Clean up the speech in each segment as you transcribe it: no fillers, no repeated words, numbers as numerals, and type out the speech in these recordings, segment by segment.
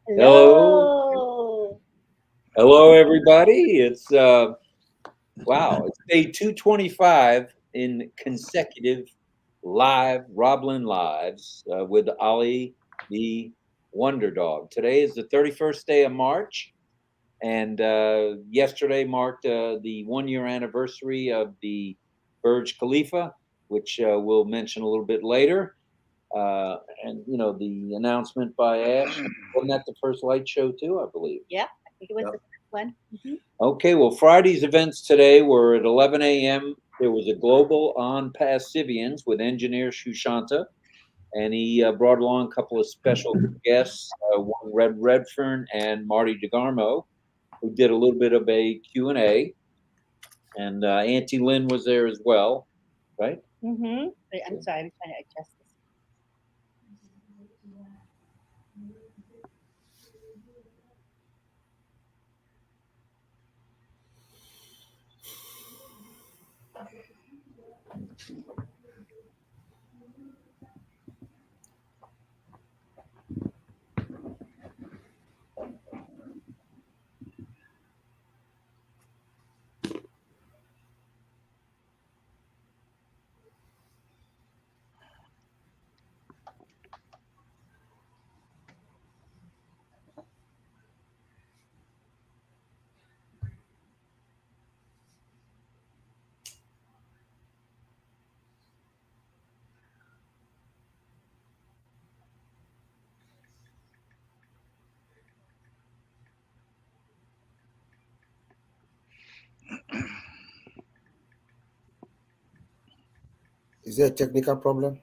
Hello. Hello, everybody. It's wow, it's day 225 in consecutive live RobLynn Lives with Ollie the Wonder Dog. Today is the 31st day of March, and yesterday marked the 1 year anniversary of the Burj Khalifa, which we'll mention a little bit later. And you know the announcement by Ash, wasn't that the first light show too? I believe. Yeah, I think it was the first one. Okay, well, Friday's events today were at 11 a.m. There was a global on Passivians with engineer Shushanta, and he brought along a couple of special guests, one Red Redfern and Marty DeGarmo, who did a little bit of a Q&A, and Auntie Lynn was there as well, right? Mm-hmm. I'm sorry, I'm trying to adjust this. Is there a technical problem?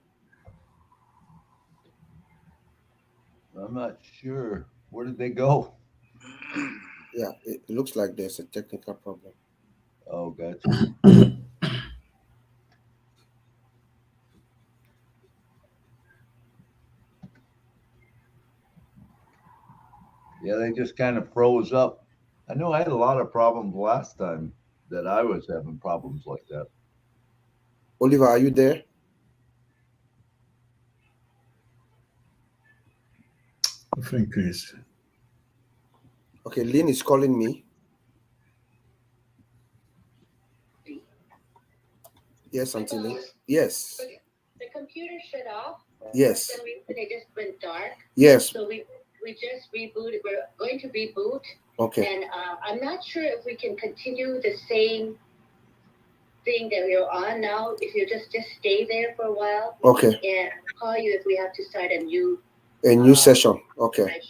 I'm not sure. Where did they go? Yeah, it looks like there's a technical problem. Oh, gotcha. Yeah, they just kind of froze up. I know I had a lot of problems last time that I was having problems like that. Oliver, are you there? I think it's Okay, Lynn is calling me. Yes, Auntie Lynn. Yes. The computer shut off. Yes. For some reason, it just went dark. Yes. So we just rebooted. We're going to reboot. Okay. And I'm not sure if we can continue the same thing that we're on now. If you just stay there for a while. Okay. And call you if we have to start a new session. Okay.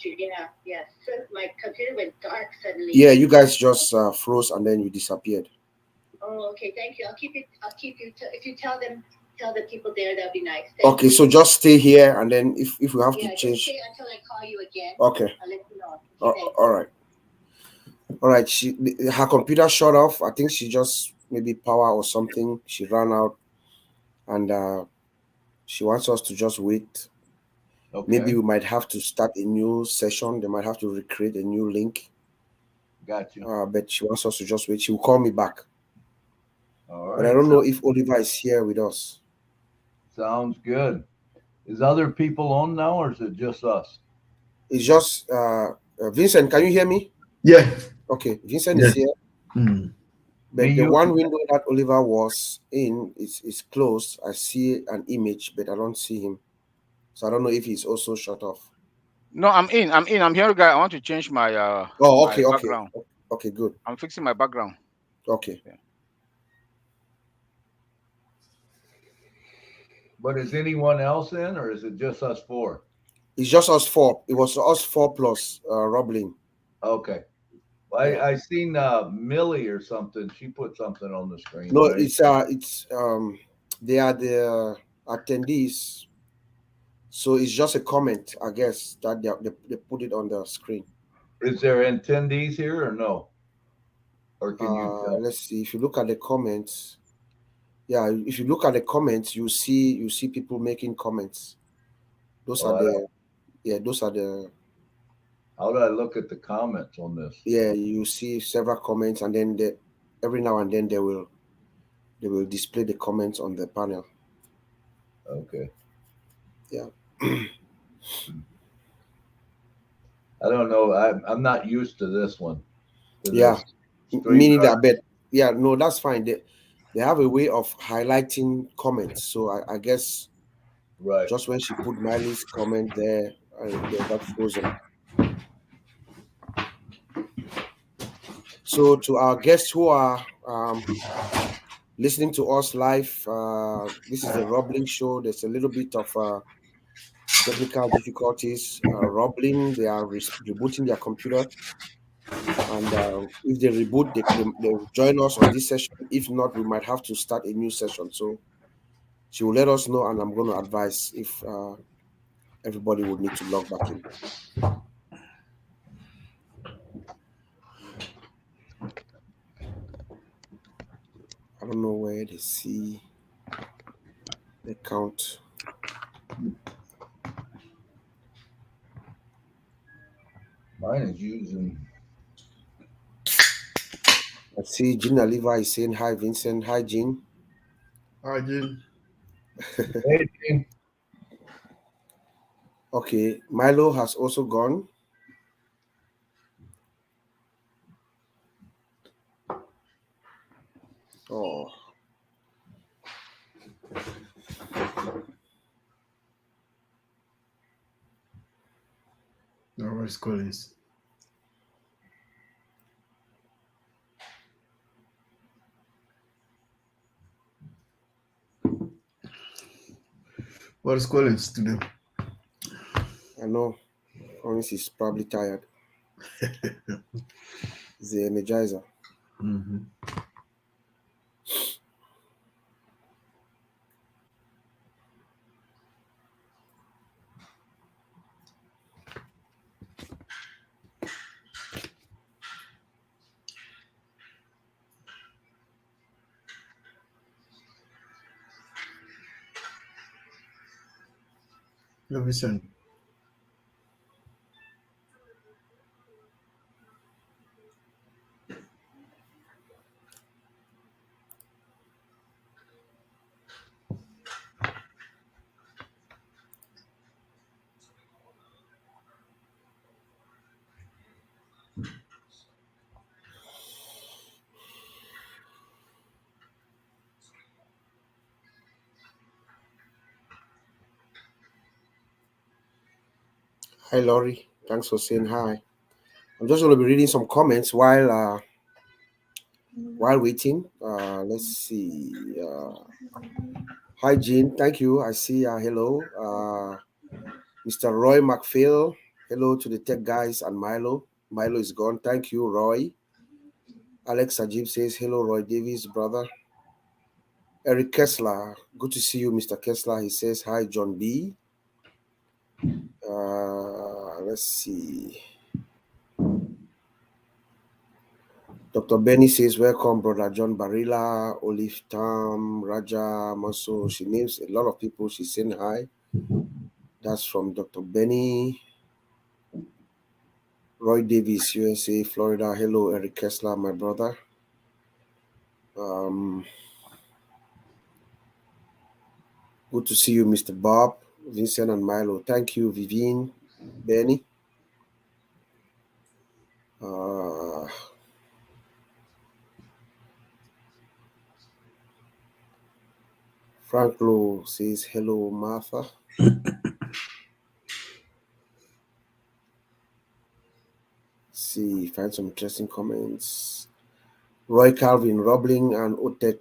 Yeah. So my computer went dark suddenly. Yeah, you guys just froze and then you disappeared. Oh, okay. Thank you. I'll keep you. If you tell the people there, that'll be nice. Okay, so just stay here, and then if we have to change. Just stay until I call you again. Okay. I'll let you know. All right. All right. Her computer shut off. I think she just maybe power or something. She ran out, and she wants us to just wait. Okay. Maybe we might have to start a new session. They might have to recreate a new link. Gotcha. But she wants us to just wait. She will call me back. All right. But I don't know if Oliver is here with us. Sounds good. Is other people on now, or is it just us? It's just Vincent. Can you hear me? Yeah. Okay, Vincent is here. But the one window that Oliver was in is closed. I see an image, but I don't see him. So I don't know if he's also shut off. No, I'm in. I'm here, guy. I want to change my okay, my background. Okay, good. I'm fixing my background. Okay. Yeah. But is anyone else in, or is it just us four? It's just us four. It was us four plus RobLynn. Okay. Well, I seen Millie or something. She put something on the screen. No, right? it's they are the attendees. So it's just a comment, I guess, that they put it on the screen. Is there attendees here or no? Or can you tell? Let's see. If you look at the comments, if you look at the comments, you see people making comments. Those are the. How do I look at the comments on this? Yeah, you see several comments, and then every now and then they will display the comments on the panel. Okay. Yeah. I don't know. I'm not used to this one. To Yeah, this meaning StreamYard. that, but yeah, no, that's fine. They have a way of highlighting comments. So I guess Right. just when she put Miley's comment there, they got frozen. So to our guests who are listening to us live, this is the RobLynn show. There's a little bit of technical difficulties. RobLynn, they are rebooting their computer. And if they reboot, they will join us on this session. If not, we might have to start a new session. So she will let us know, and I'm going to advise if everybody would need to log back in. I don't know where they see the count. Mine is using. I see Gina Levi is saying hi, Vincent. Hi, Jean. Hi, Jim. Hey, Jim. Okay, Milo has also gone. Oh. No, where's Collins? What is Collins today? I know. Collins is probably tired. He's the energizer. Mm-hmm. Hello, Vincent. Hi, Laurie. Thanks for saying hi. I'm just going to be reading some comments while waiting. Let's see. Hi, Jean. Thank you. I see. Hello, Mr. Roy McPhail. Hello to the tech guys and Milo. Milo is gone. Thank you, Roy. Alex Ajib says hello, Roy Davies, brother. Eric Kessler. Good to see you, Mr. Kessler. He says hi, John B. Let's see. Dr. Benny says, welcome, Brother John Barilla, Olive Tam, Raja, Maso. She names a lot of people. She's saying hi. That's from Dr. Benny. Roy Davis, USA, Florida. Hello, Eric Kessler, my brother. Good to see you, Mr. Bob, Vincent, and Milo. Thank you, Vivian, Benny. Frank Lowe says, hello, Martha. See, find some interesting comments. Roy Calvin, RobLynn and OTech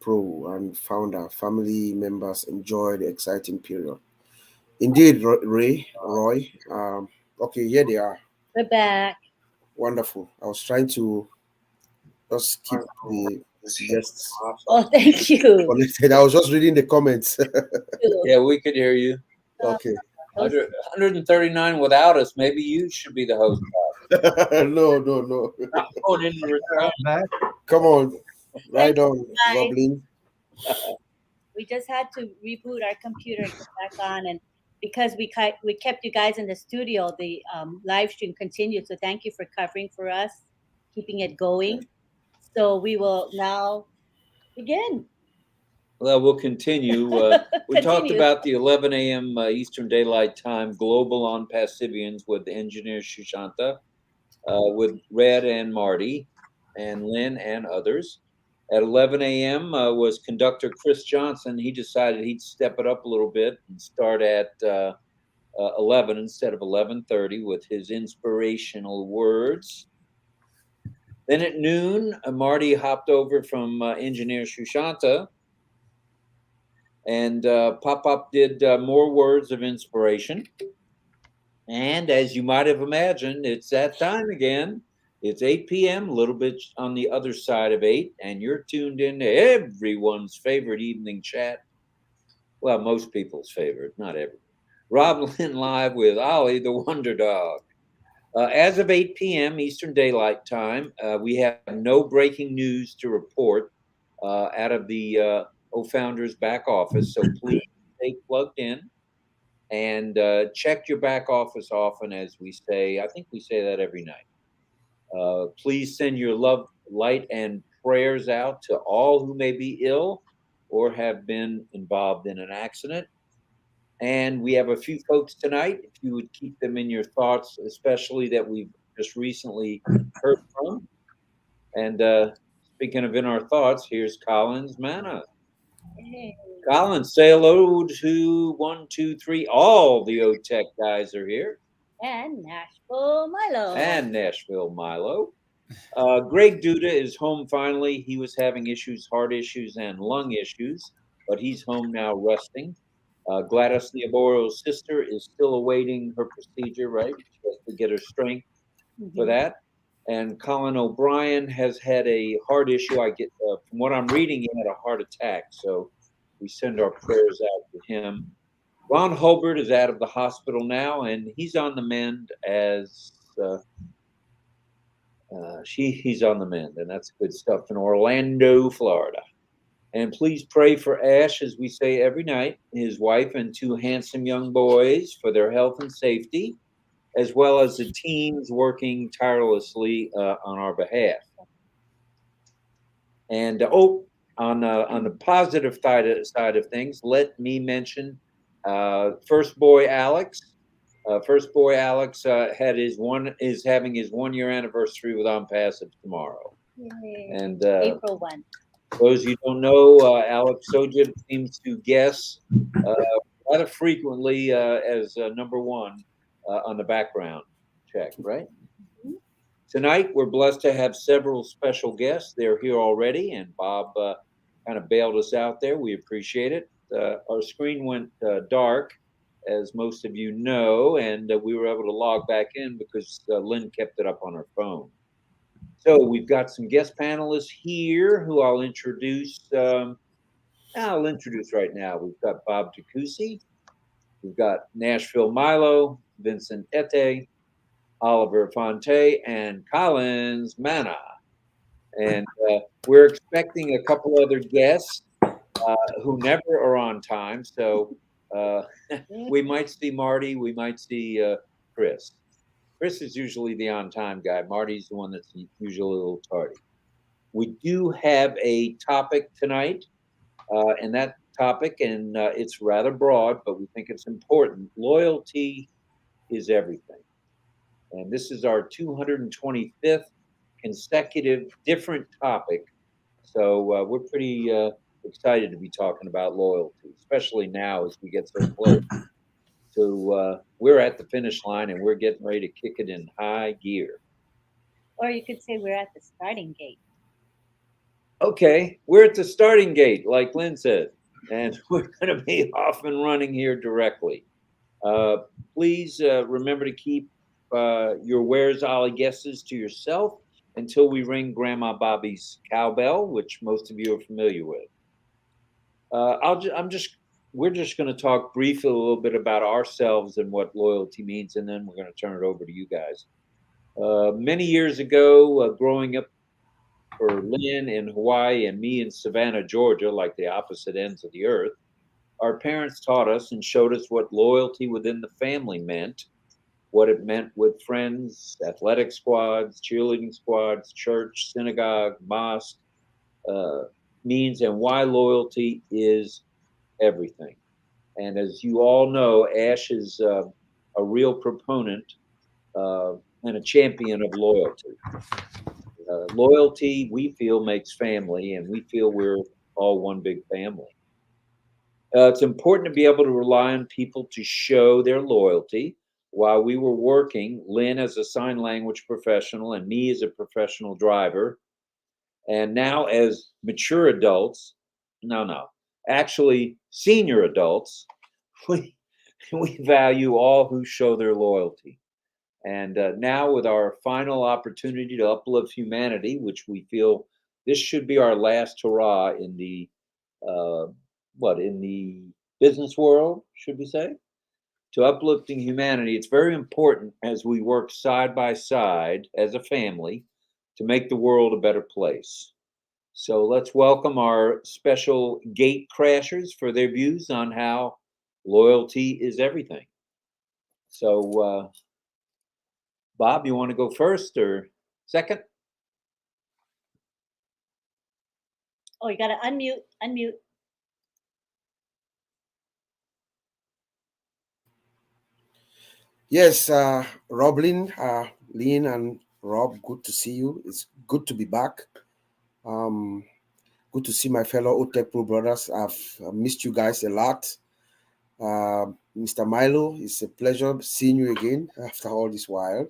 Pro and founder, family members enjoy the exciting period. Indeed, Roy. Okay, here they are. We're back. Wonderful. I was trying to just keep the guests Oh, thank you. connected. I was just reading the comments. Yeah, we could hear you. Okay. 139 without us. Maybe you should be the host. No. Not going into retirement. Come on. Right on, RobLynn. We just had to reboot our computer and get back on, and because we kept you guys in the studio, the live stream continued. So thank you for covering for us, keeping it going. So we will now begin. Well, we'll continue. We talked Continue. about the 11 a.m. Eastern Daylight Time global on Pacifians with engineer Shushanta, with Red and Marty, and Lynn and others. At 11 a.m. Was conductor Chris Johnson. He decided he'd step it up a little bit and start at 11 instead of 11:30 with his inspirational words. Then at noon, Marty hopped over from engineer Shushanta, and Pop did more words of inspiration. And as you might have imagined, it's that time again. It's 8 p.m., a little bit on the other side of 8, and you're tuned in to everyone's favorite evening chat. Well, most people's favorite, not everyone. RobLynn Live with Ollie, the Wonder Dog. As of 8 p.m. Eastern Daylight Time, we have no breaking news to report out of the O-Founders back office, so please stay plugged in and check your back office often, as we say. I think we say that every night. Please send your love, light, and prayers out to all who may be ill or have been involved in an accident. And we have a few folks tonight, if you would keep them in your thoughts, especially that we've just recently heard from. And speaking of in our thoughts, here's Collins Manna. Hey. Collins, say hello to 1, 2, 3. All the OTech guys are here. And Nashville Milo. And Nashville Milo. Greg Duda is home finally. He was having issues, heart issues, and lung issues, but he's home now resting. Gladys Niaboro's sister is still awaiting her procedure, right? She has to get her strength for that. And Colin O'Brien has had a heart issue. I get, from what I'm reading, he had a heart attack. So we send our prayers out to him. Ron Hulbert is out of the hospital now, and he's on the mend as he's on the mend, and that's good stuff in Orlando, Florida. And please pray for Ash, as we say every night, his wife and 2 handsome young boys, for their health and safety, as well as the teams working tirelessly on our behalf. And on the positive side of things, let me mention first boy Alex. First boy Alex is having his 1-year anniversary with On Passive tomorrow. Yay. And April 1. those you don't know, Alex Sojin seems to guess rather frequently as number 1 on the background check, right? Mm-hmm. Tonight, we're blessed to have several special guests. They're here already, and Bob kind of bailed us out there. We appreciate it. Our screen went dark, as most of you know, and we were able to log back in because Lynn kept it up on her phone. So we've got some guest panelists here who I'll introduce. I'll introduce right now. We've got Bob Takusi. We've got Nashville Milo, Vincent Ete, Oliver Fonteh, and Collins Manna. And we're expecting a couple other guests who never are on time. So we might see Marty, we might see Chris. Chris is usually the on-time guy. Marty's the one that's usually a little tardy. We do have a topic tonight, and that topic, and it's rather broad, but we think it's important. Loyalty is everything. And this is our 225th consecutive different topic. So we're pretty excited to be talking about loyalty, especially now as we get so close. So we're at the finish line and we're getting ready to kick it in high gear. Or you could say we're at the starting gate. Okay, we're at the starting gate, like Lynn said, and we're going to be off and running here directly. Please remember to keep your Where's Ollie guesses to yourself until we ring Grandma Bobby's cowbell, which most of you are familiar with. We're just going to talk briefly a little bit about ourselves and what loyalty means, and then we're going to turn it over to you guys. Many years ago, growing up for Lynn in Hawaii and me in Savannah, Georgia, like the opposite ends of the earth, our parents taught us and showed us what loyalty within the family meant, what it meant with friends, athletic squads, cheerleading squads, church, synagogue, mosque, means and why loyalty is everything. And as you all know, Ash is a real proponent and a champion of loyalty. Loyalty, we feel, makes family, and we feel we're all one big family. It's important to be able to rely on people to show their loyalty. While we were working, Lynn as a sign language professional and me as a professional driver, and now as mature adults, actually senior adults, we value all who show their loyalty. And now with our final opportunity to uplift humanity, which we feel this should be our last hurrah in the in the business world, should we say, to uplifting humanity, it's very important as we work side by side as a family to make the world a better place. So let's welcome our special gate crashers for their views on how loyalty is everything. So, Bob, you want to go first or second? Oh, you got to unmute. Yes, RobLynn, Lynn, and Rob, good to see you. It's good to be back. Good to see my fellow OTech Pro brothers. I've missed you guys a lot. Mr. Milo, it's a pleasure seeing you again after all this while.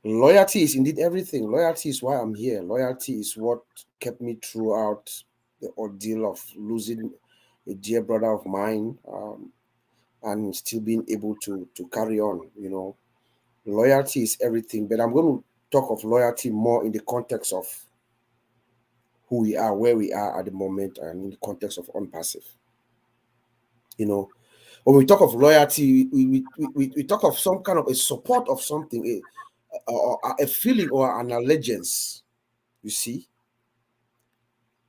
Loyalty is indeed everything. Loyalty is why I'm here. Loyalty is what kept me throughout the ordeal of losing a dear brother of mine. And still being able to carry on, you know. Loyalty is everything, but I'm going to talk of loyalty more in the context of who we are, where we are at the moment, and in the context of unpassive. You know, when we talk of loyalty, we talk of some kind of a support of something, a feeling or an allegiance, you see,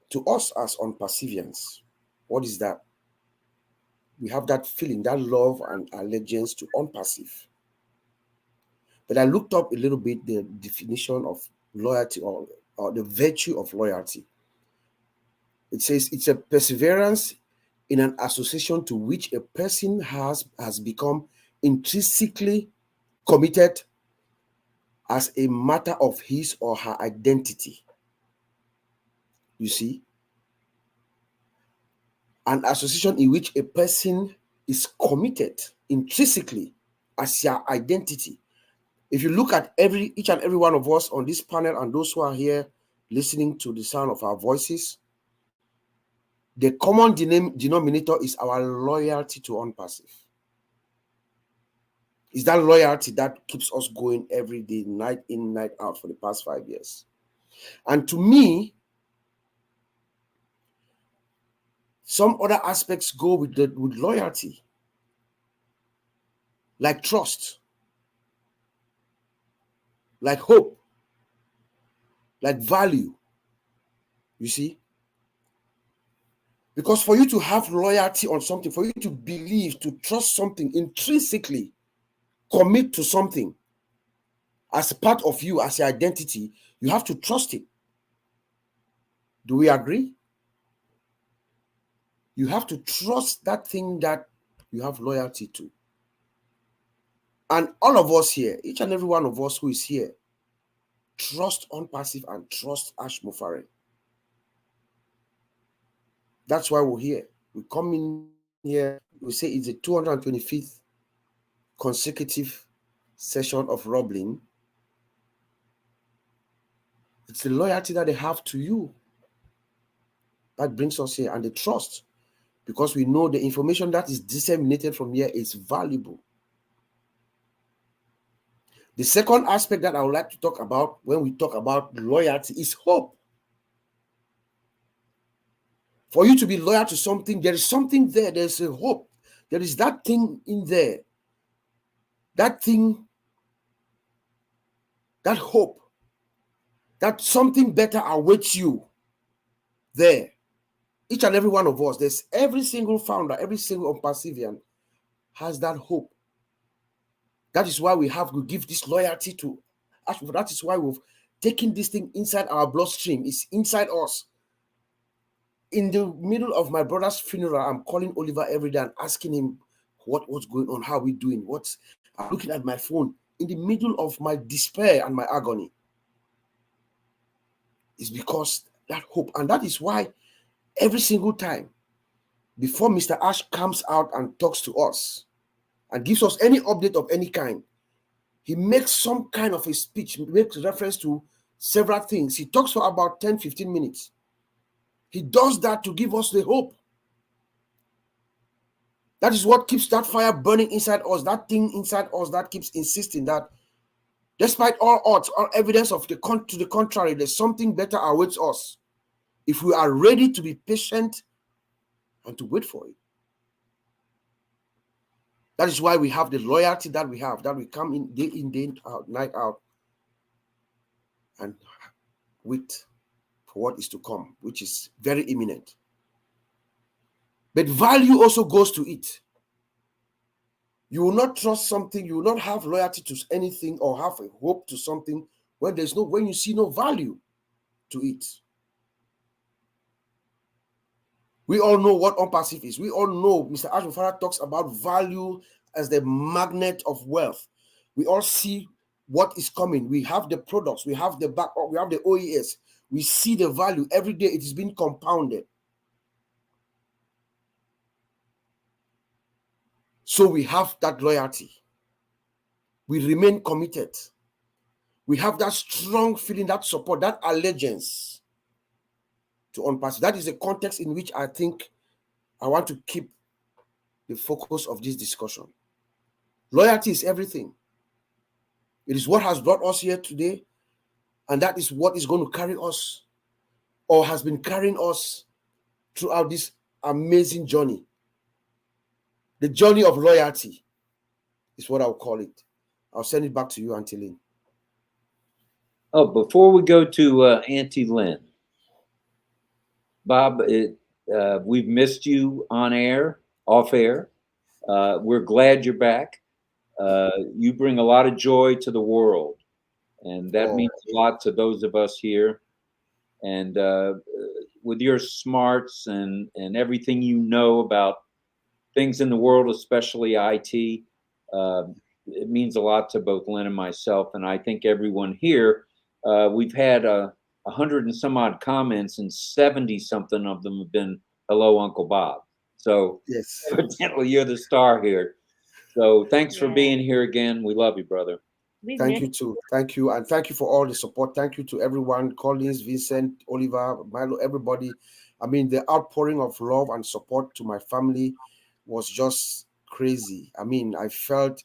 to us as unpassivians. What is that? We have that feeling, that love and allegiance to unpassive. But I looked up a little bit the definition of loyalty or the virtue of loyalty. It says it's a perseverance in an association to which a person has become intrinsically committed as a matter of his or her identity. You see? An association in which a person is committed intrinsically as their identity. If you look at each and every one of us on this panel and those who are here listening to the sound of our voices, the common denominator is our loyalty to unpassive. It's that loyalty that keeps us going every day, night in, night out for the past 5 years. And to me, some other aspects go with loyalty, like trust, like hope, like value. You see? Because for you to have loyalty on something, for you to believe, to trust something intrinsically, commit to something as a part of you, as your identity, you have to trust it. Do we agree? You have to trust that thing that you have loyalty to. And all of us here, each and every one of us who is here, trust unpassive and trust Ash Mufare. That's why we're here. We come in here, we say it's the 225th consecutive session of RobLynn. It's the loyalty that they have to you that brings us here, and the trust, because we know the information that is disseminated from here is valuable. The second aspect that I would like to talk about when we talk about loyalty is hope. For you to be loyal to something, there is something there. There's a hope. There is that thing in there. That thing, that hope, that something better awaits you there. Each and every one of us, there's every single founder, every single unpassivian has that hope. That is why we give this loyalty to. That is why we've taking this thing inside our bloodstream. It's inside us. In the middle of my brother's funeral, I'm calling Oliver every day and asking him what's going on, how we doing, I'm looking at my phone in the middle of my despair and my agony. It's because that hope, and that is why every single time before Mr. Ash comes out and talks to us and gives us any update of any kind, he makes some kind of a speech, makes reference to several things. He talks for about 10-15 minutes. He does that to give us the hope. That is what keeps that fire burning inside us, that thing inside us that keeps insisting that despite all odds, all evidence to the contrary, there's something better awaits us if we are ready to be patient and to wait for it. That is why we have the loyalty that we have, that we come in, day out, night out, and wait for what is to come, which is very imminent. But value also goes to it. You will not trust something, you will not have loyalty to anything or have a hope to something when you see no value to it. We all know what unpassive is. We all know Mr. Ashmufara talks about value as the magnet of wealth. We all see what is coming. We have the products, we have the back, we have the OES. We see the value every day. It is being compounded. So we have that loyalty. We remain committed. We have that strong feeling, that support, that allegiance to unpassive. That is the context in which I think I want to keep the focus of this discussion. Loyalty is everything. It is what has brought us here today, and that is what is going to carry us or has been carrying us throughout this amazing journey. The journey of loyalty is what I'll call it. I'll send it back to you, Auntie Lynn. Oh, before we go to Auntie Lynn, Bob, we've missed you on air, off air. We're glad you're back. You bring a lot of joy to the world, and that means a lot to those of us here. And with your smarts and everything you know about things in the world, especially IT, it means a lot to both Lynn and myself, and I think everyone here. We've had 100 and some odd comments, and 70 something of them have been "Hello, Uncle Bob." So yes, evidently you're the star here. So thanks for being here again. We love you, brother. Thank you too. Thank you, and thank you for all the support. Thank you to everyone, Collins, Vincent, Oliver, Milo, everybody. I mean, the outpouring of love and support to my family was just crazy. I mean, I felt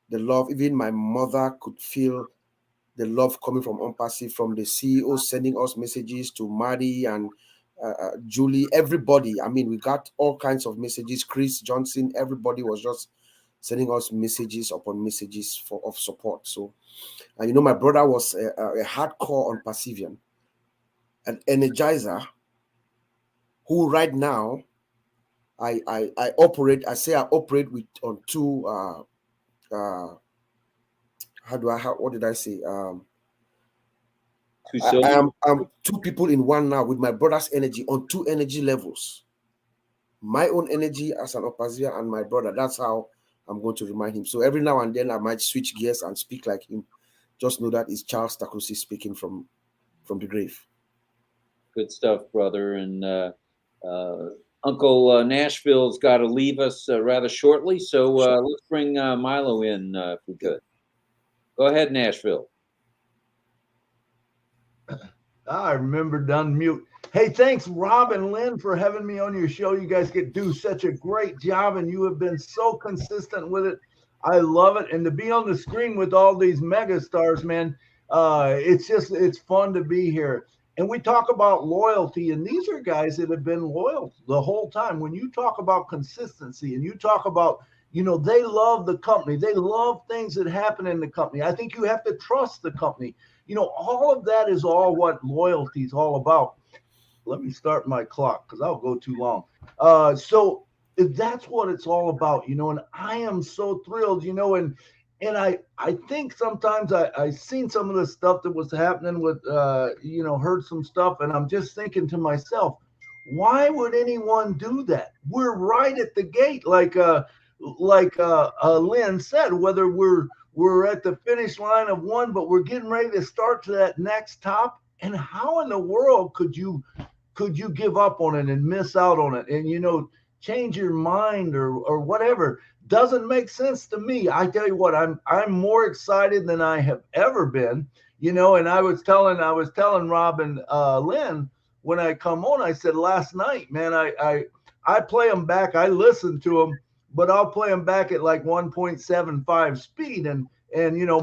the love. Even my mother could feel the love coming from Unpassive, from the CEO sending us messages, to Maddie and Julie, everybody. I mean, we got all kinds of messages. Chris Johnson, everybody was just sending us messages upon messages of support. So, and you know, my brother was a hardcore Unpassivian, an energizer, who right now I operate. I say I operate with on two. What did I say? I'm two people in one now with my brother's energy on two energy levels. My own energy as an Unpassivian and my brother. That's how I'm going to remind him. So every now and then I might switch gears and speak like him. Just know that it's Charles Takusi speaking from the grave. Good stuff, brother. And Uncle Nashville's got to leave us rather shortly. So let's bring Milo in if we could. Go ahead, Nashville. I remember to unmute. Hey, thanks, Rob and Lynn, for having me on your show. You guys do such a great job, and you have been so consistent with it. I love it. And to be on the screen with all these mega stars, man, it's fun to be here. And we talk about loyalty, and these are guys that have been loyal the whole time. When you talk about consistency and you talk about, you know, they love the company. They love things that happen in the company. I think you have to trust the company. You know, all of that is all what loyalty is all about. Let me start my clock because I'll go too long. So that's what it's all about, you know, and I am so thrilled, you know, and And I think sometimes I seen some of the stuff that was happening with, heard some stuff, and I'm just thinking to myself, why would anyone do that? We're right at the gate, like Lynn said, whether we're at the finish line of one, but we're getting ready to start to that next top. And how in the world could you give up on it and miss out on it and change your mind or whatever? Doesn't make sense to me. I tell you what, I'm more excited than I have ever been, and I was telling Rob and Lynn when I come on, I said last night, man, I play them back. I listen to them, but I'll play them back at like 1.75 speed and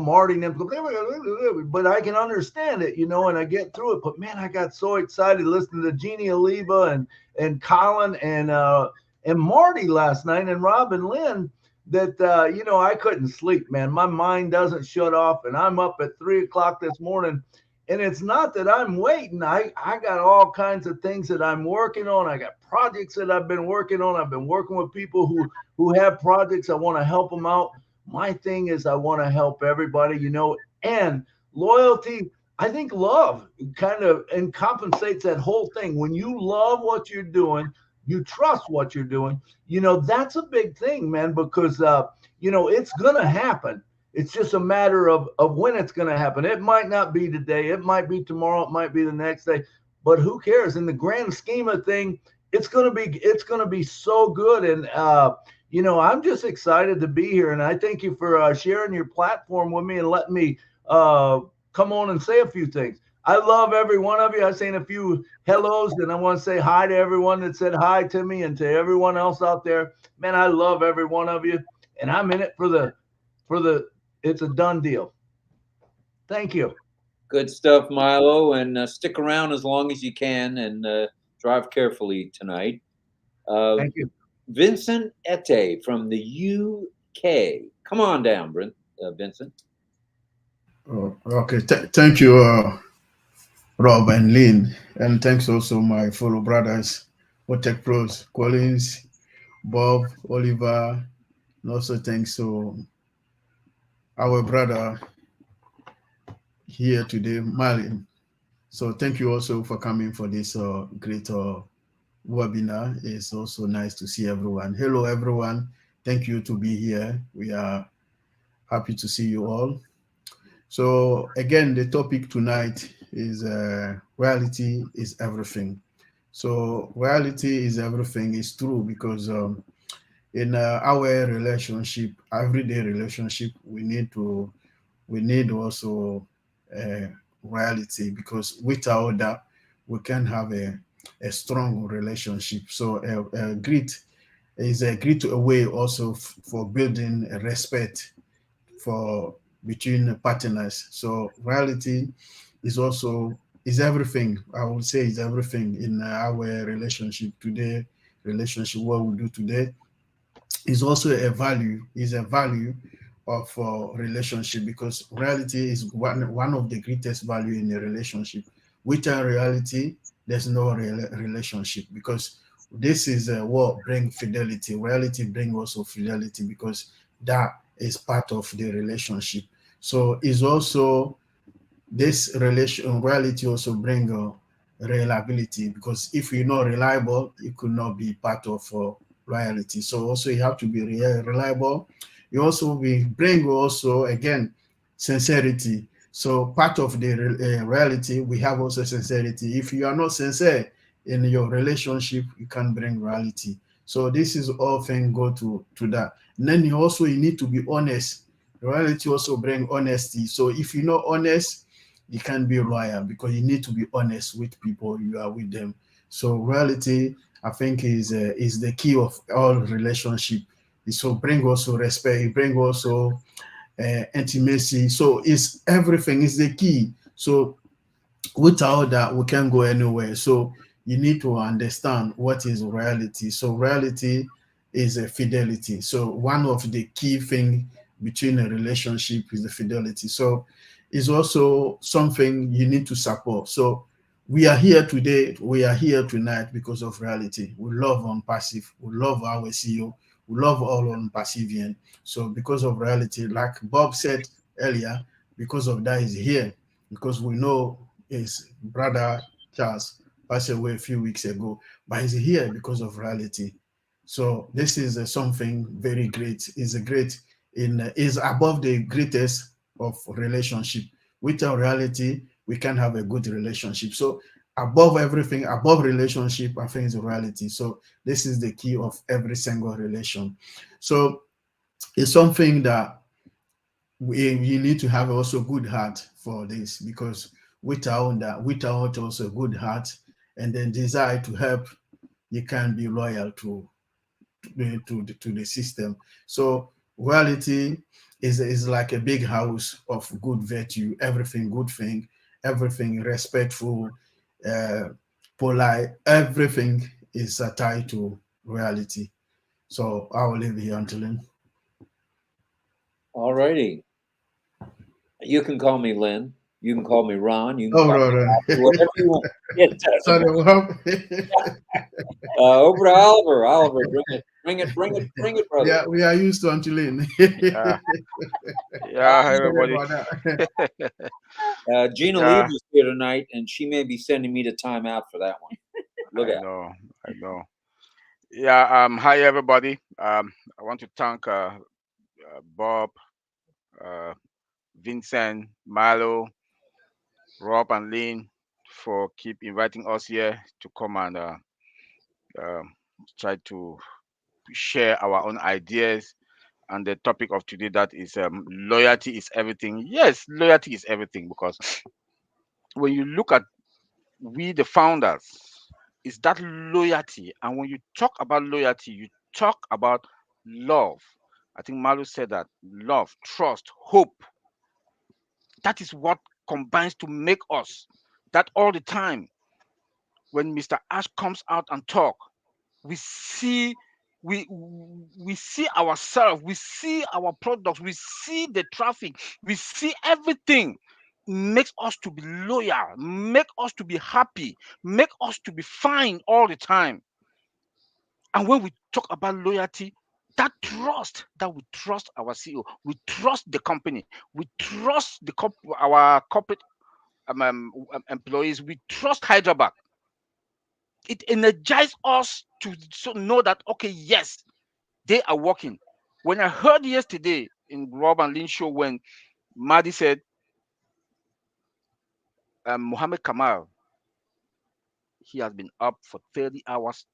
Marty and them, but I can understand it, and I get through it. But man, I got so excited listening to Jeannie Oliva and Colin and Marty last night and Rob and Lynn that, I couldn't sleep, man. My mind doesn't shut off, and I'm up at 3 o'clock this morning. And it's not that I'm waiting. I got all kinds of things that I'm working on. I got projects that I've been working on. I've been working with people who have projects. I want to help them out. My thing is I want to help everybody, and loyalty. I think love kind of compensates that whole thing. When you love what you're doing, you trust what you're doing, that's a big thing, man, because, it's going to happen. It's just a matter of when it's going to happen. It might not be today. It might be tomorrow. It might be the next day, but who cares? In the grand scheme of thing, it's going to be so good. And, I'm just excited to be here. And I thank you for sharing your platform with me and letting me come on and say a few things. I love every one of you. I've seen a few hellos, and I want to say hi to everyone that said hi to me and to everyone else out there. Man, I love every one of you, and I'm in it for the it's a done deal. Thank you. Good stuff, Milo, and stick around as long as you can, and drive carefully tonight. Thank you. Vincent Ete from the UK. Come on down, Vincent. Oh, okay, thank you, Rob and Lynn, and thanks also my fellow brothers, OTech pros, Collins, Bob, Oliver, and also thanks to our brother here today, Marlin. So thank you also for coming for this great webinar. It's also nice to see everyone. Hello, everyone. Thank you to be here. We are happy to see you all. So again, the topic tonight is reality is everything. So reality is everything is true because in our relationship, everyday relationship, we need also reality, because without that, we can have a strong relationship. So a great way also for building a respect for between partners. So reality is everything. I would say is everything in our relationship today. Relationship, what we do today is also a value of relationship, because reality is one of the greatest value in a relationship. Without reality, there's no relationship, because this is what brings fidelity. Reality brings also fidelity, because that is part of the relationship. So is also this reality also bring reliability, because if you're not reliable, it could not be part of loyalty. So also you have to be reliable. You also bring also again sincerity. So part of the reality, we have also sincerity. If you are not sincere in your relationship, you can't bring reality. So this is all things go to that. And then you need to be honest. Reality also bring honesty. So if you're not honest, you can't be loyal, because you need to be honest with people you are with them. So reality, I think, is the key of all relationship. So bring also respect, bring also intimacy. So it's everything is the key. So without that, we can't go anywhere. So you need to understand what is reality. So reality is a fidelity. So one of the key things between a relationship is the fidelity. So it's also something you need to support. So we are here today, we are here tonight because of reality. We love On Passive, we love our CEO, We love all on Pacifian. So because of reality, like Bob said earlier, because of that is here, because we know his brother Charles passed away a few weeks ago, but he's here because of reality. So this is something very great. Is a great is above the greatest of relationship. Without reality, we can't have a good relationship. So above everything, above relationship, I think is reality. So this is the key of every single relation. So it's something that you need to have also good heart for this, because without that, without also good heart and then desire to help, you can't be loyal to the system. So reality is like a big house of good virtue, everything good thing, everything respectful, uh, polite, everything is tied to reality. So I will leave here until then. All righty. You can call me Lynn. You can call me Ron. You can Oh, call me right. Oliver, whatever you want. It doesn't Sorry, matter. Over to Oliver. Oliver, bring it, brother. yeah, we are used to until then. Yeah, yeah, hi, Sorry everybody. about that. Gina Yeah. Lee is here tonight, and she may be sending me to timeout for that one. Look I out. know, I know. Yeah, hi everybody. I want to thank Bob, uh, Vincent, Milo, Rob, and Lynn for keep inviting us here to come and um try to share our own ideas. And the topic of today, that is loyalty is everything. Yes, loyalty is everything, because when you look at we the founders, is that loyalty. And when you talk about loyalty, you talk about love. I think Malu said that love, trust, hope. That is what combines to make us that all the time. When Mr. Ash comes out and talk, we see we see ourselves, we see our products, we see the traffic, we see everything makes us to be loyal, make us to be happy, make us to be fine all the time. And when we talk about loyalty, that trust, that we trust our CEO, we trust the company, we trust our corporate employees, we trust Hyderabad. It energizes us to know that, okay, yes, they are working. When I heard yesterday in Rob and Lynn show, when Madi said Mohammed Kamal, he has been up for 30 hours,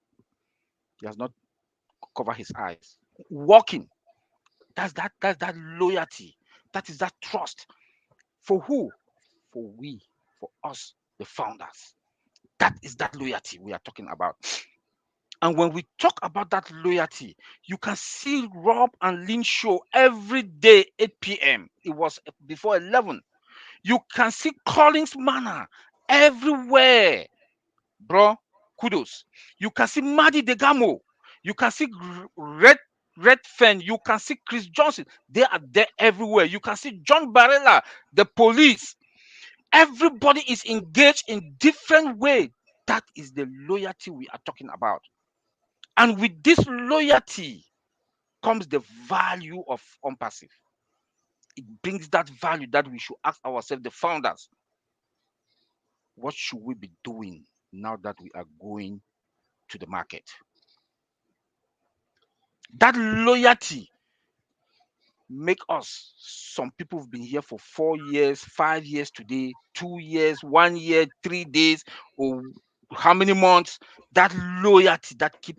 he has not covered his eyes, working. That's that loyalty. That is that trust. For who? For we, for us, the founders. That is that loyalty we are talking about. And when we talk about that loyalty, you can see Rob and Lynn show every day, 8 p.m. It was before 11. You can see Collins Manna everywhere, bro. Kudos. You can see Madi Degamo. You can see Red Fen. You can see Chris Johnson. They are there everywhere. You can see John Barella, the police. Everybody is engaged in different way. That is the loyalty we are talking about. And with this loyalty comes the value of unpassive. It brings that value that we should ask ourselves, the founders, what should we be doing now that we are going to the market? That loyalty make us, some people have been here for 4 years, 5 years today, 2 years, 1 year, 3 days, or how many months. That loyalty that keep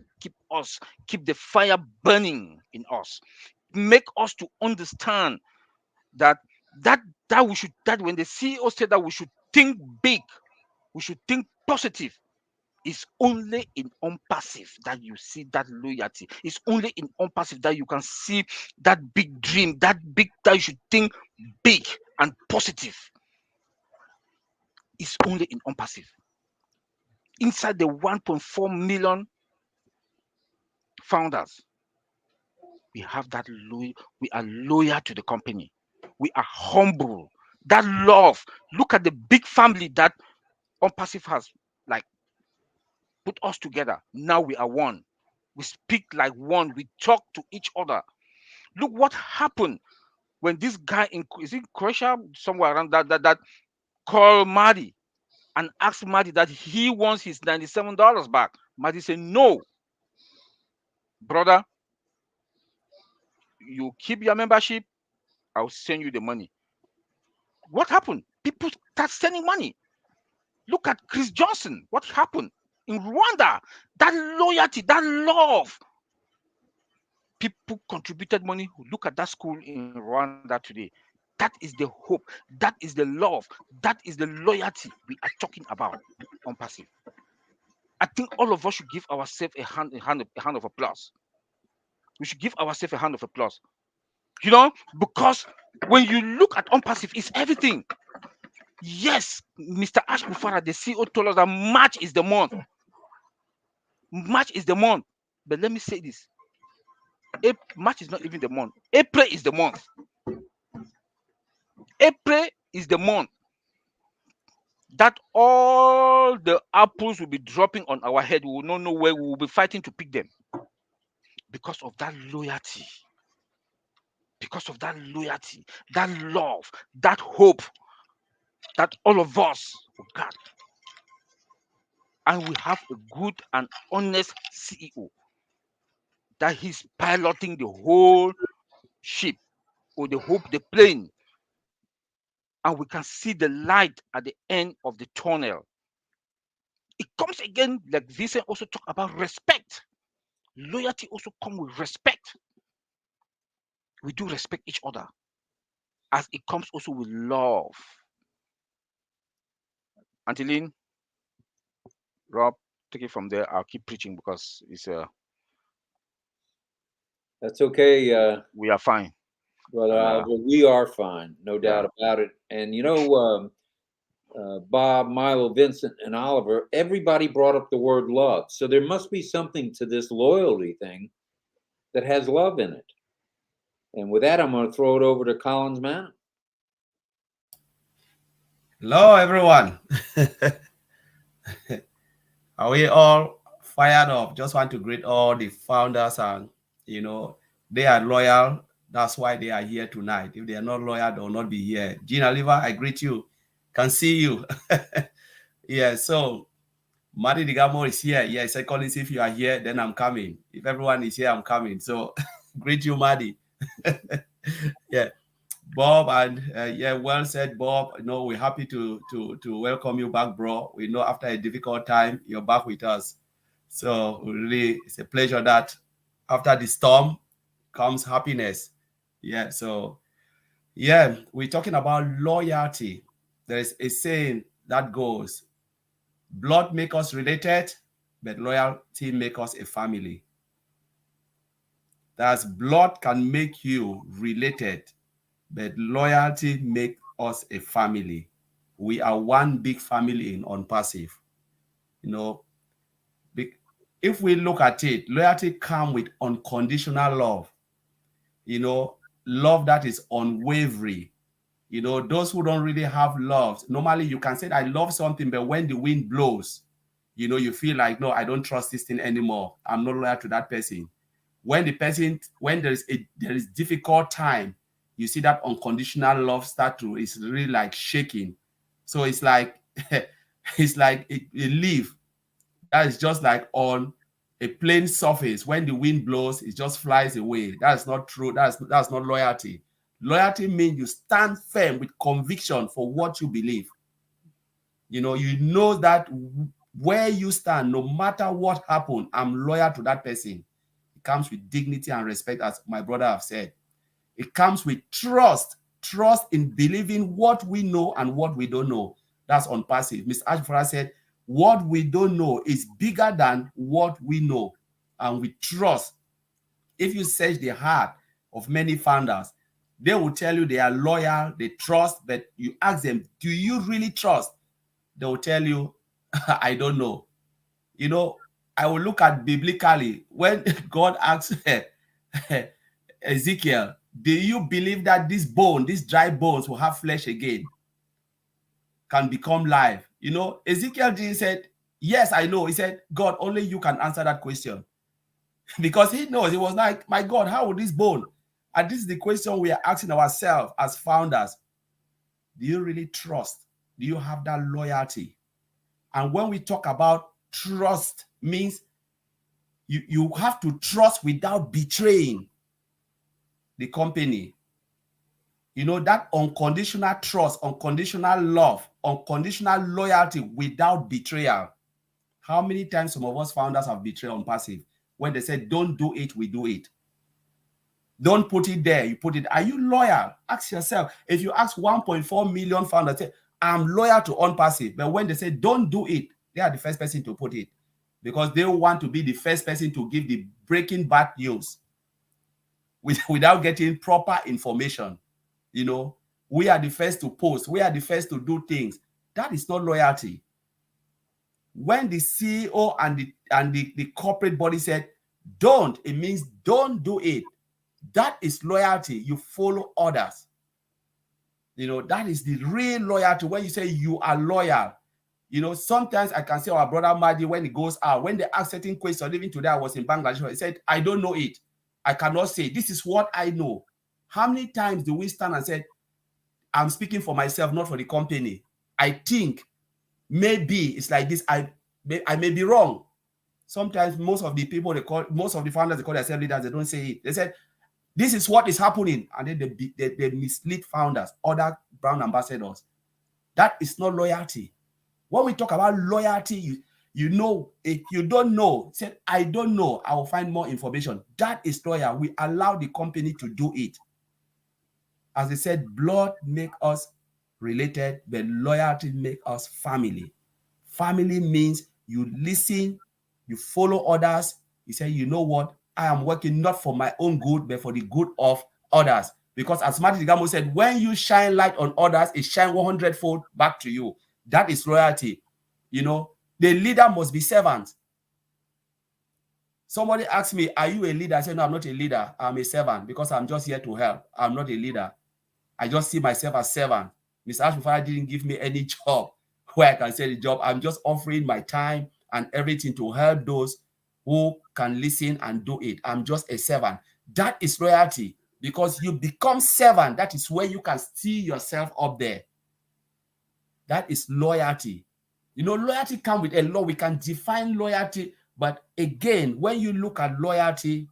us, keep the fire burning in us, make us to understand that we should, that when the CEO said that we should think big, we should think positive. It's only in unpassive that you see that loyalty. It's only in unpassive that you can see that big dream, that you should think big and positive. It's only in unpassive. Inside the 1.4 million founders, we have that loyal. We are loyal to the company. We are humble. That love. Look at the big family that unpassive has, like, put us together. Now we are one. We speak like one. We talk to each other. Look what happened when this guy is in Croatia, somewhere around that called Madi and asked Madi that he wants his $97 back. Madi said, no, brother, you keep your membership, I'll send you the money. What happened? People start sending money. Look at Chris Johnson. What happened in Rwanda? That loyalty, that love. People contributed money. Look at that school in Rwanda today. That is the hope. That is the love. That is the loyalty we are talking about on Passive. I think all of us should give ourselves a hand of applause. We should give ourselves a hand of applause. You know, because when you look at Unpassive, it's everything. Yes, Mr. Ash Bufara, the CEO, told us that March is the month. March is the month. But let me say this. March is not even the month. April is the month. April is the month that all the apples will be dropping on our head. We will not know where we will be fighting to pick them. Because of that loyalty. Because of that loyalty, that love, that hope that all of us got. And we have a good and honest CEO that he's piloting the whole ship or the plane. And we can see the light at the end of the tunnel. It comes again, like Vincent also talked about respect. Loyalty also comes with respect. We do respect each other. As it comes also with love. Antilene, Rob, take it from there. I'll keep preaching because it's That's okay. We are fine. Brother, we are fine, no doubt about it. And you know, Bob, Milo, Vincent, and Oliver, everybody brought up the word love. So there must be something to this loyalty thing that has love in it. And with that, I'm going to throw it over to Collins Manna. Hello, everyone. Are we all fired up? Just want to greet all the founders, and you know, they are loyal. That's why they are here tonight. If they are not loyal, they will not be here. Gina Liva, I greet you. Can see you. Yeah, so Madi Digamo is here. Yeah, I Collins, if you are here, then I'm coming. If everyone is here, I'm coming. So greet you, Madi. Yeah. Bob, and yeah, well said, Bob. You know, we're happy to welcome you back, bro. We know after a difficult time, you're back with us. So really, it's a pleasure that after the storm comes happiness. Yeah, so yeah, we're talking about loyalty. There is a saying that goes, blood make us related, but loyalty make us a family. That's blood can make you related, but loyalty makes us a family. We are one big family in Unpassive. You know, if we look at it, loyalty comes with unconditional love. You know, love that is unwavering. You know, those who don't really have love, normally you can say, I love something, but when the wind blows, you know, you feel like, no, I don't trust this thing anymore. I'm not loyal to that person. When there is difficult time, you see that unconditional love is really like shaking. So it's like it's like a leaf that is just like on a plain surface. When the wind blows, it just flies away. That's not true. That's not loyalty. Loyalty means you stand firm with conviction for what you believe. You know that where you stand, no matter what happened, I'm loyal to that person. It comes with dignity and respect, as my brother have said. It comes with trust in believing what we know and what we don't know. That's Unpassive. Mr. Ashford said, what we don't know is bigger than what we know. And we trust. If you search the heart of many founders, they will tell you they are loyal, they trust, but you ask them, do you really trust? They will tell you, I don't know. You know, I will look at biblically when God asks Ezekiel, do you believe that these dry bones will have flesh again, can become live? You know, Ezekiel said, yes, I know. He said, God, only you can answer that question. because he knows. He was like, my God, how would this bone? And this is the question we are asking ourselves as founders. Do you really trust? Do you have that loyalty? And when we talk about trust, means you have to trust without betraying the company. You know, that unconditional trust, unconditional love, unconditional loyalty without betrayal. How many times some of us founders have betrayed on passive? When they said, don't do it, we do it. Don't put it there, you put it. Are you loyal? Ask yourself. If you ask 1.4 million founders, say, I'm loyal to OnPassive. But when they say, don't do it, they are the first person to put it. Because they want to be the first person to give the breaking bad news without getting proper information. You know, we are the first to post. We are the first to do things. That is not loyalty. When the CEO and the corporate body said, don't, it means don't do it. That is loyalty. You follow orders. You know, that is the real loyalty. When you say you are loyal, you know, sometimes I can see our brother Mahdi when he goes out, when they ask certain questions, even today I was in Bangladesh, he said, I don't know it. I cannot say, this is what I know. How many times do we stand and say, I'm speaking for myself, not for the company? I think maybe it's like this. I may be wrong. Sometimes most of the people most of the founders, they call themselves leaders, they don't say it. They said, this is what is happening. And then they mislead founders, other brand ambassadors. That is not loyalty. When we talk about loyalty, you know, if you don't know, say, I don't know, I will find more information. That is loyal. We allow the company to do it. As I said, blood make us related, but loyalty make us family. Family means you listen, you follow others. You say, you know what? I am working not for my own good, but for the good of others. Because as Martin Gamo said, when you shine light on others, it shines 100-fold back to you. That is loyalty. You know, the leader must be servant. Somebody asked me, are you a leader? I said, no, I'm not a leader. I'm a servant because I'm just here to help. I'm not a leader. I just see myself as servant. Mr. Ashmufara didn't give me any job where I can say the job. I'm just offering my time and everything to help those who can listen and do it. I'm just a servant. That is loyalty, because you become servant. That is where you can see yourself up there. That is loyalty. You know, loyalty comes with a law. We can define loyalty, but again, when you look at loyalty,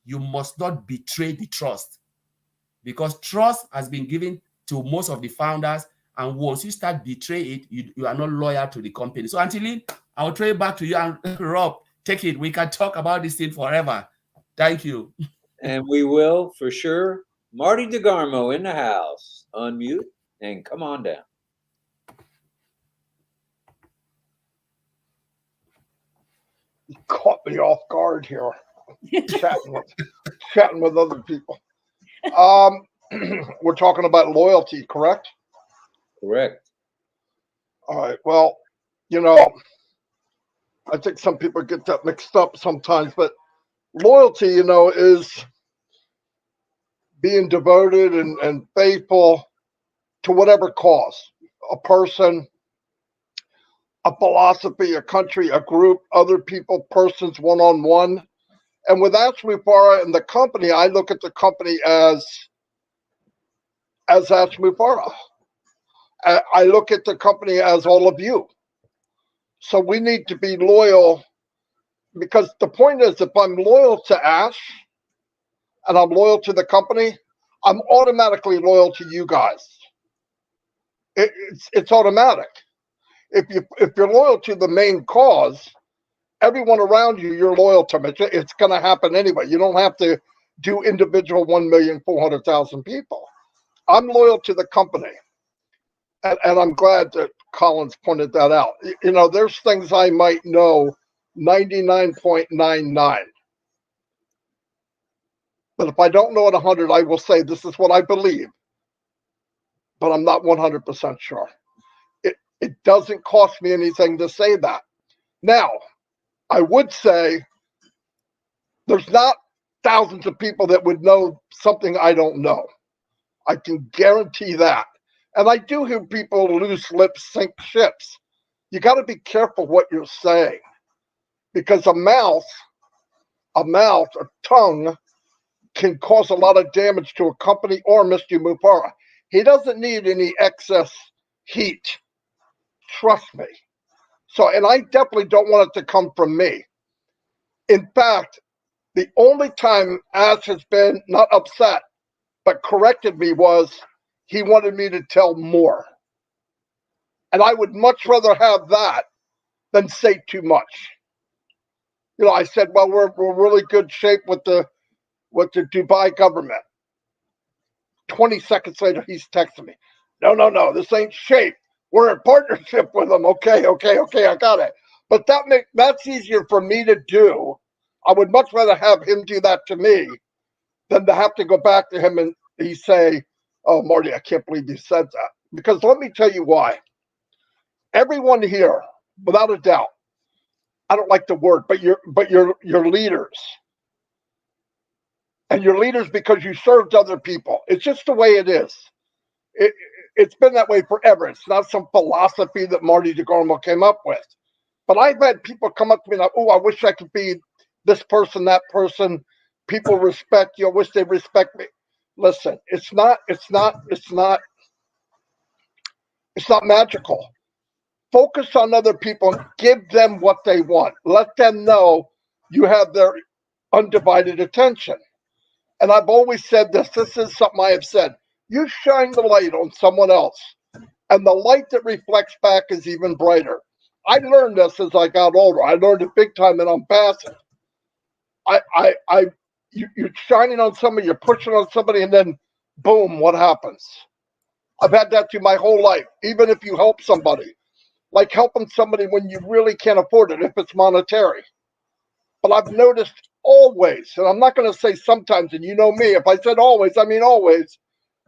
you must not betray the trust, because trust has been given to most of the founders, and once you start betraying it, you are not loyal to the company. So Antili, I'll throw it back to you, and Rob, take it. We can talk about this thing forever. Thank you. And we will, for sure. Marty DeGarmo in the house. Unmute and come on down. You caught me off guard here, chatting with other people. We're talking about loyalty, correct? Correct. All right. Well, you know, I think some people get that mixed up sometimes, but loyalty, you know, is being devoted and faithful to whatever cause, a person, a philosophy, a country, a group, other people, persons, one-on-one. And with Ashmufara and the company, I look at the company as Ashmufara. I look at the company as all of you. So we need to be loyal, because the point is, if I'm loyal to Ash and I'm loyal to the company, I'm automatically loyal to you guys. It's automatic. If you're loyal to the main cause, everyone around you, you're loyal to. It's going to happen anyway. You don't have to do individual 1,400,000 people. I'm loyal to the company. And I'm glad that Collins pointed that out. You know, there's things I might know 99.99. But if I don't know at 100, I will say this is what I believe. But I'm not 100% sure. It doesn't cost me anything to say that. Now, I would say there's not thousands of people that would know something I don't know. I can guarantee that. And I do hear people loose lips sink ships. You got to be careful what you're saying, because a mouth a mouth, a tongue, can cause a lot of damage to a company or Mr. Mufara. He doesn't need any excess heat. Trust me. So, and I definitely don't want it to come from me. In fact, the only time Ash has been not upset, but corrected me was he wanted me to tell more. And I would much rather have that than say too much. You know, I said, well, we're really good shape with the Dubai government. 20 seconds later, he's texting me. No, this ain't shape. We're in partnership with them. Okay, I got it. But that's easier for me to do. I would much rather have him do that to me than to have to go back to him and he say, oh, Marty, I can't believe you said that. Because let me tell you why. Everyone here, without a doubt, I don't like the word, but you're leaders. And you're leaders because you served other people. It's just the way it is. It's been that way forever. It's not some philosophy that Marty DeGormo came up with. But I've had people come up to me like, oh, I wish I could be this person, that person. People respect you. I wish they respect me. Listen, it's not magical. Focus on other people and give them what they want. Let them know you have their undivided attention. And I've always said this. This is something I have said. You shine the light on someone else, and the light that reflects back is even brighter. I learned this as I got older. I learned it big time, and I'm passing. You're shining on somebody, you're pushing on somebody, and then boom, what happens? I've had that through my whole life. Even if you help somebody, like helping somebody when you really can't afford it, if it's monetary. But I've noticed always, and I'm not going to say sometimes, and you know me, if I said always, I mean always,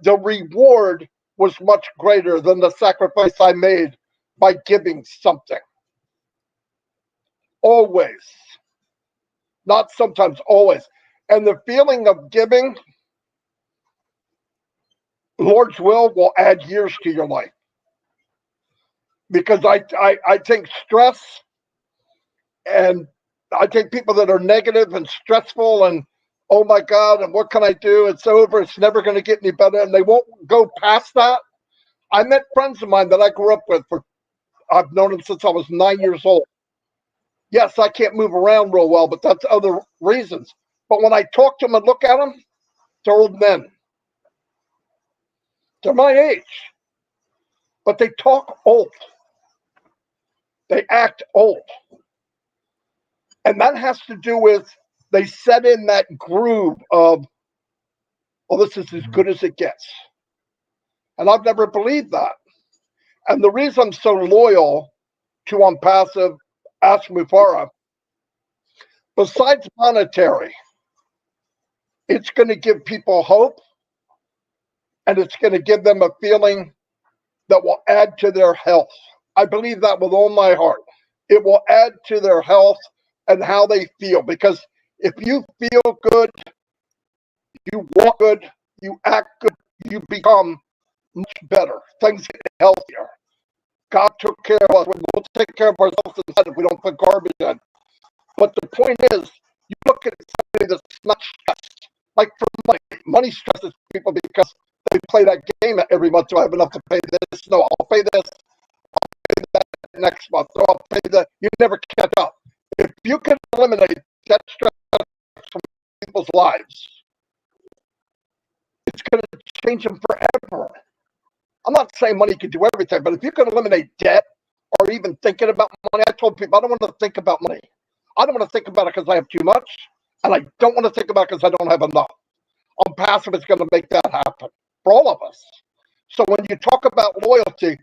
the reward was much greater than the sacrifice I made by giving something. Always. Not sometimes, always. And the feeling of giving, Lord's will add years to your life. Because I think stress, and I think people that are negative and stressful and, oh my God, and what can I do? It's over. It's never going to get any better. And they won't go past that. I met friends of mine that I grew up with. I've known them since I was 9 years old. Yes, I can't move around real well, but that's other reasons. But when I talk to them and look at them, they're old men. They're my age. But they talk old. They act old. And that has to do with they set in that groove of, well, this is as good as it gets. And I've never believed that. And the reason I'm so loyal to Passive Ask Mufara, besides monetary, it's going to give people hope, and it's going to give them a feeling that will add to their health. I believe that with all my heart. It will add to their health and how they feel, because if you feel good, you walk good, you act good, you become much better. Things get healthier. God took care of us. We'll take care of ourselves inside if we don't put garbage in. But the point is, you look at somebody that's not stressed. Like for money. Money stresses people because they play that game every month. Do I have enough to pay this? No, I'll pay this. I'll pay that next month. No, I'll pay that. You never catch up. If you can eliminate that stress from people's lives, it's going to change them forever. I'm not saying money can do everything, but if you can eliminate debt or even thinking about money, I told people I don't want to think about money. I don't want to think about it because I have too much, and I don't want to think about it because I don't have enough. Passive is going to make that happen for all of us. So when you talk about loyalty,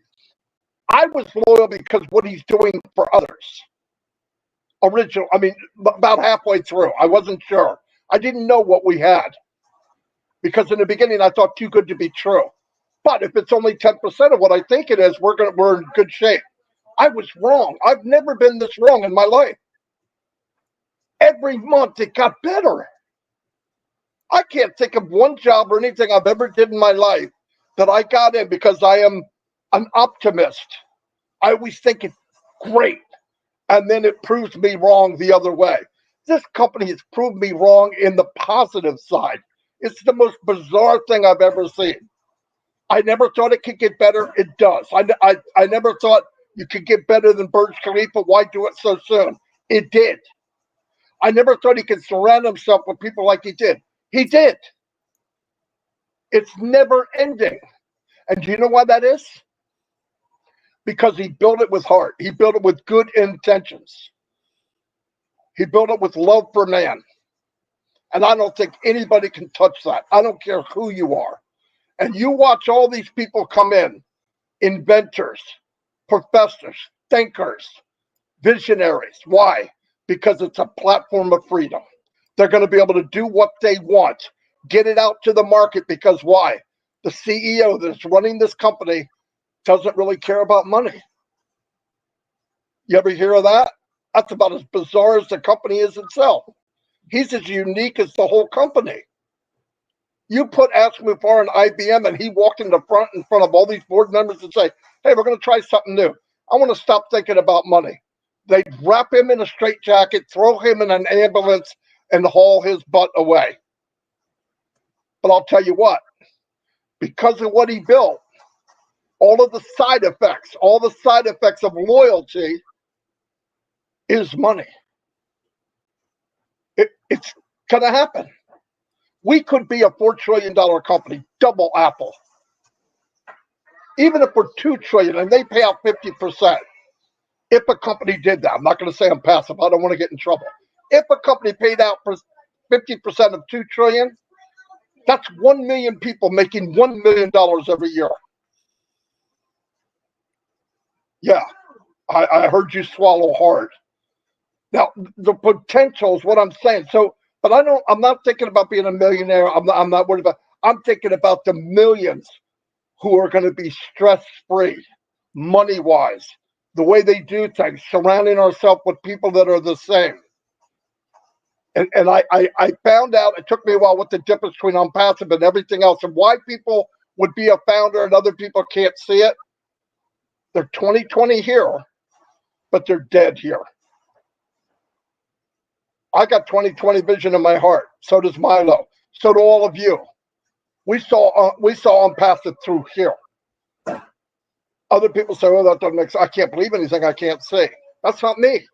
I was loyal because what he's doing for others. About halfway through, I wasn't sure. I didn't know what we had because in the beginning I thought too good to be true. But if it's only 10% of what I think it is, we're in good shape. I was wrong. I've never been this wrong in my life. Every month it got better. I can't think of one job or anything I've ever did in my life that I got in because I am an optimist. I always think it's great. And then it proves me wrong the other way. This company has proved me wrong in the positive side. It's the most bizarre thing I've ever seen. I never thought it could get better. It does. I never thought you could get better than Burj Khalifa. Why do it so soon? It did. I never thought he could surround himself with people like he did. He did. It's never ending. And do you know why that is? Because he built it with heart. He built it with good intentions. He built it with love for man. And I don't think anybody can touch that. I don't care who you are. And you watch all these people come in, inventors, professors, thinkers, visionaries. Why? Because it's a platform of freedom. They're going to be able to do what they want, get it out to the market, because why? The CEO that's running this company doesn't really care about money. You ever hear of that? That's about as bizarre as the company is itself. He's as unique as the whole company. You put Asmufar in IBM and he walked in front of all these board members and say, hey, we're going to try something new. I want to stop thinking about money. They'd wrap him in a straitjacket, throw him in an ambulance, and haul his butt away. But I'll tell you what, because of what he built, all of the side effects of loyalty is money. It's going to happen. We could be a $4 trillion company, double Apple. Even if we're $2 trillion and they pay out 50%, if a company did that, I'm not going to say I'm passive, I don't want to get in trouble. If a company paid out for 50% of $2 trillion, that's 1 million people making $1 million every year. Yeah, I heard you swallow hard. Now, the potential is what I'm saying. So, but I'm not thinking about being a millionaire. I'm not worried about, I'm thinking about the millions who are going to be stress-free, money-wise, the way they do things, surrounding ourselves with people that are the same. And I found out, it took me a while, what the difference between unpassive and everything else, and why people would be a founder and other people can't see it. They're 20/20 here, but they're dead here. I got 20/20 vision in my heart. So does Milo. So do all of you. We saw unpassive through here. Other people say, "Oh, that doesn't make sense. I can't believe anything I can't see." That's not me.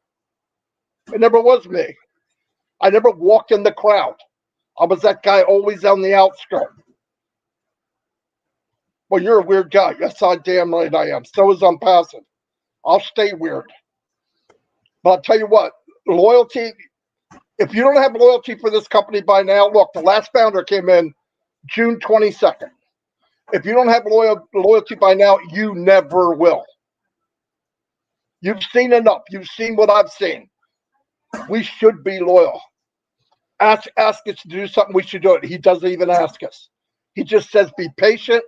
It never was me. I never walked in the crowd. I was that guy always on the outskirts. Well, you're a weird guy. Yes, I damn right I am. So is unpassive. I'll stay weird. But I'll tell you what, loyalty, if you don't have loyalty for this company by now, look, the last founder came in June 22nd. If you don't have loyalty by now, you never will. You've seen enough. You've seen what I've seen. We should be loyal. Ask us to do something, we should do it. He doesn't even ask us. He just says, be patient,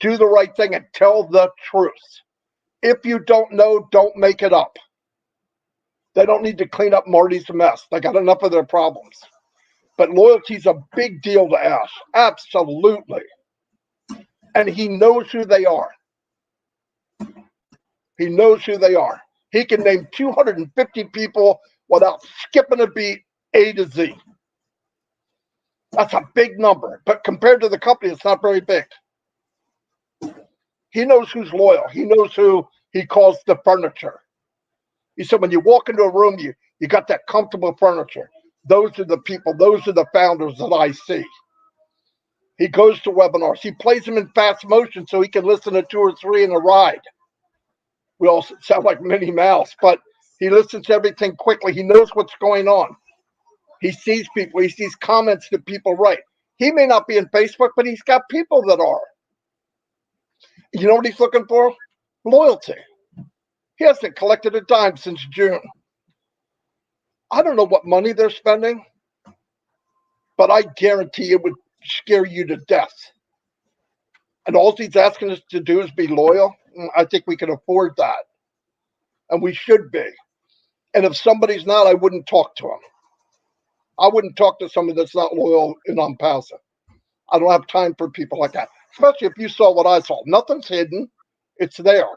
do the right thing, and tell the truth. If you don't know, don't make it up. They don't need to clean up Marty's mess. They got enough of their problems. But loyalty's a big deal to Ash. Absolutely. And he knows who they are. He knows who they are. He can name 250 people without skipping a beat, A to Z. That's a big number. But compared to the company, it's not very big. He knows who's loyal. He knows who he calls the furniture. He said, when you walk into a room, you got that comfortable furniture. Those are the people, those are the founders that I see. He goes to webinars. He plays them in fast motion so he can listen to 2 or 3 in a ride. We all sound like Minnie Mouse, but he listens to everything quickly. He knows what's going on. He sees people. He sees comments that people write. He may not be in Facebook, but he's got people that are. You know what he's looking for? Loyalty. He hasn't collected a dime since June. I don't know what money they're spending, but I guarantee it would scare you to death. And all he's asking us to do is be loyal. I think we can afford that. And we should be. And if somebody's not, I wouldn't talk to him. I wouldn't talk to somebody that's not loyal and unpassive. I don't have time for people like that. Especially if you saw what I saw. Nothing's hidden. It's there.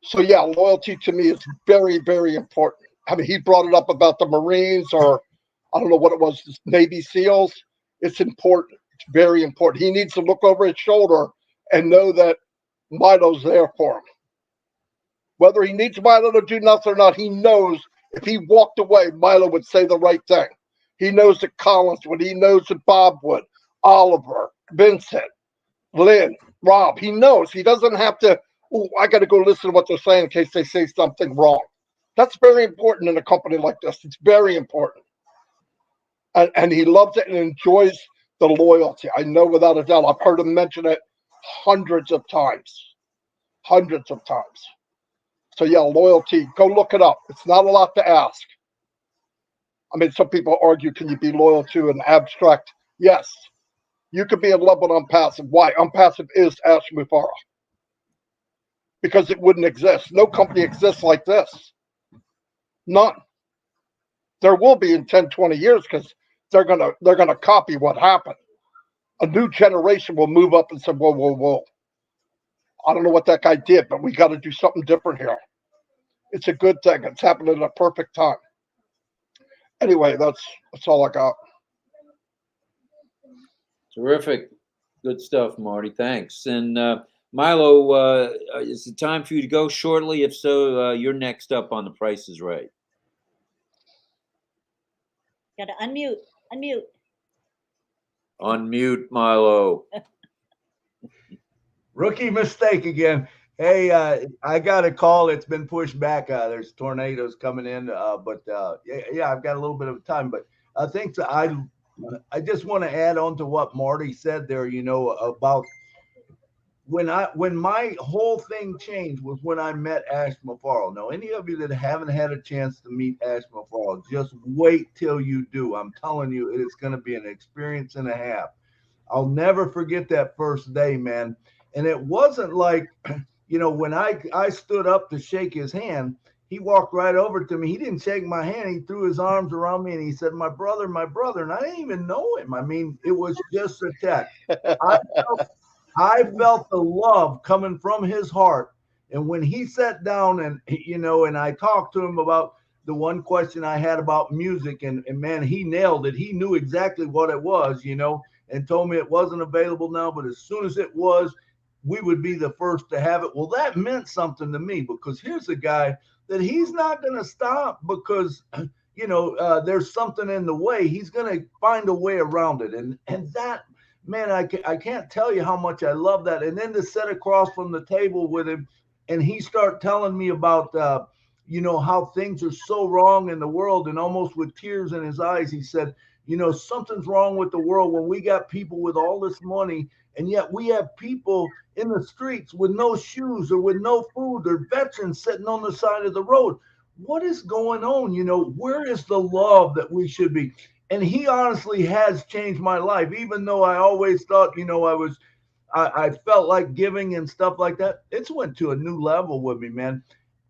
So yeah, loyalty to me is very, very important. I mean, he brought it up about the Marines, or I don't know what it was, Navy SEALs. It's important. It's very important. He needs to look over his shoulder and know that Milo's there for him. Whether he needs Milo to do nothing or not, he knows if he walked away, Milo would say the right thing. He knows that Collins would. He knows that Bob would. Oliver, Vincent, Lynn, Rob. He knows. He doesn't have to, oh, I got to go listen to what they're saying in case they say something wrong. That's very important in a company like this. It's very important. And he loves it and enjoys the loyalty. I know without a doubt. I've heard him mention it hundreds of times. Hundreds of times. So yeah, loyalty, go look it up. It's not a lot to ask. I mean, some people argue, can you be loyal to an abstract? Yes. You could be in love with Unpassive. Why? Unpassive is Ash Mufara. Because it wouldn't exist. No company exists like this. None. There will be in 10, 20 years because they're gonna copy what happened. A new generation will move up and say, whoa, whoa, whoa. I don't know what that guy did, but we got to do something different here. It's a good thing. It's happening at a perfect time. Anyway, that's all I got. Terrific. Good stuff, Marty. Thanks. And Milo, is it time for you to go shortly? If so, you're next up on The Price is Right. Got to unmute. Unmute, Milo. Rookie mistake again. Hey, I got a call. It's been pushed back. There's tornadoes coming in, but yeah, I've got a little bit of time. But I think I just want to add on to what Marty said there. You know, about when my whole thing changed was when I met Ash Mufaro. Now, any of you that haven't had a chance to meet Ash Mufaro, just wait till you do. I'm telling you, it is going to be an experience and a half. I'll never forget that first day, man. And it wasn't like, you know, when I stood up to shake his hand, he walked right over to me. He didn't shake my hand. He threw his arms around me and he said, my brother. And I didn't even know him. I mean, it was just a text. I felt the love coming from his heart. And when he sat down and, you know, and I talked to him about the one question I had about music, and man, he nailed it. He knew exactly what it was, you know, and told me it wasn't available now, but as soon as it was, we would be the first to have it. Well, that meant something to me, because here's a guy that he's not going to stop because, you know, there's something in the way. He's going to find a way around it. And that, man, I can't tell you how much I love that. And then to sit across from the table with him and he start telling me about, you know, how things are so wrong in the world, and almost with tears in his eyes, he said, you know, something's wrong with the world when we got people with all this money, and yet we have people in the streets with no shoes or with no food, or veterans sitting on the side of the road. What is going on? You know, where is the love that we should be? And he honestly has changed my life, even though I always thought, you know, I felt like giving and stuff like that. It's went to a new level with me, man.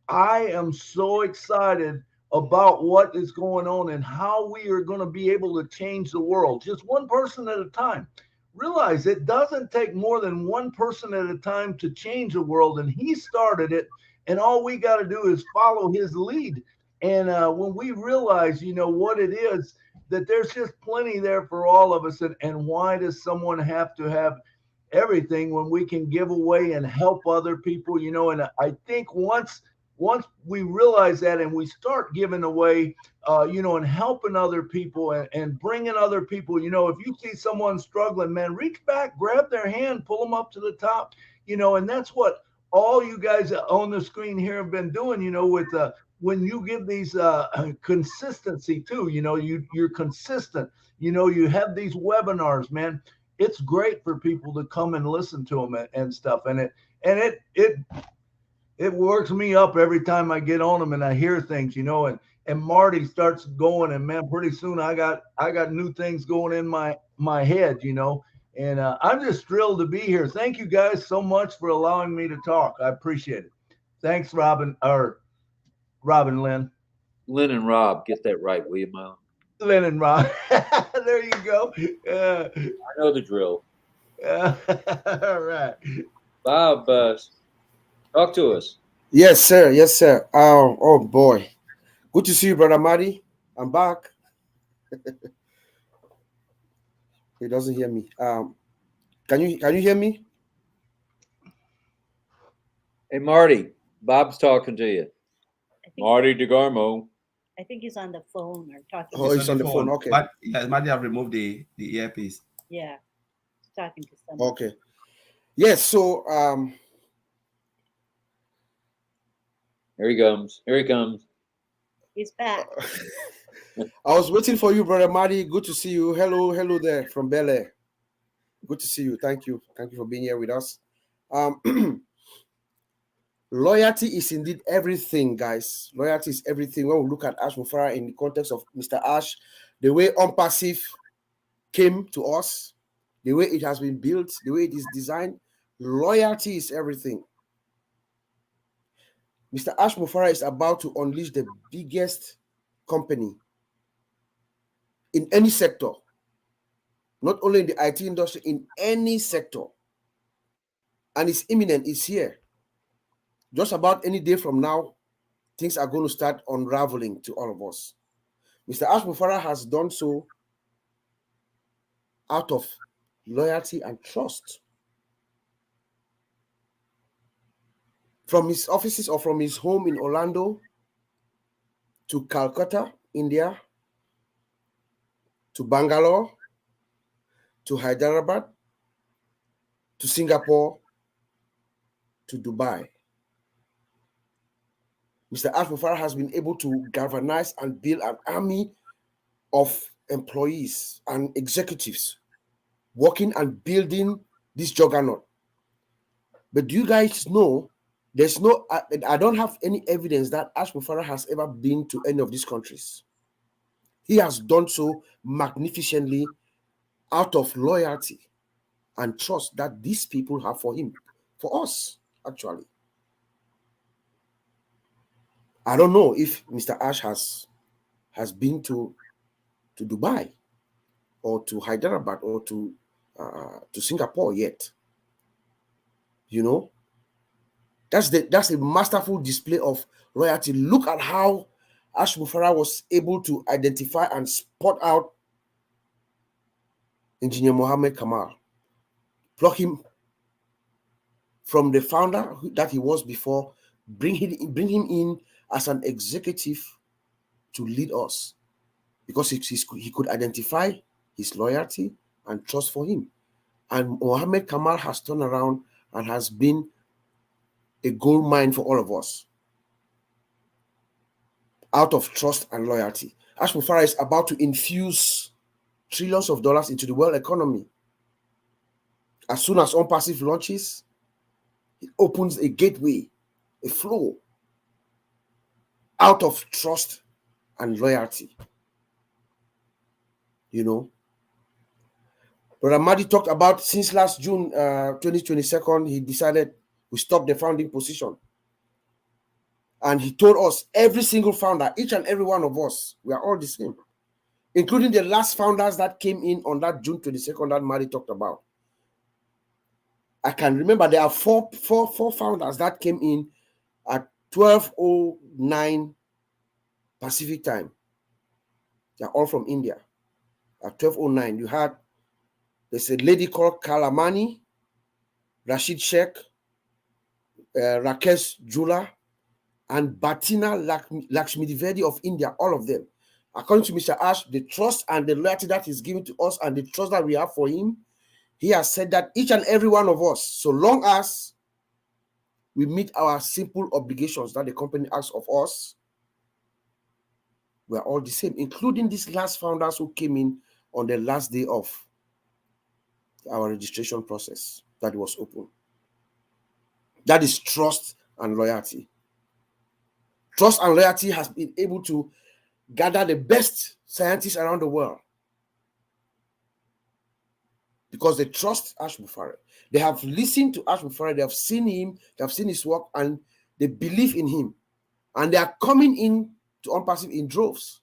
I am so excited about what is going on and how we are going to be able to change the world, just one person at a time. Realize it doesn't take more than one person at a time to change the world, and he started it, and all we got to do is follow his lead. And when we realize, you know, what it is, that there's just plenty there for all of us, and why does someone have to have everything when we can give away and help other people, you know? And I think once we realize that and we start giving away, you know, and helping other people and bringing other people, you know, if you see someone struggling, man, reach back, grab their hand, pull them up to the top, you know, and that's what all you guys on the screen here have been doing, you know, with when you give these consistency too, you know, you're consistent, you know, you have these webinars, man. It's great for people to come and listen to them and stuff. And it works me up every time I get on them and I hear things, you know, and Marty starts going, and man, pretty soon I got new things going in my head, you know, and I'm just thrilled to be here. Thank you guys so much for allowing me to talk. I appreciate it. Thanks, Robin and Lynn. Lynn and Rob, get that right, will you, Milo? Lynn and Rob. There you go. I know the drill. All right. Bob, talk to us. Yes, sir. Yes, sir. Oh boy. Good to see you, brother Marty. I'm back. He doesn't hear me. Can you hear me? Hey, Marty, Bob's talking to you. Marty DeGarmo. I think he's on the phone or talking. Oh, he's on the phone. Okay. But yeah, Marty have removed the earpiece. Yeah, he's talking to someone. Okay. Yes. So Here he comes. Here he comes. He's back. I was waiting for you, brother Marty. Good to see you. Hello there from Bel Air. Good to see you. Thank you for being here with us. Loyalty is indeed everything, guys. Loyalty is everything. When we look at Ash Mufara in the context of Mr. Ash, the way Unpassive came to us, the way it has been built, the way it is designed, loyalty is everything. Mr. Ash Mufara is about to unleash the biggest company in any sector, not only in the IT industry, in any sector. And it's imminent, it's here. Just about any day from now, things are going to start unraveling to all of us. Mr. Ash Mufara has done so out of loyalty and trust. From his offices or from his home in Orlando to Calcutta, India, to Bangalore, to Hyderabad, to Singapore, to Dubai. Mr. Ash Mufara has been able to galvanize and build an army of employees and executives working and building this juggernaut. But do you guys know, there's no, I don't have any evidence that Ash Mufara has ever been to any of these countries. He has done so magnificently out of loyalty and trust that these people have for him, for us, actually. I don't know if Mr. Ash has been to Dubai or to Hyderabad or to Singapore yet. You know, that's a masterful display of loyalty. Look at how Ash Mufara was able to identify and spot out Engineer Mohammed Kamal, pluck him from the founder that he was before, bring him in as an executive to lead us, because he could identify his loyalty and trust for him. And Mohammed Kamal has turned around and has been a gold mine for all of us out of trust and loyalty. Ash Mufara is about to infuse trillions of dollars into the world economy. As soon as Unpassive launches, it opens a gateway, a flow out of trust and loyalty. You know, Brother Madi talked about since last June 2022, he decided we stopped the founding position. And he told us, every single founder, each and every one of us, we are all the same, including the last founders that came in on that June 22nd that Madi talked about. I can remember there are four founders that came in at 12:09 Pacific time. They're all from India. At 12:09, you had, there's a lady called Kalamani, Rashid Sheikh, Rakesh Jula, and Batina Lakshmidivedi of India, all of them. According to Mr. Ash, the trust and the loyalty that he's given to us and the trust that we have for him, he has said that each and every one of us, so long as we meet our simple obligations that the company asks of us, we are all the same, including these last founders who came in on the last day of our registration process that was open. That is trust and loyalty. Trust and loyalty has been able to gather the best scientists around the world because they trust Ash Mufara. They have listened to Ash Mufara, they have seen him, they have seen his work, and they believe in him. And they are coming in to Unpassive in droves.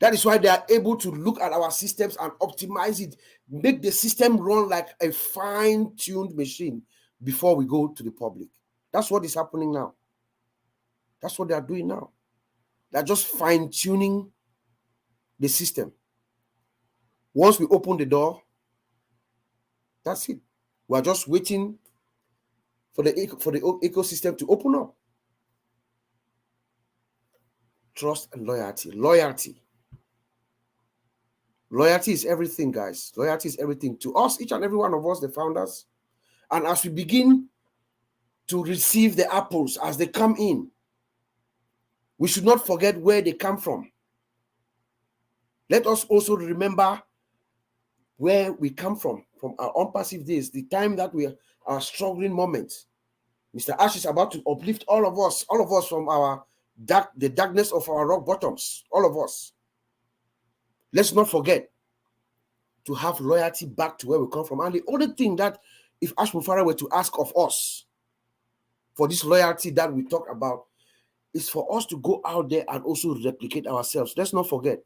That is why they are able to look at our systems and optimize it, make the system run like a fine-tuned machine before we go to the public. That's what is happening now. That's what they are doing now. They're just fine-tuning the system. Once we open the door, that's it. We're just waiting for the ecosystem to open up. Trust and loyalty. Loyalty is everything, guys. Loyalty is everything to us, each and every one of us, the founders. And as we begin to receive the apples as they come in, we should not forget where they come from. Let us also remember where we come from our unpassive days, the time that we are struggling moments. Mr. Ash is about to uplift all of us from the darkness of our rock bottoms, all of us. Let's not forget to have loyalty back to where we come from. And the only thing that if Ash Mufara were to ask of us for this loyalty that we talk about is for us to go out there and also replicate ourselves. Let's not forget.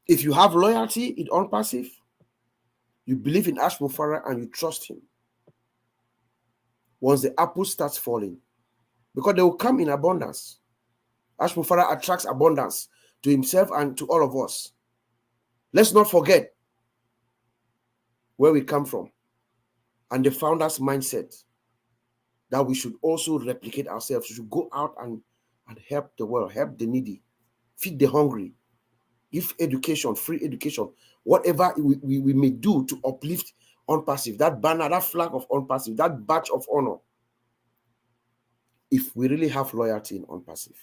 If you have loyalty in unpassive, you believe in Ash Mufara and you trust him. Once the apple starts falling, because they will come in abundance. Ash Mufara attracts abundance to himself and to all of us. Let's not forget where we come from and the founder's mindset that we should also replicate ourselves. We should go out and help the world, help the needy, feed the hungry, give education, free education, whatever we may do to uplift unpassive, that banner, that flag of unpassive, that badge of honor, if we really have loyalty in unpassive.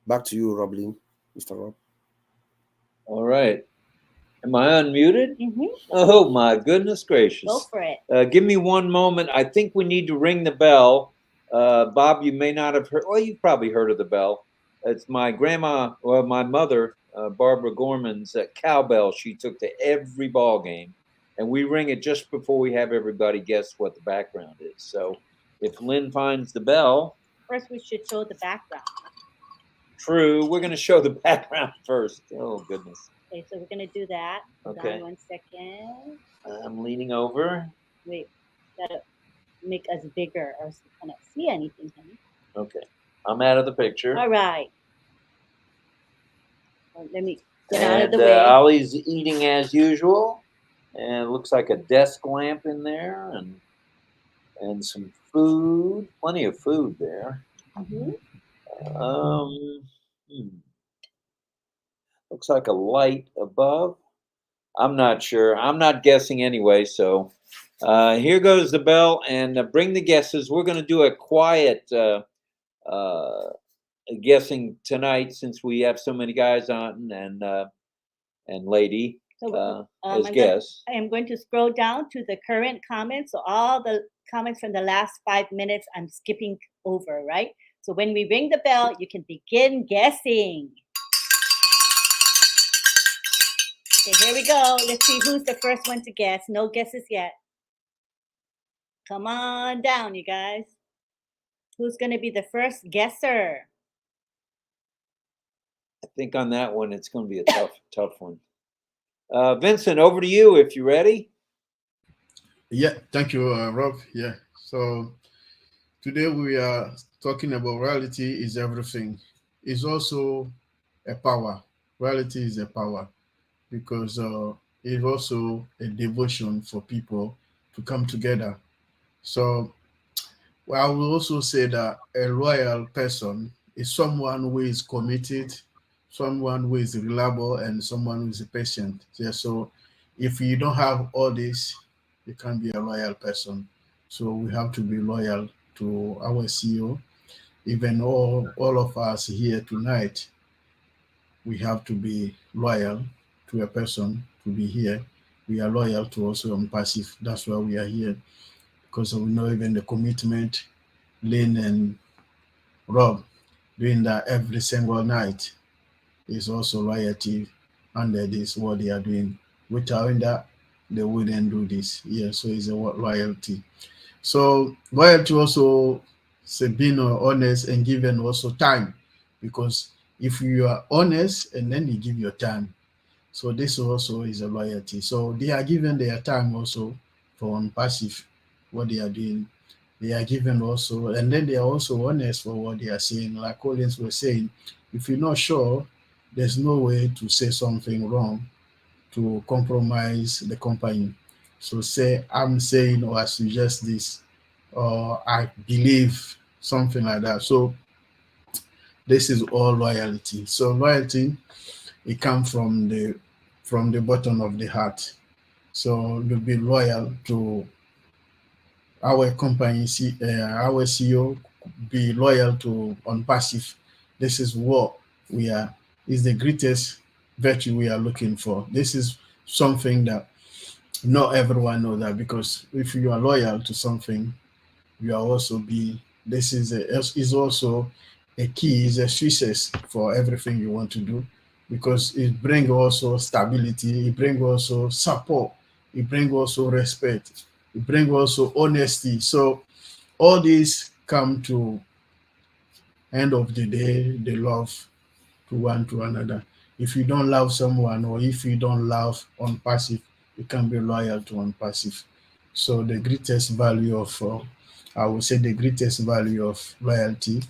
Back to you, RobLynn, Mr. Rob. All right. Am I unmuted? Mm-hmm. Oh, my goodness gracious. Go for it. Give me one moment. I think we need to ring the bell. Bob, you may not have heard. Well, you've probably heard of the bell. It's my grandma, well, my mother, Barbara Gorman's cowbell she took to every ball game. And we ring it just before we have everybody guess what the background is. So if Lynn finds the bell. First, we should show the background. True. We're going to show the background first. Oh, goodness. Okay, so we're going to do that. Hold Okay. on 1 second. I'm leaning over. Wait, gotta make us bigger or else we cannot see anything, honey. Okay. I'm out of the picture. All right. Well, let me get out of the way. Ollie's eating as usual. And it looks like a desk lamp in there and some food. Plenty of food there. Mm-hmm. Looks like a light above. I'm not sure. I'm not guessing anyway. So here goes the bell and bring the guesses. We're going to do a quiet guessing tonight since we have so many guys on and lady as guests. I am going to scroll down to the current comments. So all the comments from the last 5 minutes, I'm skipping over, right? So when we ring the bell, you can begin guessing. Okay, here we go. Let's see who's the first one to guess. No guesses yet. Come on down, you guys. Who's going to be the first guesser? I think on that one, it's going to be a tough one. Vincent, over to you if you're ready. Yeah, thank you, Rob. Yeah, so today we are talking about reality is everything. It's also a power. Reality is a power because it's also a devotion for people to come together. So well, I will also say that a loyal person is someone who is committed, someone who is reliable, and someone who is patient. Yeah, so if you don't have all this, you can't be a loyal person. So we have to be loyal to our CEO. Even all of us here tonight, we have to be loyal to a person to be here. We are loyal to also unpassive. That's why we are here, because we know even the commitment Lynn and Rob doing that every single night is also loyalty, and that is what they are doing. Without that, they wouldn't do this. Yeah, so it's a loyalty. So loyalty also being honest and giving also time, because if you are honest and then you give your time, so this also is a loyalty. So they are giving their time also for unpassive what they are doing. They are given also, and then they are also honest for what they are saying. Like Collins was saying, if you're not sure, there's no way to say something wrong to compromise the company. So say I'm saying or I suggest this or I believe something like that. So this is all loyalty. So loyalty, it comes from the bottom of the heart. So to be loyal to our company, our CEO, be loyal to on passive. This is what we are, is the greatest virtue we are looking for. This is something that not everyone knows that, because if you are loyal to something, you are also be, this is also a key, is a success for everything you want to do, because it brings also stability, it brings also support, it brings also respect, it brings also honesty. So all these come to end of the day, the love to one to another. If you don't love someone, or if you don't love on passive, you can be loyal to on passive. So the greatest value of, I would say, the greatest value of loyalty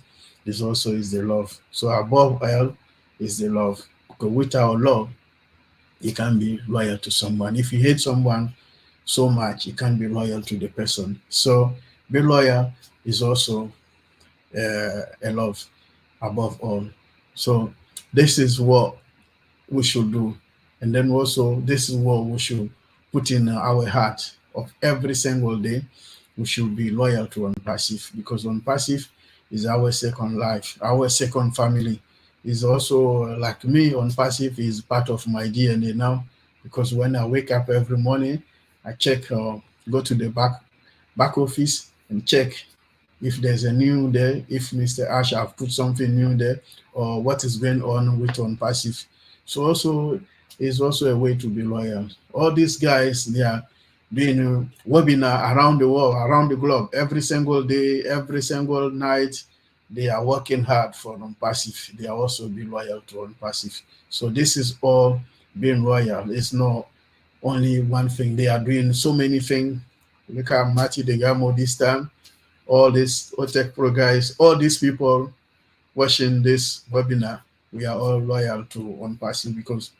is also is the love. So above all is the love. Because without love, you can be loyal to someone. If you hate someone so much, you can't be loyal to the person. So be loyal is also a love above all. So this is what we should do. And then also, this is what we should put in our heart of every single day. We should be loyal to Unpassive, because Unpassive is our second life, our second family. Is also like me, Unpassive is part of my DNA now, because when I wake up every morning, I check, go to the back office and check if there's a new there, if Mr. Ash have put something new there, or what is going on with on passive. So also is also a way to be loyal. All these guys, they are doing a webinar around the world, around the globe, every single day, every single night. They are working hard for on passive. They are also be loyal to on passive. So this is all being loyal. It's not only one thing. They are doing so many things. Look at Matty Degamo this time, all these OTech Pro guys, all these people watching this webinar, we are all loyal to one person, because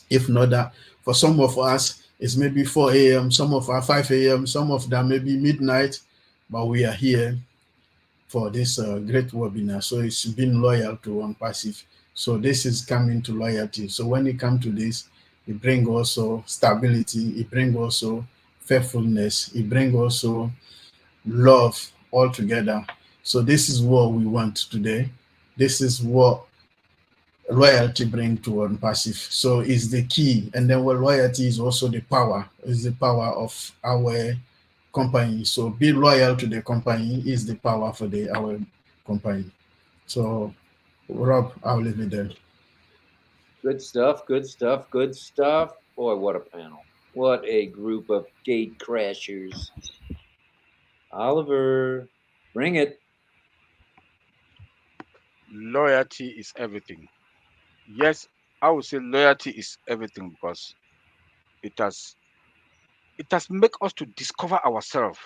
if not that, for some of us, it's maybe 4 a.m., some of us 5 a.m., some of them maybe midnight, but we are here for this great webinar. So it's been loyal to one passive. So this is coming to loyalty. So when it comes to this, it brings also stability, it brings also faithfulness, it brings also love all together. So this is what we want today. This is what loyalty brings to one passive. So it's the key. And then what loyalty is also the power, is the power of our company. So be loyal to the company is the power for our company. So Rob, I'll leave it there. Good stuff, good stuff, good stuff. Boy, what a panel. What a group of gate crashers. Oliver, bring it. Loyalty is everything. Yes, I would say loyalty is everything, because it has made us to discover ourselves.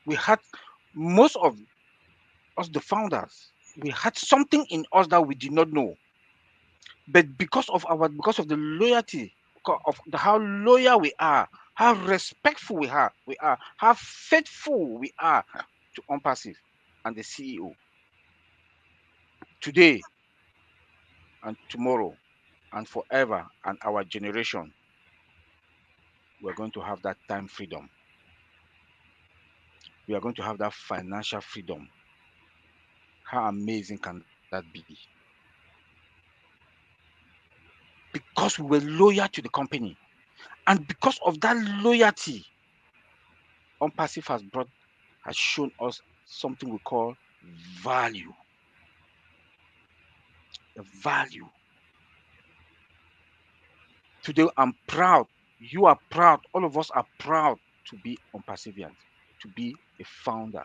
We had, most of us, the founders, we had something in us that we did not know. But because of the loyalty, of how loyal we are, how respectful we are, how faithful we are to Unpassive and the CEO, today and tomorrow and forever and our generation, we're going to have that time freedom. We are going to have that financial freedom. How amazing can that be? Because we were loyal to the company. And because of that loyalty, Unpassive has shown us something we call value. The value. Today, I'm proud. You are proud. All of us are proud to be Unpassivians, to be a founder.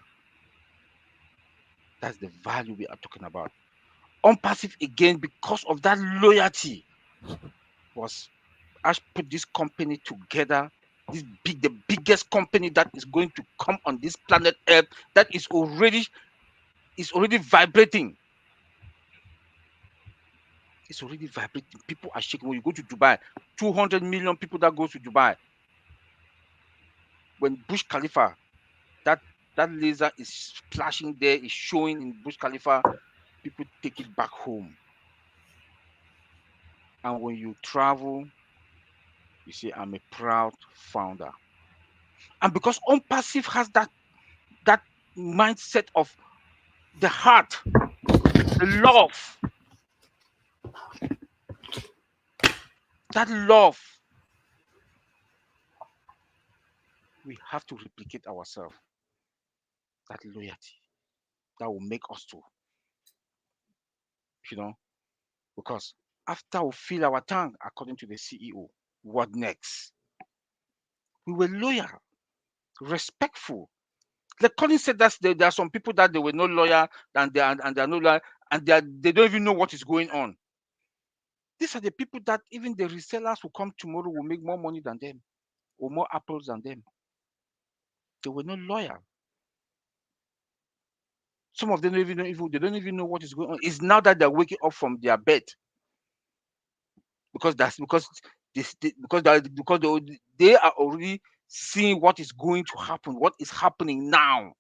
That's the value we are talking about. Unpassive, again, because of that loyalty, has put this company together the biggest company that is going to come on this planet Earth, that is already vibrating. It's already vibrating. People are shaking. When you go to Dubai, 200 million people that goes to Dubai. When Burj Khalifa, that laser is flashing there, is showing in Burj Khalifa, people take it back home. And when you travel, you say, I'm a proud founder. And because OnPassive has that mindset of the heart, the love, that love, we have to replicate ourselves. That loyalty that will make us to, because after we fill our tank, according to the CEO, what next? We were loyal, respectful. Like Colin said, that there are some people that they were not loyal, and they are not loyal, and they don't even know what is going on. These are the people that even the resellers who come tomorrow will make more money than them, or more apples than them. They were not loyal. Some of them don't even know what is going on. It's now that they're waking up from their bed, because they are already seeing what is going to happen, what is happening now,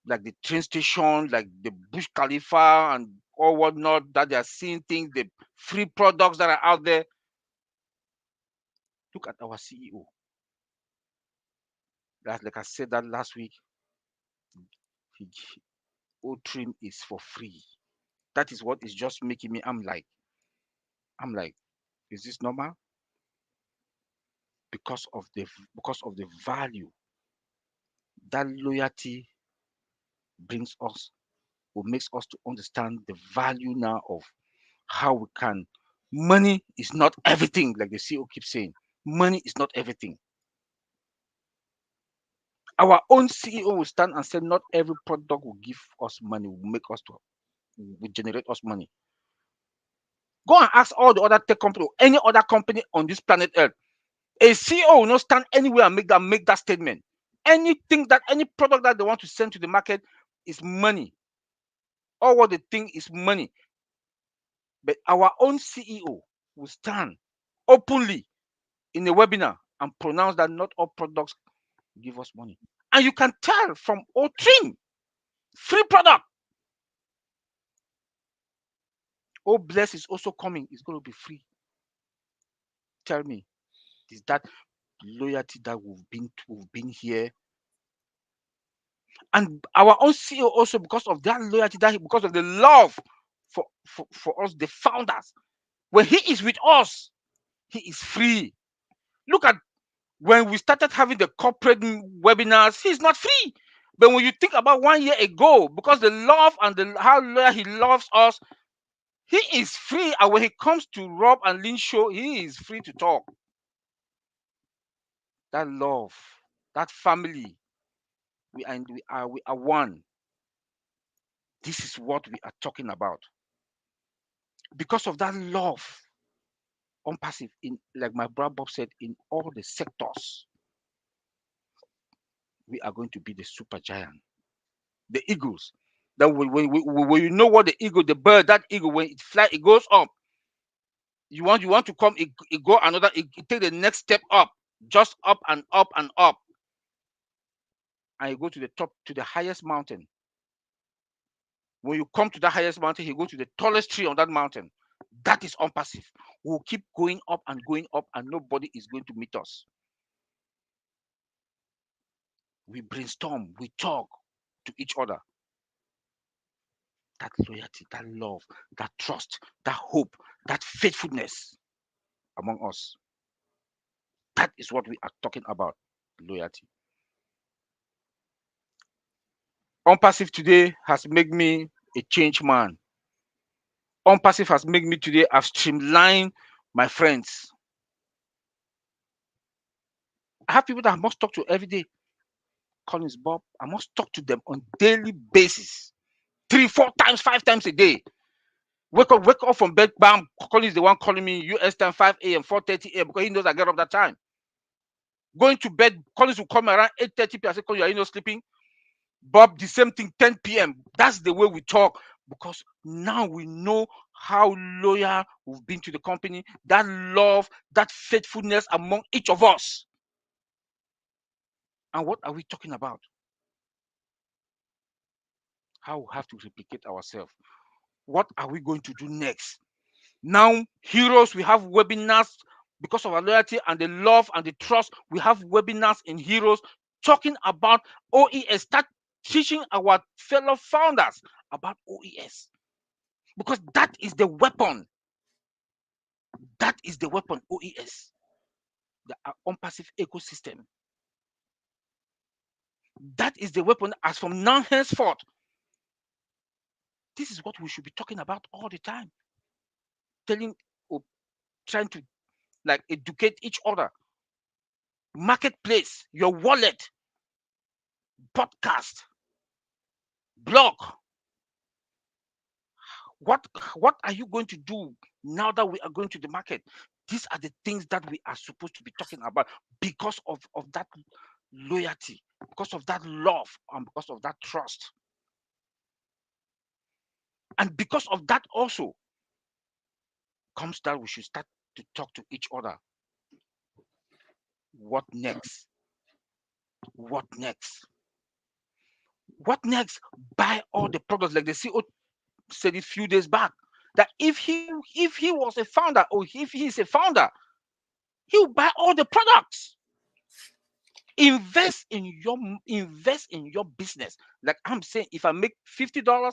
like the train station, like the Burj Khalifa and all whatnot, that they are seeing things, the free products that are out there. Look at our CEO. That, like I said that last week, O-Trim is for free. That is what is just making me. I'm like, is this normal? Because of the value that loyalty brings us, or makes us to understand the value now of how we can. Money is not everything, like the CEO keeps saying. Money is not everything. Our own CEO will stand and say, not every product will give us money, will generate us money. Go and ask all the other tech companies, any other company on this planet Earth. A CEO will not stand anywhere and make that statement. Any product that they want to send to the market is money. All what they think is money. But our own CEO will stand openly in a webinar and pronounce that not all products give us money. And you can tell from O-Trim, free product. Oh, Bless is also coming. It's going to be free. Tell me, is that loyalty that we've been here? And our own CEO also, because of that loyalty, because of the love for us, the founders, when he is with us, he is free. Look at when we started having the corporate webinars, he's not free. But when you think about 1 year ago, because the love and how loyal he loves us, he is free. And when he comes to Rob and Lynn show, he is free to talk. That love, that family, we are one. This is what we are talking about. Because of that love, OnPassive, in, like my brother Bob said, in all the sectors, we are going to be the super giant, the eagles. That when you know what the eagle, the bird, that eagle, when it flies, it goes up. You want to come, it go another, it take the next step up, just up and up and up, and you go to the top, to the highest mountain. When you come to the highest mountain, you go to the tallest tree on that mountain. That is OnPassive. We'll keep going up, and nobody is going to meet us. We brainstorm, we talk to each other. That loyalty, that love, that trust, that hope, that faithfulness among us. That is what we are talking about, loyalty. OnPassive today has made me a changed man. OnPassive has made me today, I've streamlined my friends. I have people that I must talk to every day. Collins, Bob, I must talk to them on daily basis. 3, 4 times, 5 times a day. Wake up from bed, bam, Collins is the one calling me US time, 5 a.m., 4:30 a.m., because he knows I get up that time. Going to bed, Collins will come around 8:30 p.m. I say, Collins, are you not sleeping? Bob, the same thing, 10 p.m. That's the way we talk, because now we know how loyal we've been to the company, that love, that faithfulness among each of us. And what are we talking about? How we have to replicate ourselves. What are we going to do next? Now, Heroes, we have webinars because of our loyalty and the love and the trust. We have webinars in Heroes talking about OES. Start teaching our fellow founders about OES, because that is the weapon. That is the weapon, OES, the unpassive ecosystem. That is the weapon. As from now henceforth, this is what we should be talking about all the time. Telling or trying to like educate each other. Marketplace, your wallet, podcast, blog. What are you going to do now that we are going to the market? These are the things that we are supposed to be talking about because of that loyalty, because of that love, and because of that trust. And because of that also comes that we should start to talk to each other. What next? What next? What next? Buy all the products, like the CEO said a few days back, that if he was a founder, or if he is a founder, he'll buy all the products. Invest in your business. Like I'm saying, if I make $50,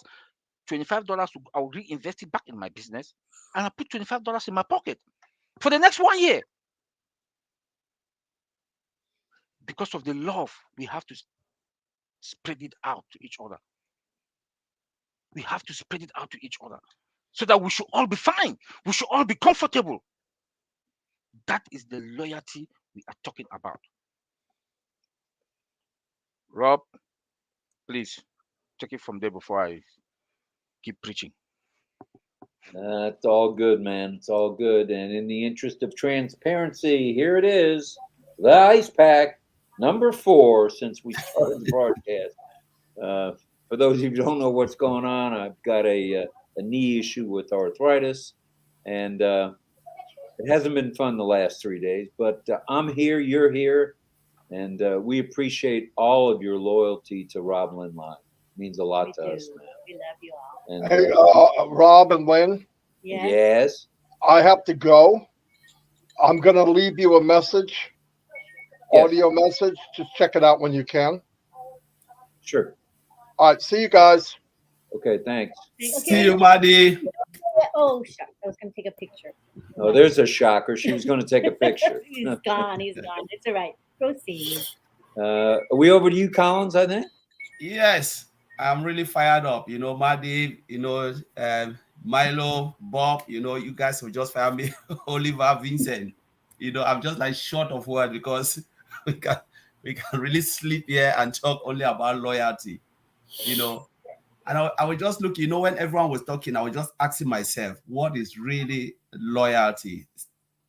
$25, I'll reinvest it back in my business, and I put $25 in my pocket for the next 1 year. Because of the love, we have to spread it out to each other. We have to spread it out to each other so that we should all be fine. We should all be comfortable. That is the loyalty we are talking about. Rob, please take it from there before I keep preaching. It's all good, man. It's all good. And in the interest of transparency, here it is, the ice pack number 4 since we started the broadcast. For those of you who don't know what's going on, I've got a knee issue with arthritis, and it hasn't been fun the last 3 days. But I'm here, you're here, and we appreciate all of your loyalty to RobLynn Live. It means a lot to us, man. We love you all. And, Hey, Rob and Lynn, yes. I have to go. I'm going to leave you a message, audio message. Just check it out when you can. Sure. All right. See you guys. Okay, thanks. See you, Maddie. Oh, shucks. I was going to take a picture. Oh, there's a shocker. She was going to take a picture. He's gone. He's gone. It's all right. Proceed. Are we over to you, Collins, I think? Yes, I'm really fired up. You know, Maddie, you know, Milo, Bob, you know, you guys will just fire me, Oliver, Vincent. You know, I'm just like short of word because we can really sleep here and talk only about loyalty, you know. And I would just look, you know, when everyone was talking, I was just asking myself, what is really loyalty?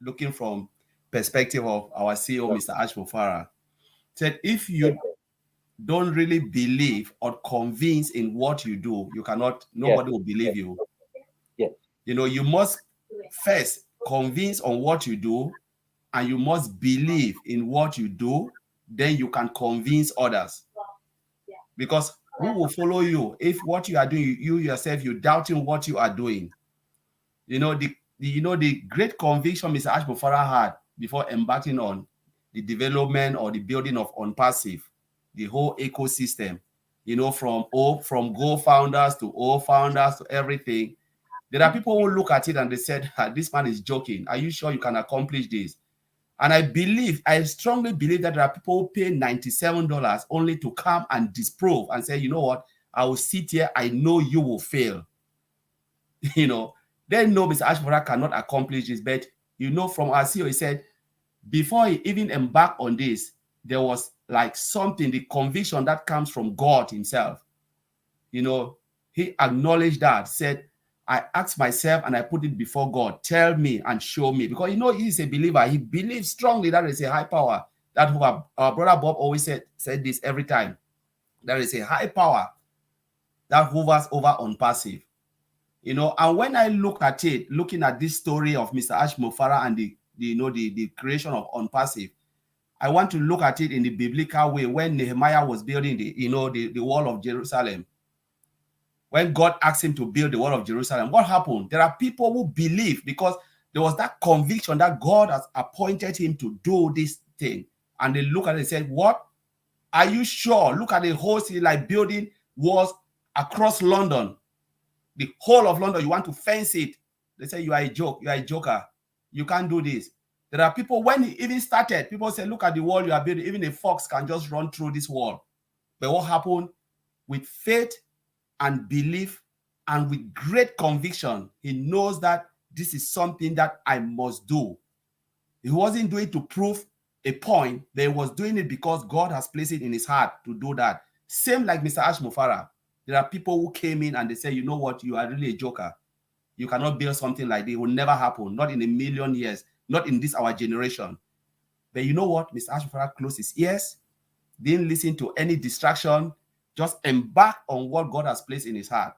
Looking from perspective of our CEO, Mr. Ashmofara, said, if you don't really believe or convince in what you do, you cannot, nobody will believe you. Yeah. You know, you must first convince on what you do, and you must believe in what you do, then you can convince others. Because who will follow you if what you are doing, you yourself, you're doubting what you are doing? You know, the great conviction Mr. Ashmofara had before embarking on the development or the building of Unpassive, the whole ecosystem, you know, from Go founders to O founders to everything. There are people who look at it and they said, this man is joking. Are you sure you can accomplish this? And I strongly believe that there are people who pay $97 only to come and disprove and say, you know what, I will sit here, I know you will fail. You know, they know Mr. Ashmofara cannot accomplish this, but you know, from our CEO, he said, before he even embarked on this, there was like something, the conviction that comes from God himself. You know, he acknowledged that, said, I asked myself and I put it before God, tell me and show me. Because, you know, he's a believer. He believes strongly that there's a high power That our brother Bob always said this every time. There is a high power that hovers over unpassive. You know, and when I look at it, looking at this story of Mr. Ash Mofara and the creation of unpassive, I want to look at it in the biblical way. When Nehemiah was building the wall of Jerusalem, when God asked him to build the wall of Jerusalem, what happened? There are people who believe because there was that conviction that God has appointed him to do this thing. And they look at it and say, what? Are you sure? Look at the whole city, like building walls across London. The whole of London, you want to fence it. They say, you are a joke. You are a joker. You can't do this. There are people, when he even started, people say, look at the wall you are building. Even a fox can just run through this wall. But what happened? With faith and belief and with great conviction, he knows that this is something that I must do. He wasn't doing it to prove a point, but he was doing it because God has placed it in his heart to do that. Same like Mr. Ash Mofara. There are people who came in and they say, you know what, you are really a joker. You cannot build something like this. It will never happen. Not in a million years. Not in this, our generation. But you know what? Mr. Ash Mofara closed his ears, didn't listen to any distraction, just embark on what God has placed in his heart.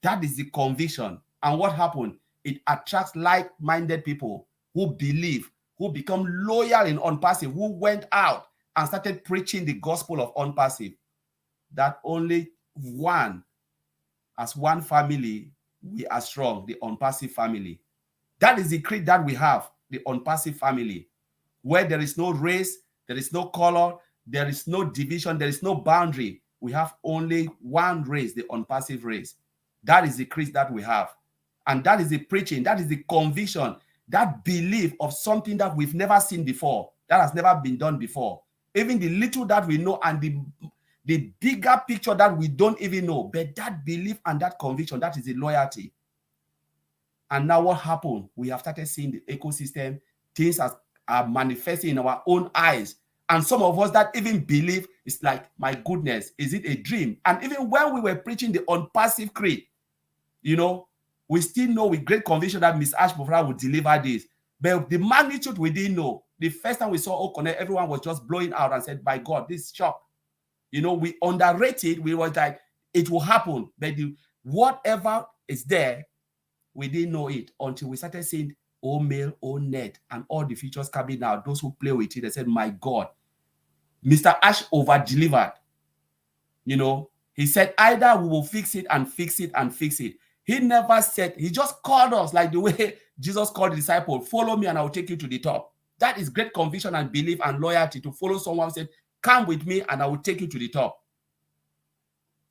That is the conviction. And what happened? It attracts like-minded people who believe, who become loyal in unpassive, who went out and started preaching the gospel of unpassive. That only one, as one family, we are strong, the unpassive family. That is the creed that we have, the unpassive family, where there is no race, there is no color, there is no division, there is no boundary. We have only one race, the unpassive race. That is the creed that we have. And that is the preaching, that is the conviction, that belief of something that we've never seen before, that has never been done before. Even the little that we know and the bigger picture that we don't even know, but that belief and that conviction, that is the loyalty. And now what happened? We have started seeing the ecosystem, things are manifesting in our own eyes. And some of us that even believe, it's like, my goodness, is it a dream? And even when we were preaching the unpassive creed, you know, we still know with great conviction that Miss Ash Mofara would deliver this. But the magnitude we didn't know. The first time we saw Okone, everyone was just blowing out and said, by God, this is shock. You know, we underrated. We were like, it will happen. But whatever is there, we didn't know it until we started seeing mail, net, and all the features coming out. Those who play with it, they said, my God, Mr. Ash over-delivered. You know, he said, either we will fix it and fix it and fix it. He never said, he just called us like the way Jesus called the disciple, follow me and I will take you to the top. That is great conviction and belief and loyalty to follow someone who said, come with me and I will take you to the top.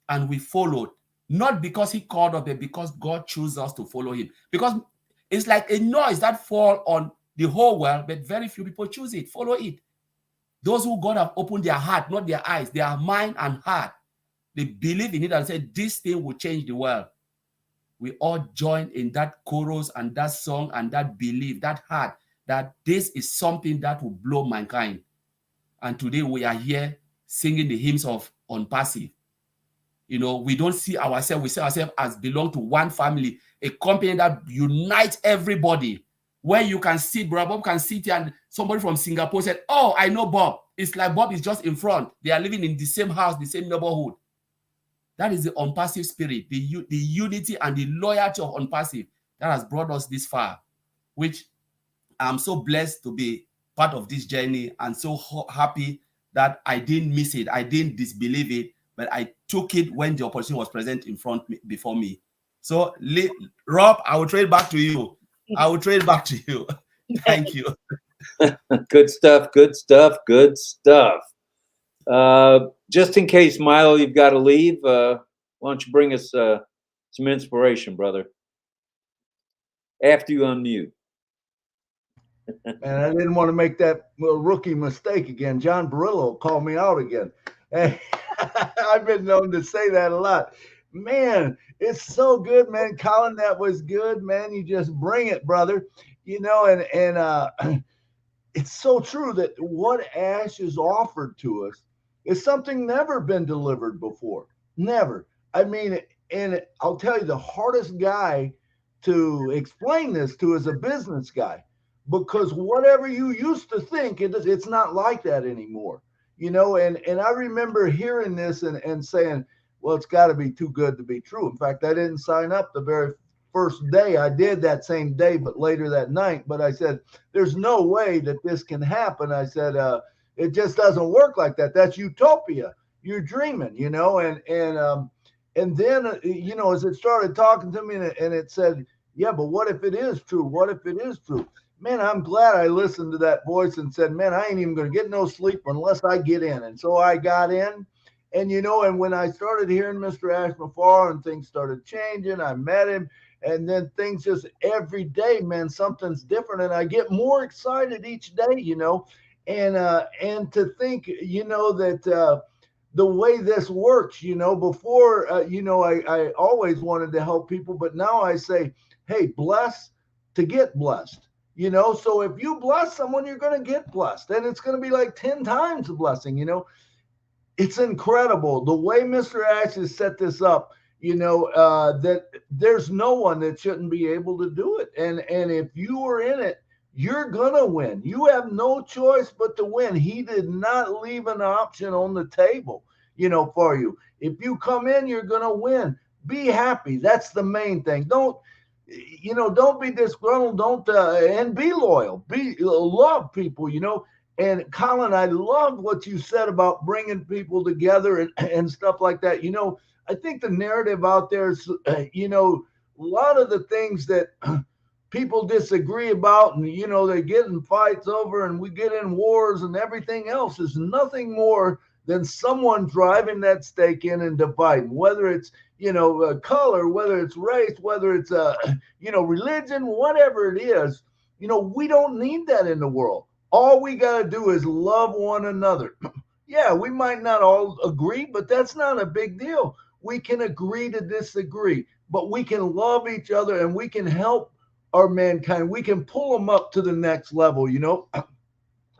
And we followed, not because he called us, but because God chose us to follow him. Because it's like a noise that falls on the whole world, but very few people choose it, follow it. Those who God have opened their heart, not their eyes, their mind and heart, they believe in it and say, this thing will change the world. We all join in that chorus and that song and that belief, that heart, that this is something that will blow mankind. And today we are here singing the hymns of unpassive. You know, we don't see ourselves, we see ourselves as belong to one family, a company that unites everybody, where you can sit, Brother Bob can sit here and somebody from Singapore said, oh, I know Bob. It's like Bob is just in front. They are living in the same house, the same neighborhood. That is the unpassive spirit, the unity and the loyalty of unpassive that has brought us this far, which I'm so blessed to be part of this journey and so happy that I didn't miss it. I didn't disbelieve it, but I took it when the opportunity was present in front before me. So, Rob, I will trade back to you. I will trade back to you. Thank you. Good stuff, good stuff, good stuff. Just in case, Milo, you've got to leave, why don't you bring us some inspiration, brother? After you unmute. And I didn't want to make that rookie mistake again. John Barillo called me out again. Hey, I've been known to say that a lot. Man, it's so good, man. Colin, that was good, man. You just bring it, brother. You know, and it's so true that what Ash is offered to us is something never been delivered before. Never. I mean, and I'll tell you, the hardest guy to explain this to is a business guy. because whatever you used to think, it's not like that anymore. You know, and I remember hearing this and saying, well, it's got to be too good to be true. In fact, I didn't sign up the very first day. I did that same day, but later that night. But I said, there's no way that this can happen. I said, it just doesn't work like that. That's utopia. You're dreaming, you know, and then, you know, as it started talking to me and it said, yeah, but what if it is true? What if it is true? Man, I'm glad I listened to that voice and said, man, I ain't even going to get no sleep unless I get in. And so I got in. And, you know, and when I started hearing Mr. Ashmafar and things started changing, I met him. And then things just every day, man, something's different. And I get more excited each day, you know, and to think, you know, that the way this works, you know, before, you know, I always wanted to help people, but now I say, hey, bless to get blessed. You know, so if you bless someone, you're going to get blessed. And it's going to be like 10 times the blessing, you know. It's incredible the way Mr. Ash has set this up, you know, that there's no one that shouldn't be able to do it. And if you are in it, you're going to win. You have no choice but to win. He did not leave an option on the table, you know, for you. If you come in, you're going to win. Be happy. That's the main thing. Don't be disgruntled. Don't, and be loyal. Love people, you know. And Colin, I love what you said about bringing people together and stuff like that. You know, I think the narrative out there is, you know, a lot of the things that people disagree about and, you know, they get in fights over and we get in wars and everything else is nothing more than someone driving that stake in and dividing, whether it's, you know, color, whether it's race, whether it's, you know, religion, whatever it is. You know, we don't need that in the world. All we got to do is love one another. Yeah, we might not all agree, but that's not a big deal. We can agree to disagree, but we can love each other and we can help our mankind. We can pull them up to the next level, you know.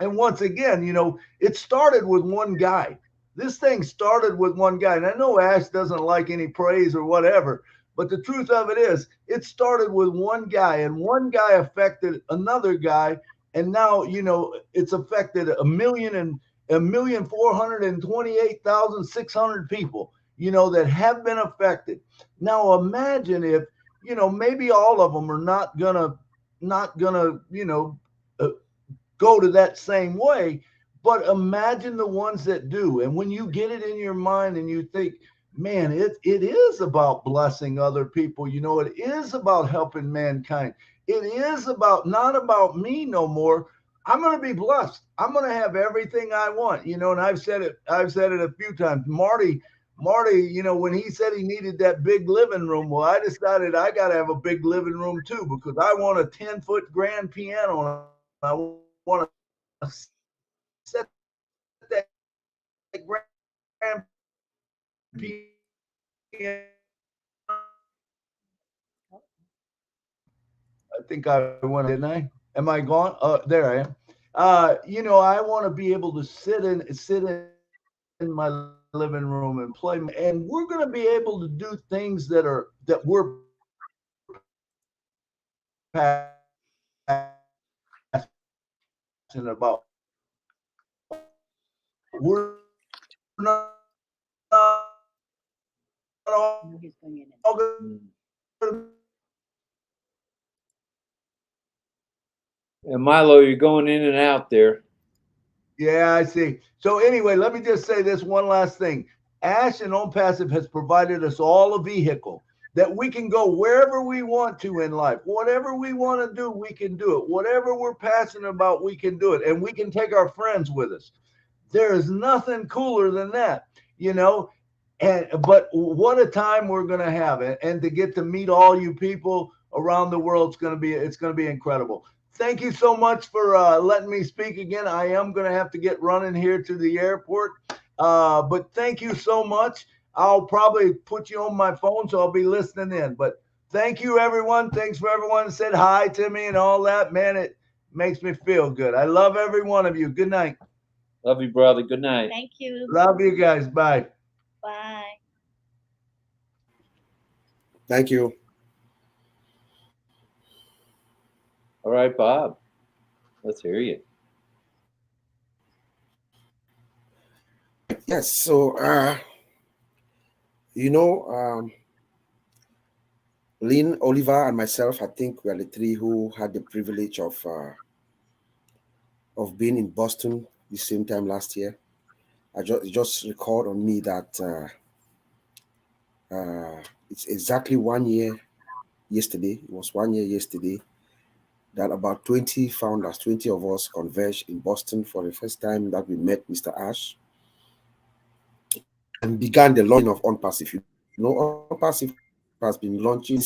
And once again, you know, it started with one guy. This thing started with one guy. And I know Ash doesn't like any praise or whatever, but the truth of it is, it started with one guy, and one guy affected another guy. And now, you know, it's affected 1,428,600 people, you know, that have been affected. Now imagine if, you know, maybe all of them are not gonna, you know, go to that same way, but imagine the ones that do. And when you get it in your mind and you think, man, it is about blessing other people, you know, it is about helping mankind. It is about not about me no more. I'm going to be blessed. I'm going to have everything I want, you know, and I've said it a few times. Marty, you know, when he said he needed that big living room, well, I decided I got to have a big living room too, because I want a 10-foot grand piano and I want to set that grand piano. I think I went, didn't I? Am I gone? There I am. You know, I want to be able to sit in my living room and play, and we're going to be able to do things that we're passionate about. We're not all going to. And Milo, you're going in and out there. Yeah, I see. So anyway, let me just say this one last thing. Ash and On Passive has provided us all a vehicle that we can go wherever we want to in life. Whatever we want to do, we can do it. Whatever we're passionate about, we can do it. And we can take our friends with us. There is nothing cooler than that, you know. But what a time we're going to have, and to get to meet all you people around the world, it's going to be incredible. Thank you so much for letting me speak again. I am going to have to get running here to the airport, but thank you so much. I'll probably put you on my phone, so I'll be listening in. But thank you, everyone. Thanks for everyone that said hi to me and all that. Man, it makes me feel good. I love every one of you. Good night. Love you, brother. Good night. Thank you. Love you guys. Bye. Bye. Thank you. All right, Bob. Let's hear you. Yes. So, you know, Lynn, Oliver, and myself, I think we are the three who had the privilege of being in Boston the same time last year. I just recalled on me that it's exactly 1 year yesterday. It was 1 year yesterday that about 20 founders, 20 of us converged in Boston for the first time that we met Mr. Ash and began the launching of OnPassive. You know, OnPassive has been launching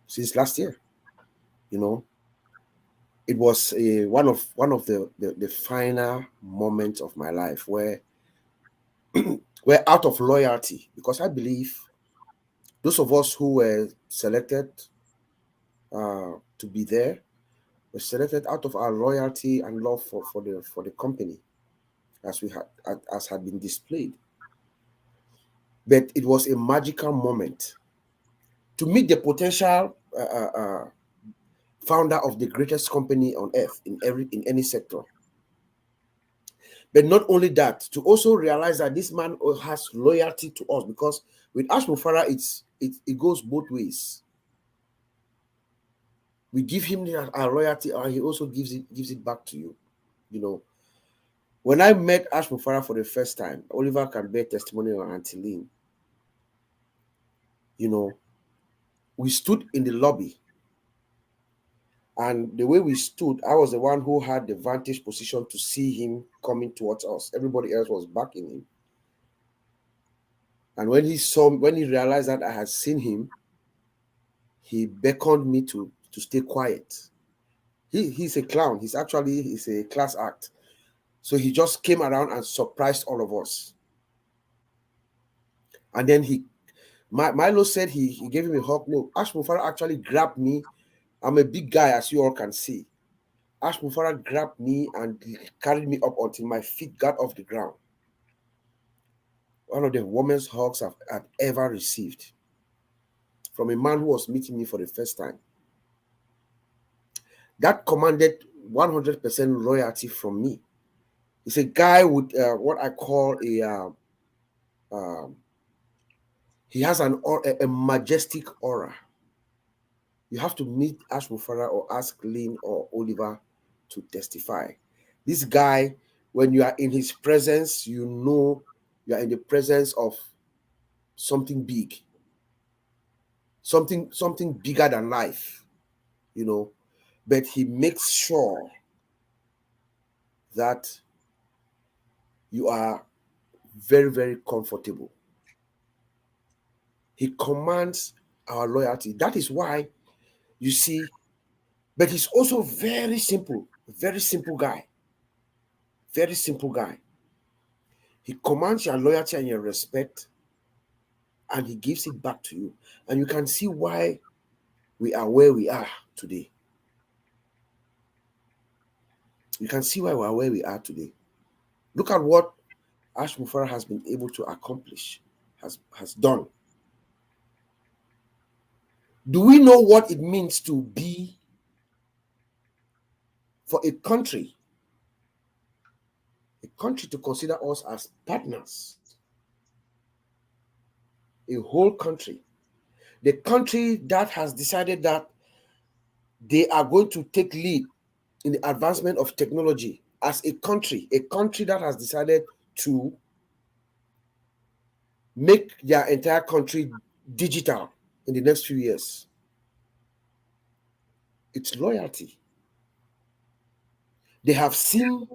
since last year. You know, it was one of the final moments of my life where out of loyalty, because I believe those of us who were selected to be there were selected out of our loyalty and love for the company, as had been displayed. But it was a magical moment to meet the potential founder of the greatest company on earth in any sector. But not only that, to also realize that this man has loyalty to us, because with Ash Mufara, it goes both ways. We give him our loyalty, and he also gives it back to you. You know, when I met Ash Mufara for the first time, Oliver can bear testimony on Auntie Lynn. You know, we stood in the lobby, and the way we stood, I was the one who had the vantage position to see him coming towards us. Everybody else was backing him. And when he realized that I had seen him, he beckoned me to stay quiet. He's a clown. He's a class act. So he just came around and surprised all of us. And then Milo said he gave him a hug. No, Ash Mufara actually grabbed me. I'm a big guy, as you all can see. Ash Mufara grabbed me and carried me up until my feet got off the ground. One of the warmest hugs I've ever received from a man who was meeting me for the first time. That commanded 100% loyalty from me. He's a guy with what I call he has a majestic aura. You have to meet Ash Mufara or ask Lynn or Oliver to testify. This guy, when you are in his presence, you know you are in the presence of something big, something bigger than life, you know. But he makes sure that you are very, very comfortable. He commands our loyalty. That is why, you see, but he's also very simple guy. Very simple guy. He commands your loyalty and your respect, and he gives it back to you. And you can see why we are where we are today. You can see why we are where we are today. Look at what Ash Mufara has been able to accomplish, has done. Do we know what it means to be for a country to consider us as partners? A whole country. The country that has decided that they are going to take lead in the advancement of technology as a country that has decided to make their entire country digital in the next few years. It's loyalty. They have seen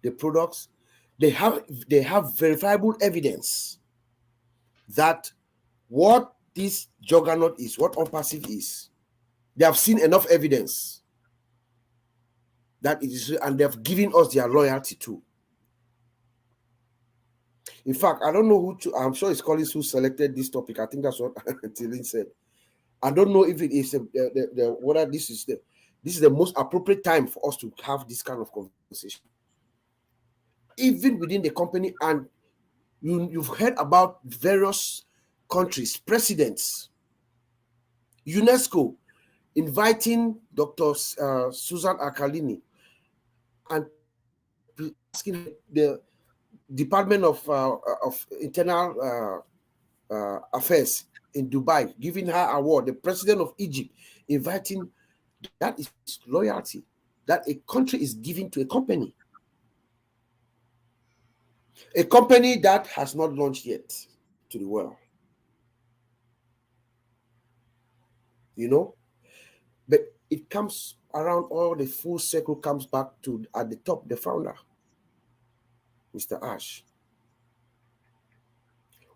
the products. They have verifiable evidence that what this juggernaut is, what OnPassive is. They have seen enough evidence that it is, and they have given us their loyalty too. In fact, I don't know who to, I'm sure it's Collins who selected this topic. I think that's what Tilly said. I don't know if it is whether this is the most appropriate time for us to have this kind of conversation, even within the company. And you've heard about various countries, presidents, UNESCO inviting Dr. Susan Akalini, and asking the Department of Internal Affairs in Dubai, giving her award, the president of Egypt inviting, that is loyalty that a country is giving to a company that has not launched yet to the world. You know, but it comes around, all the full circle comes back to, at the top, the founder, Mr. Ash.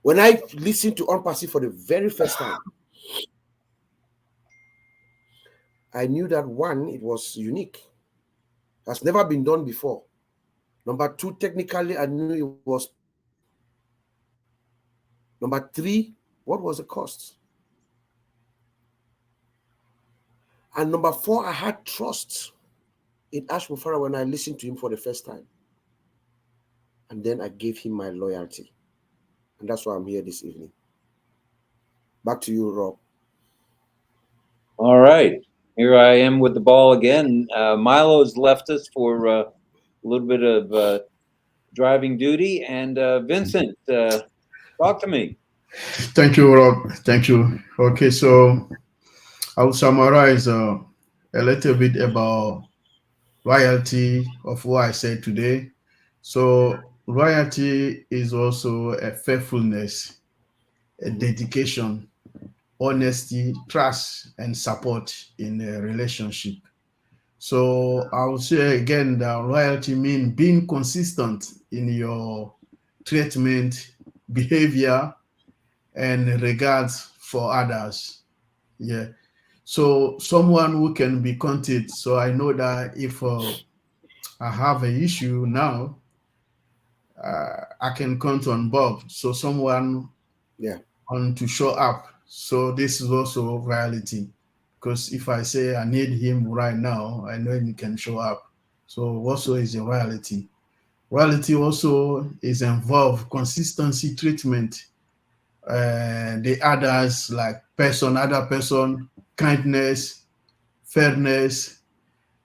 When I listened to Unpassive for the very first time, I knew that one, it was unique. Has never been done before. Number two, technically, I knew it was. Number three, what was the cost? And number four, I had trust in Ash Mufara when I listened to him for the first time. And then I gave him my loyalty. And that's why I'm here this evening. Back to you, Rob. All right. Here I am with the ball again. Milo's left us for a little bit of driving duty. And Vincent, talk to me. Thank you, Rob. Thank you. Okay, so I will summarize a little bit about loyalty of what I said today. So loyalty is also a faithfulness, a dedication, honesty, trust, and support in a relationship. So I will say again that loyalty means being consistent in your treatment, behavior, and regards for others. Yeah. So someone who can be counted. So I know that if I have an issue now, I can count on Bob. So someone on to show up. So this is also reality, because if I say I need him right now, I know he can show up. So also is a reality. Reality also is involved consistency treatment. The others, like other person, kindness, fairness,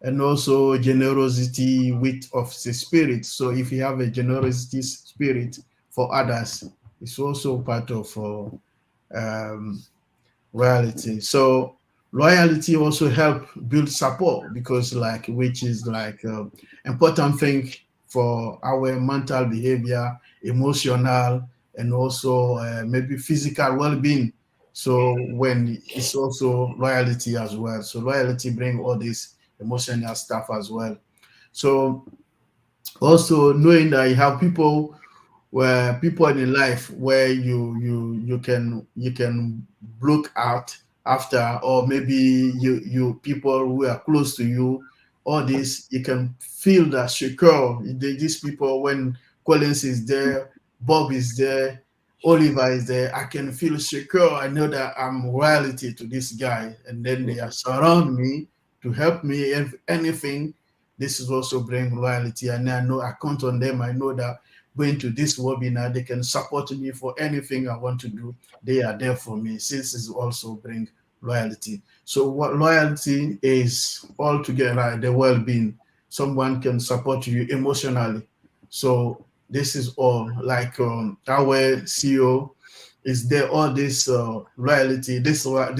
and also generosity with of the spirit. So if you have a generosity spirit for others, it's also part of loyalty. So loyalty also help build support, because which is important thing for our mental behavior, emotional, and also maybe physical well-being. So when it's also loyalty as well. So loyalty bring all this emotional stuff as well. So also knowing that you have people in life where you can look out after, or maybe you people who are close to you, all this you can feel that secure. These people, when Collins is there, Bob is there, Oliver is there, I can feel secure. I know that I'm loyalty to this guy, and then they are surround me to help me if anything. This is also bring loyalty, and I know I count on them. I know that going to this webinar, they can support me for anything I want to do. They are there for me. Since it also bring loyalty. So what loyalty is altogether the well-being. Someone can support you emotionally. So this is all like our CEO is there. All this loyalty. This what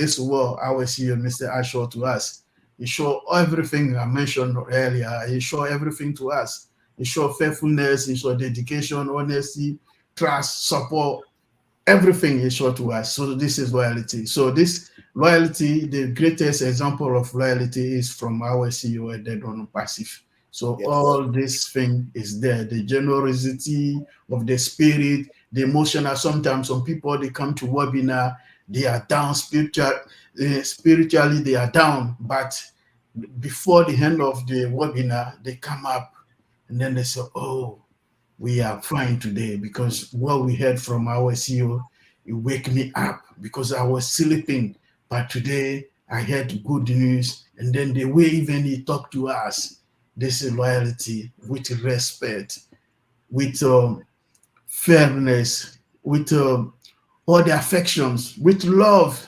our CEO, Mr. Ashore, to us. He show everything I mentioned earlier. He show everything to us. He show faithfulness, he show dedication, honesty, trust, support, everything he showed to us. So this is loyalty. So this loyalty, the greatest example of loyalty is from our CEO at Dead on Passive. So all this thing is there. The generosity of the spirit, the emotional. Sometimes some people, they come to webinar, they are down spiritually, they are down. But before the end of the webinar, they come up and then they say, oh, we are fine today, because what we heard from our CEO, it wake me up because I was sleeping. But today I heard good news. And then the way even he talked to us, this is loyalty with respect, with fairness, with all the affections, with love.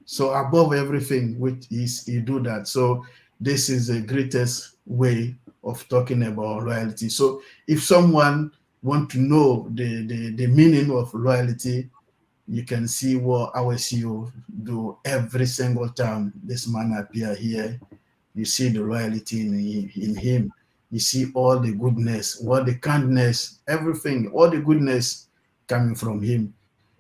So above everything, with he do that. So this is the greatest way of talking about loyalty. So if someone want to know the meaning of loyalty, you can see what our CEO do every single time this man appear here. You see the loyalty in him. You see all the goodness, all the kindness, everything, all the goodness coming from him.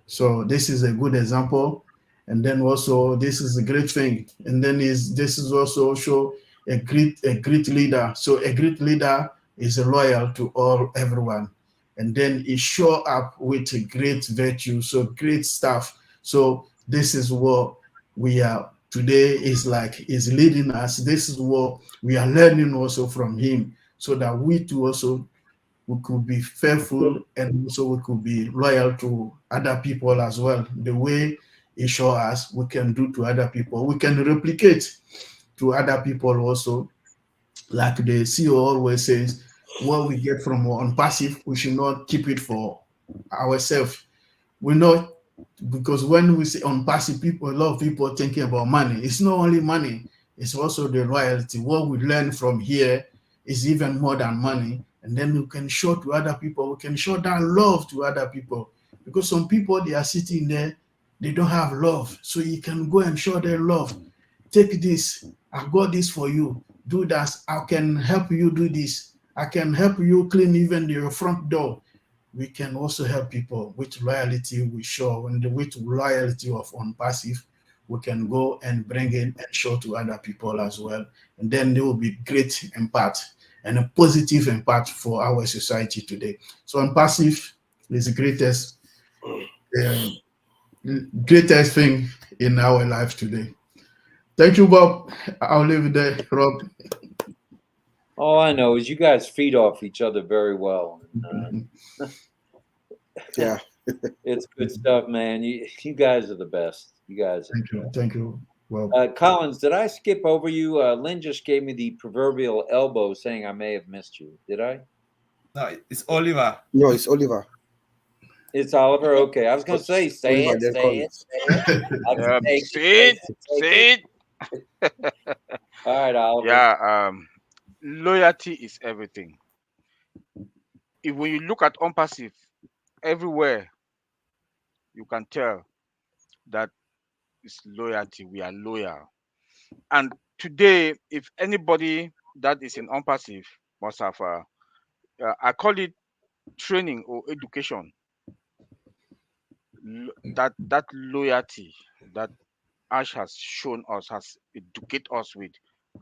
So this is a good example. And then also this is a great thing. And then this is also show a great leader. So a great leader is loyal to everyone. And then he show up with a great virtue, so great stuff. So this is what we are today is leading us. This is what we are learning also from him, so that we too also we could be faithful and also we could be loyal to other people as well. The way he show us we can do to other people, we can replicate to other people also. Like the CEO always says, what we get from on passive, we should not keep it for ourselves. We know, because when we say on passive, people, a lot of people are thinking about money. It's not only money, it's also the loyalty. What we learn from here is even more than money. And then we can show to other people, we can show that love to other people. Because some people, they are sitting there, they don't have love. So you can go and show their love. Take this, I've got this for you. Do that, I can help you do this. I can help you clean even your front door. We can also help people with loyalty we show, and with loyalty of on passive, we can go and bring in and show to other people as well. And then there will be great impact and a positive impact for our society today. So on passive is the greatest thing in our life today. Thank you, Bob. I'll leave it there, Rob. All I know is you guys feed off each other very well. Yeah. It's good stuff, man. You guys are the best. You guys. Thank you. Well, Collins, did I skip over you? Lynn just gave me the proverbial elbow, saying I may have missed you. Did I? No, it's Oliver. No, it's Oliver. It's Oliver. Okay, I was gonna say Oliver, it, then say it, say it. See it. All right, Oliver. Yeah, loyalty is everything. If when you look at unpassive, everywhere you can tell that it's loyalty. We are loyal. And today, if anybody that is in unpassive must have, I call it training or education. That loyalty that Ash has shown us, has educated us with,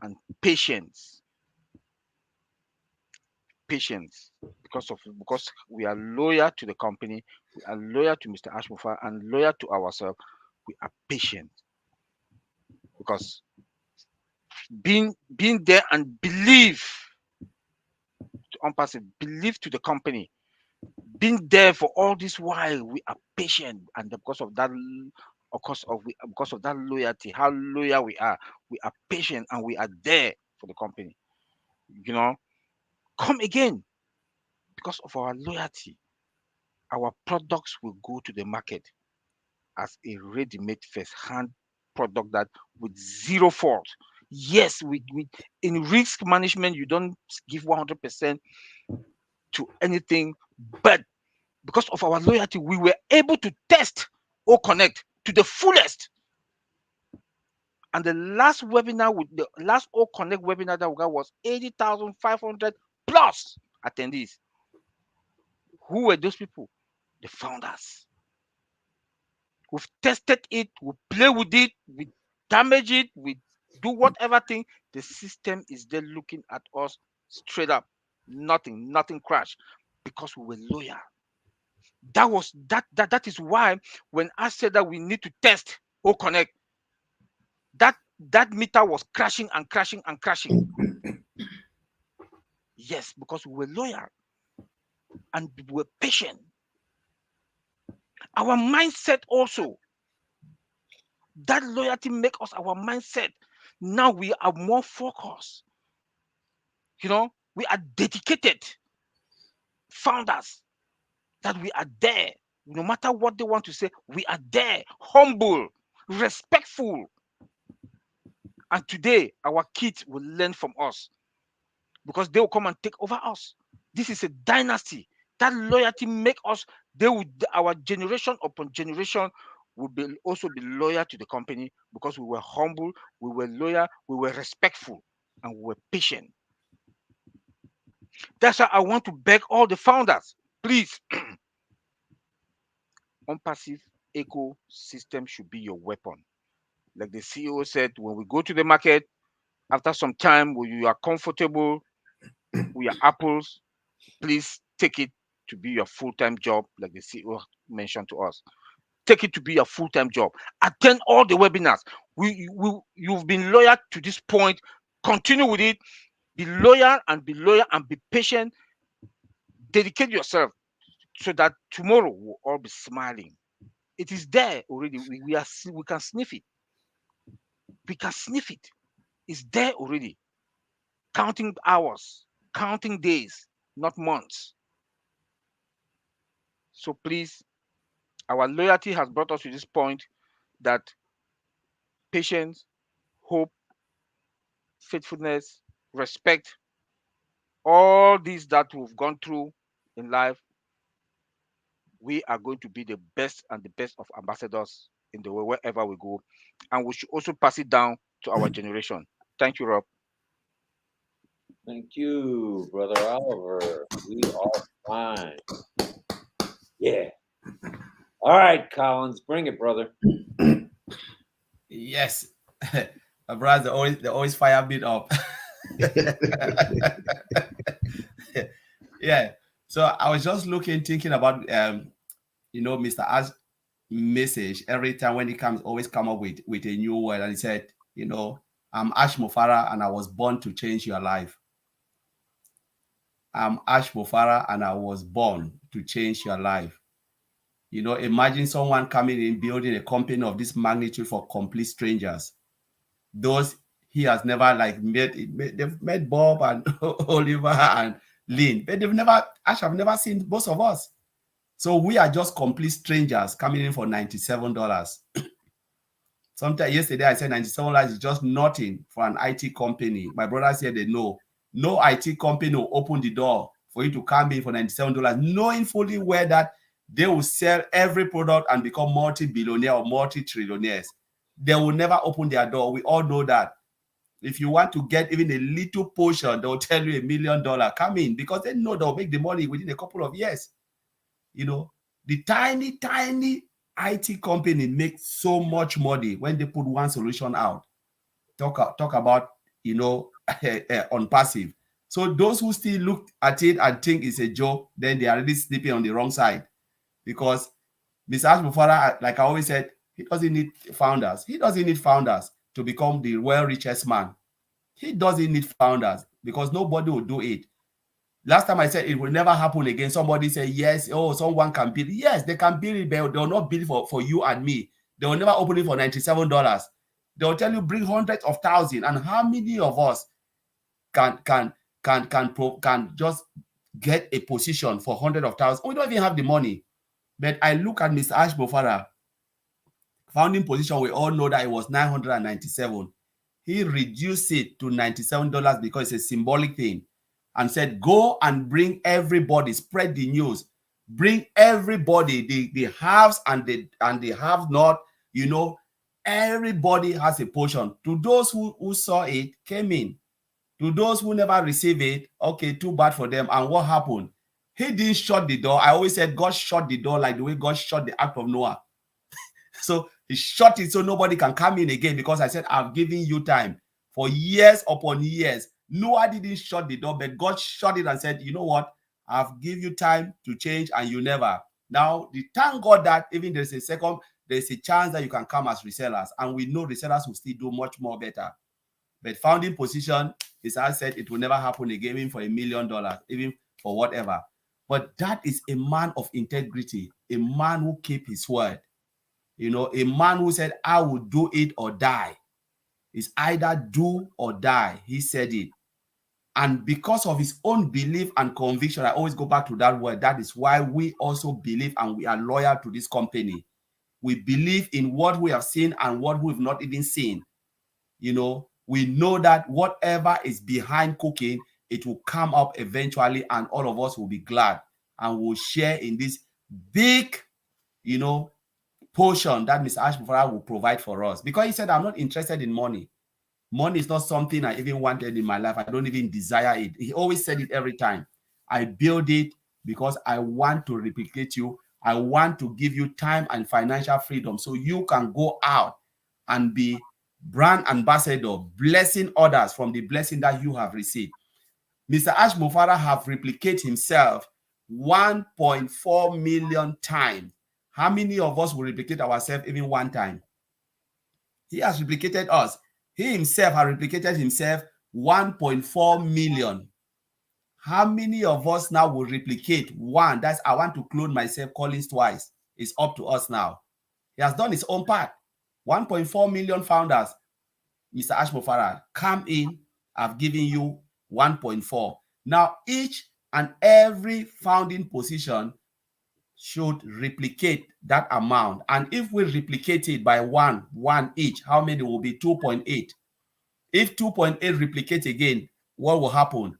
and patience. Because we are loyal to the company, we are loyal to Mr. Ashmufa, and loyal to ourselves. We are patient, because being there and believe to unpassive, believe to the company, being there for all this while, we are patient, and because of that loyalty, how loyal we are patient, and we are there for the company. Come again. Because of our loyalty, our products will go to the market as a ready-made first-hand product that with zero fault. Yes, we in risk management, you don't give 100% to anything, but because of our loyalty, we were able to test or connect to the fullest. And the last webinar, with the last O Connect webinar that we got, was 80,500 plus attendees. Who were those people? The founders. We've tested it, we play with it, we damage it, we do whatever thing. The system is there looking at us straight up. Nothing crashed, because we were loyal. That is why when I said that we need to test or connect, that meter was crashing and crashing and crashing. Yes, because we were loyal and we were patient. Our mindset also, that loyalty make us our mindset. Now we are more focused. We are dedicated founders, that we are there. No matter what they want to say, we are there, humble, respectful. And today, our kids will learn from us. because they will come and take over us. This is a dynasty. That loyalty make us, our generation upon generation will also be loyal to the company, because we were humble, we were loyal, we were respectful, and we were patient. That's why I want to beg all the founders, please, unpassive ecosystem should be your weapon. Like the CEO said, when we go to the market, after some time, when you are comfortable with your apples, please take it to be your full-time job, like the CEO mentioned to us. Take it to be your full-time job. Attend all the webinars. You've been loyal to this point. Continue with it. Be loyal and be patient. Dedicate yourself so that tomorrow we'll all be smiling. It is there already. We can sniff it. We can sniff it. It's there already. Counting hours, counting days, not months. So please, our loyalty has brought us to this point that patience, hope, faithfulness, respect, all these that we've gone through in life, we are going to be the best and the best of ambassadors in the world wherever we go. And we should also pass it down to our generation. Thank you, Rob. Thank you, Brother Oliver. We are fine. Yeah. All right, Collins, bring it, brother. Yes. My brothers, they always fire me up. Yeah. So I was just thinking about Mr. Ash message. Every time when he comes, always come up with a new word. And he said, I'm Ash Mofara and I was born to change your life. I'm Ash Mofara and I was born to change your life. Imagine someone coming in, building a company of this magnitude for complete strangers. Those he has never they've met Bob and Oliver and Lynn, but Ash have never seen both of us. So we are just complete strangers coming in for $97. Sometime yesterday I said $97 is just nothing for an IT company. My brother said they know. No IT company will open the door for you to come in for $97, knowing fully well that they will sell every product and become multi-billionaire or multi-trillionaires. They will never open their door. We all know that. If you want to get even a little portion, they'll tell you $1 million. Come in, because they know they'll make the money within a couple of years. The tiny IT company makes so much money when they put one solution out. Talk about, on passive. So those who still look at it and think it's a joke, then they are really sleeping on the wrong side. Because Mr. Ash Mufara, like I always said, he doesn't need founders. He doesn't need founders to become the world richest man. He doesn't need founders because nobody will do it. Last time I said it will never happen again. Somebody said, yes, someone can build it. Yes, they can build it, but they'll not build it for you and me. They will never open it for $97. They'll tell you bring hundreds of thousands. And how many of us can just get a position for hundreds of thousands? We don't even have the money. But I look at Mr. Ash Mofara, founding position, we all know that it was $997. He reduced it to $97 because it's a symbolic thing, and said, go and bring everybody, spread the news, bring everybody, the haves and the have not, everybody has a portion. To those who saw it, came in. To those who never received it, okay, too bad for them. And what happened? He didn't shut the door. I always said God shut the door like the way God shut the Ark of Noah. So he shut it so nobody can come in again, because I said, I've given you time for years upon years. Noah didn't shut the door, but God shut it and said, you know what? I've given you time to change and you never. Now, thank God that even there's a chance that you can come as resellers. And we know resellers will still do much more better. But founding position, as I said, it will never happen again, even for $1 million, even for whatever. But that is a man of integrity, a man who kept his word. A man who said, I will do it or die. It's either do or die. He said it. And because of his own belief and conviction, I always go back to that word. That is why we also believe and we are loyal to this company. We believe in what we have seen and what we've not even seen. We know that whatever is behind cooking, it will come up eventually, and all of us will be glad and will share in this big, you know, portion that Mr. Ashmufara will provide for us. Because he said, I'm not interested in money. Money is not something I even wanted in my life. I don't even desire it. He always said it every time. I build it because I want to replicate you. I want to give you time and financial freedom so you can go out and be brand ambassador, blessing others from the blessing that you have received. Mr. Ashmufara have replicated himself 1.4 million times. How many of us will replicate ourselves even one time? He has replicated us. He himself has replicated himself 1.4 million. How many of us now will replicate one? That's, I want to clone myself, Collins twice. It's up to us now. He has done his own part. 1.4 million founders, Mr. Ashmufara, come in. I've given you 1.4. Now, each and every founding position should replicate that amount. And if we replicate it by one each, how many will be? 2.8. If 2.8 replicate again, what will happen?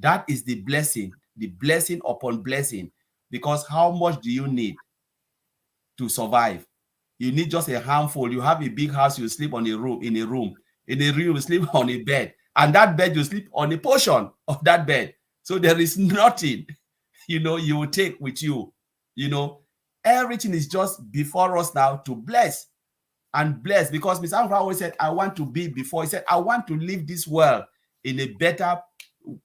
That is the blessing upon blessing. Because how much do you need to survive? You need just a handful. You have a big house, you sleep on a room, in a room. In a room, you sleep on a bed. And that bed, you sleep on a portion of that bed. So there is nothing, you know, you will take with you. You know, everything is just before us now to bless and bless. Because Mr. Amfra always said, I want to be before. He said, I want to leave this world in a better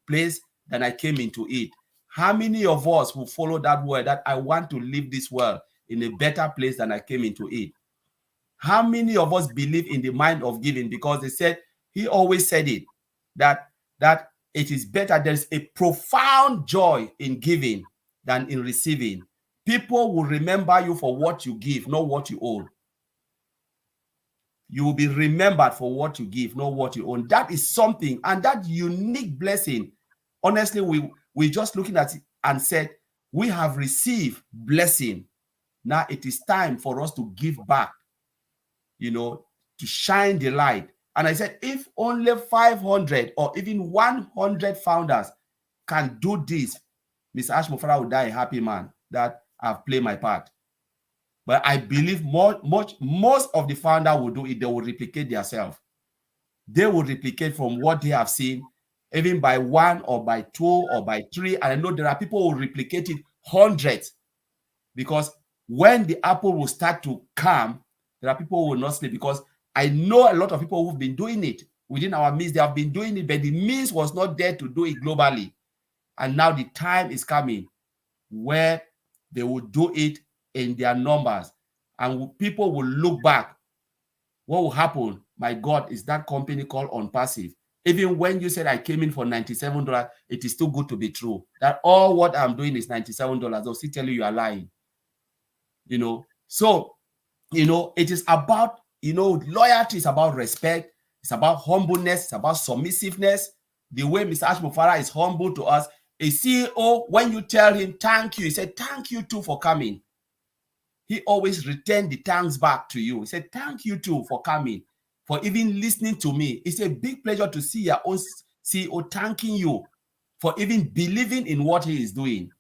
place than I came into it. How many of us will follow that word, that I want to leave this world in a better place than I came into it? How many of us believe in the mind of giving? Because they said, he always said it, that it is better. There's a profound joy in giving than in receiving. People will remember you for what you give, not what you own. You will be remembered for what you give, not what you own. That is something, and that unique blessing. Honestly, we just looking at it and said, we have received blessing. Now it is time for us to give back, you know, to shine the light. And I said, if only 500 or even 100 founders can do this, Mr. Ashmufara will die a happy man that I've played my part. But I believe most of the founders will do it. They will replicate themselves. They will replicate from what they have seen, even by 1 or by 2 or by 3. And I know there are people who will replicate it hundreds. Because when the apple will start to come, there are people who will not sleep. Because I know a lot of people who've been doing it within our midst. They have been doing it, but the means was not there to do it globally. And now the time is coming where they will do it in their numbers, and people will look back. What will happen? My God, is that company called OnPassive. Even when you said I came in for $97, it is still good to be true. That all what I'm doing is $97. They'll still tell you are lying. You know, so, you know, it is about, you know, loyalty is about respect. It's about humbleness. It's about submissiveness. The way Mr. Ashmufara is humble to us. A CEO, when you tell him thank you, he said, thank you too for coming. He always returned the thanks back to you. He said, thank you too for coming, for even listening to me. It's a big pleasure to see your own CEO thanking you for even believing in what he is doing.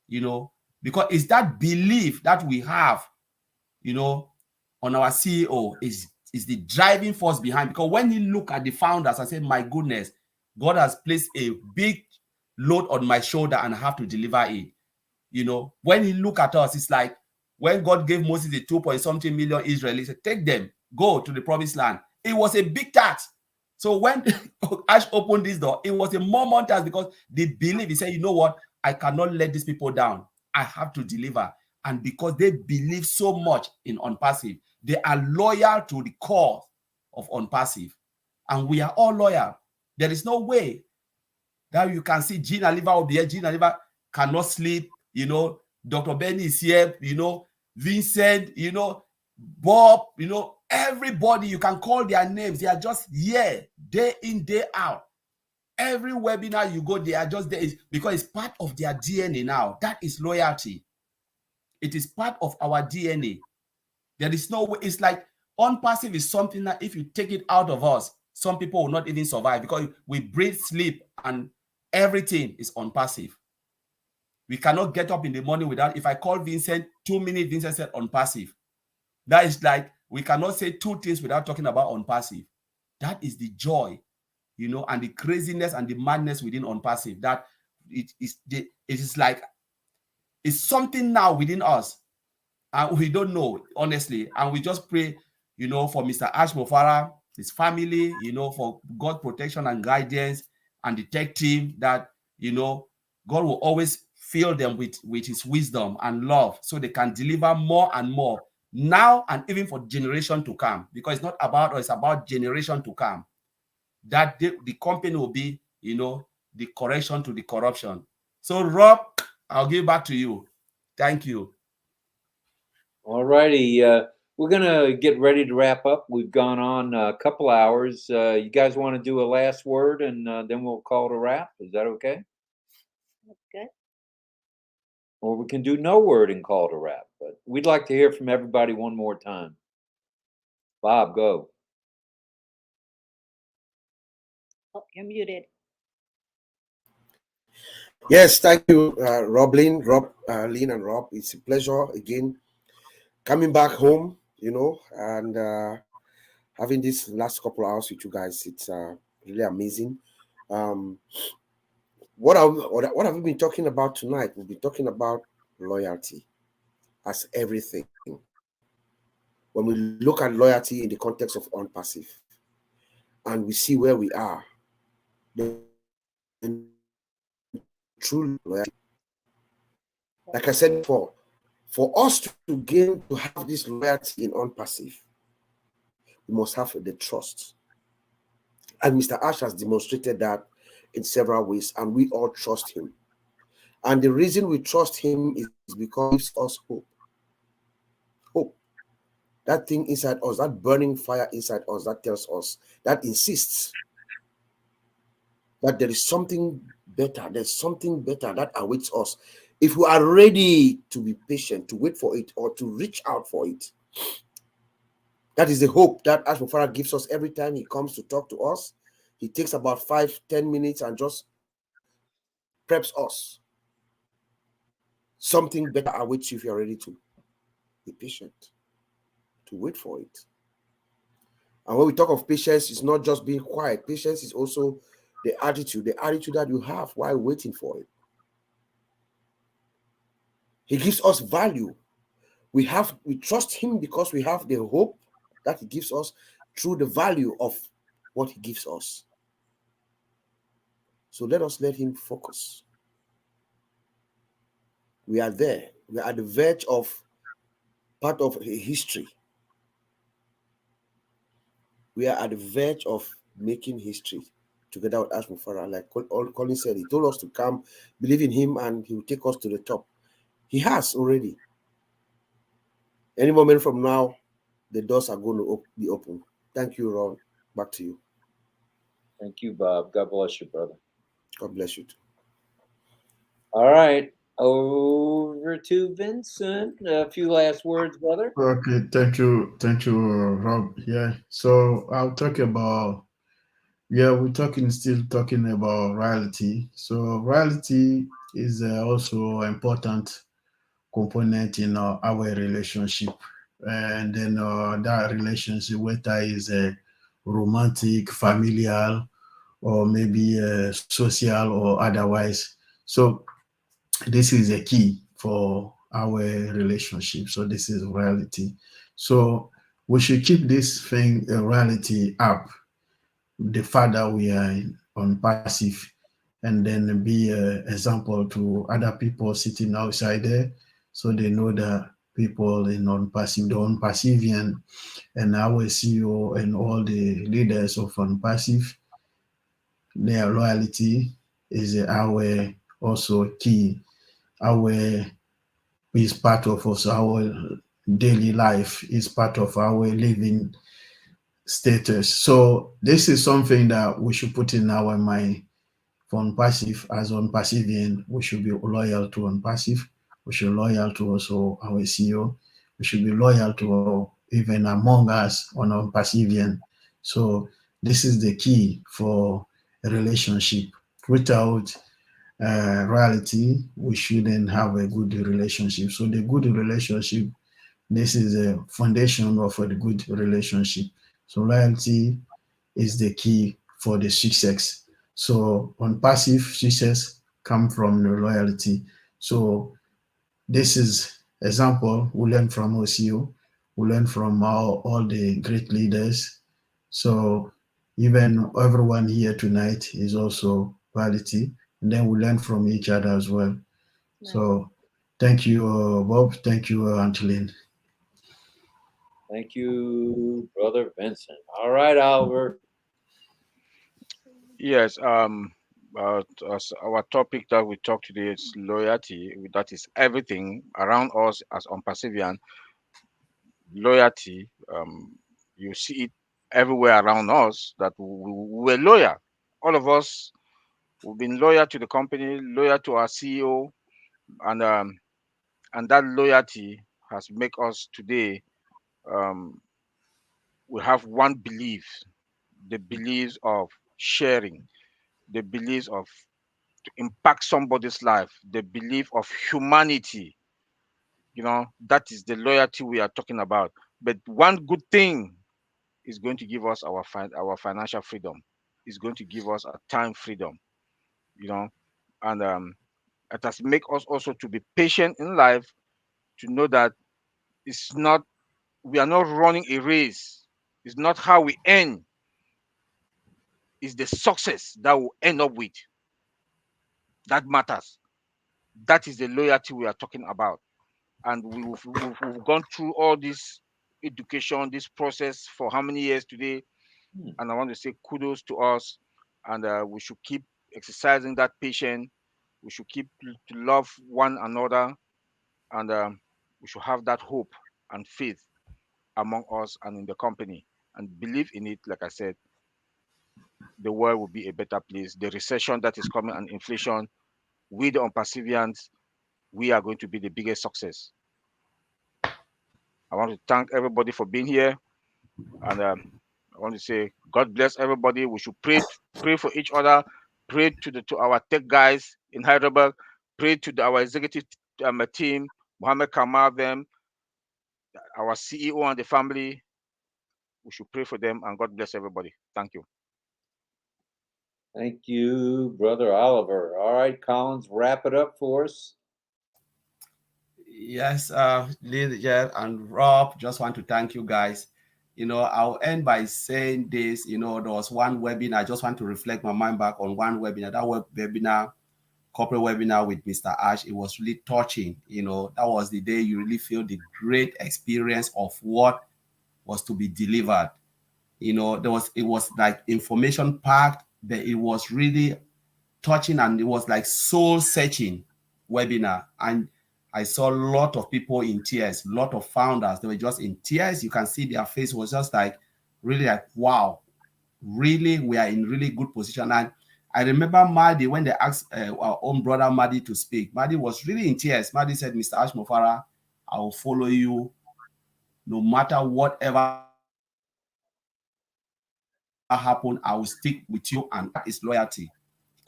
You know, because it's that belief that we have, you know, on our CEO is the driving force behind. Because when you look at the founders, I said, my goodness, God has placed a big load on my shoulder and I have to deliver it. You know, when you look at us, it's like when God gave Moses the 2-point-something million Israelis, he said, take them, go to the promised land. It was a big task. So when Ash opened this door, it was a more task because they believe. He said, you know what? I cannot let these people down. I have to deliver. And because they believe so much in OnPassive, they are loyal to the cause of OnPassive. And we are all loyal. There is no way that you can see Gina Liver will be here. Gina Liver cannot sleep. You know, Dr. Benny is here. You know, Vincent, you know, Bob, you know, everybody, you can call their names. They are just here, day in, day out. Every webinar you go, they are just there because it's part of their DNA now. That is loyalty. It is part of our DNA. There is no way. It's like OnPassive is something that if you take it out of us, some people will not even survive because we breathe, sleep, and everything is on passive. We cannot get up in the morning without, if I call Vincent, 2 minutes, Vincent said on passive. That is like, we cannot say two things without talking about on passive. That is the joy, you know, and the craziness and the madness within on passive. That it is like, it's something now within us. And we don't know, honestly. And we just pray, you know, for Mr. Ash Mofara, his family, you know, for God protection and guidance, and the tech team, that, you know, God will always fill them with his wisdom and love, so they can deliver more and more now and even for generation to come. Because it's not about us, it's about generation to come. That the company will be, you know, the correction to the corruption. So Rob, I'll give back to you. Thank you. All righty. We're going to get ready to wrap up. We've gone on a couple hours. You guys want to do a last word, and then we'll call it a wrap? Is that okay? That's good. Or we can do no word and call it a wrap. But we'd like to hear from everybody one more time. Bob, go. Oh, you're muted. Yes, thank you, RobLynn, Lynn and Rob. It's a pleasure again coming back home, you know, and having this last couple of hours with you guys. It's really amazing. What have we been talking about tonight? We've been talking about loyalty as everything. When we look at loyalty in the context of unpassive, and we see where we are, then true loyalty. Like I said before, for us to gain to have this loyalty in unpassive, we must have the trust. And Mr. Ash has demonstrated that in several ways, and we all trust him. And the reason we trust him is because he gives us hope. Hope. That thing inside us, that burning fire inside us, that tells us, that insists that there is something better. There's something better that awaits us. If we are ready to be patient, to wait for it, or to reach out for it. That is the hope that Ash Mofara gives us every time he comes to talk to us. He takes about 5-10 minutes and just preps us. Something better awaits you if you're ready to be patient, to wait for it. And when we talk of patience, it's not just being quiet. Patience is also the attitude that you have while waiting for it. He gives us value. We trust him because we have the hope that he gives us through the value of what he gives us. So let us let him focus. We are there. We are at the verge of part of history. We are at the verge of making history together with Ash Mofara. Like Colin said, he told us to come, believe in him, and he will take us to the top. He has already. Any moment from now, the doors are going to be open. Thank you, Ron. Back to you. Thank you, Bob. God bless you, brother. God bless you too. All right. Over to Vincent. A few last words, brother. Okay, thank you, Rob. Yeah, so I'll talk about, we're still talking about reality. So reality is also an important component in our relationship, and then that relationship, whether is romantic, familial, or maybe social or otherwise. So this is a key for our relationship. So this is reality. So we should keep this thing, reality, up the further we are on passive, and then be an example to other people sitting outside there, so they know that people in on-passive, the on-passivian, and our CEO and all the leaders of on-passive, their loyalty is our also key. Our is part of us, our daily life is part of our living status. So this is something that we should put in our mind. For on-passive, as on-passivian, we should be loyal to on-passive. We should be loyal to also our CEO. We should be loyal to even among us on on-passivian. So this is the key for a relationship. without royalty, we shouldn't have a good relationship. So the good relationship, this is a foundation of a good relationship. So loyalty is the key for the success. So on passive success come from the loyalty. So this is example we learn from OCU, we learn from all the great leaders. So even everyone here tonight is also quality, and then we learn from each other as well. So thank you, Bob. Thank you, Antolin. Thank you, Brother Vincent. All right, Oliver. Yes. As our topic that we talk today is loyalty. That is everything around us as unperseverant. Loyalty. You see it everywhere around us that we're loyal. All of us, we've been loyal to the company, loyal to our CEO, and that loyalty has made us today. We have one belief, the beliefs of sharing, the beliefs of to impact somebody's life, the belief of humanity. That is the loyalty we are talking about. But one good thing is going to give us our financial freedom. Is going to give us a time freedom. You know, and it has make us also to be patient in life, to know that it's not we are not running a race. It's not how we end. It's the success that we end up with that matters. That is the loyalty we are talking about. And we've gone through all this education, this process for how many years today? And I want to say kudos to us. And we should keep exercising that patience. We should keep to love one another. And we should have that hope and faith among us and in the company. And believe in it, like I said, the world will be a better place. The recession that is coming and inflation, we the unperseverant, we are going to be the biggest success. I want to thank everybody for being here, and I want to say God bless everybody. We should pray for each other, pray to our tech guys in Hyderabad, pray to our executive team, Mohammed Kamal, them, our CEO and the family. We should pray for them, and God bless everybody. Thank you. Thank you, Brother Oliver. All right, Collins, wrap it up for us. Yes, Lydia and Rob, just want to thank you guys. I'll end by saying this. There was one webinar. I just want to reflect my mind back on one webinar. That webinar, corporate webinar with Mr. Ash. It was really touching. That was the day you really feel the great experience of what was to be delivered. It was like information packed, but it was really touching, and it was like soul searching webinar. And I saw a lot of people in tears, a lot of founders, they were just in tears. You can see their face was just like, really like, wow, really, we are in really good position. And I remember Madi, when they asked our own brother Madi to speak, Madi was really in tears. Madi said, Mr. Ash Mofara, I will follow you no matter whatever happen, I will stick with you, and that is loyalty.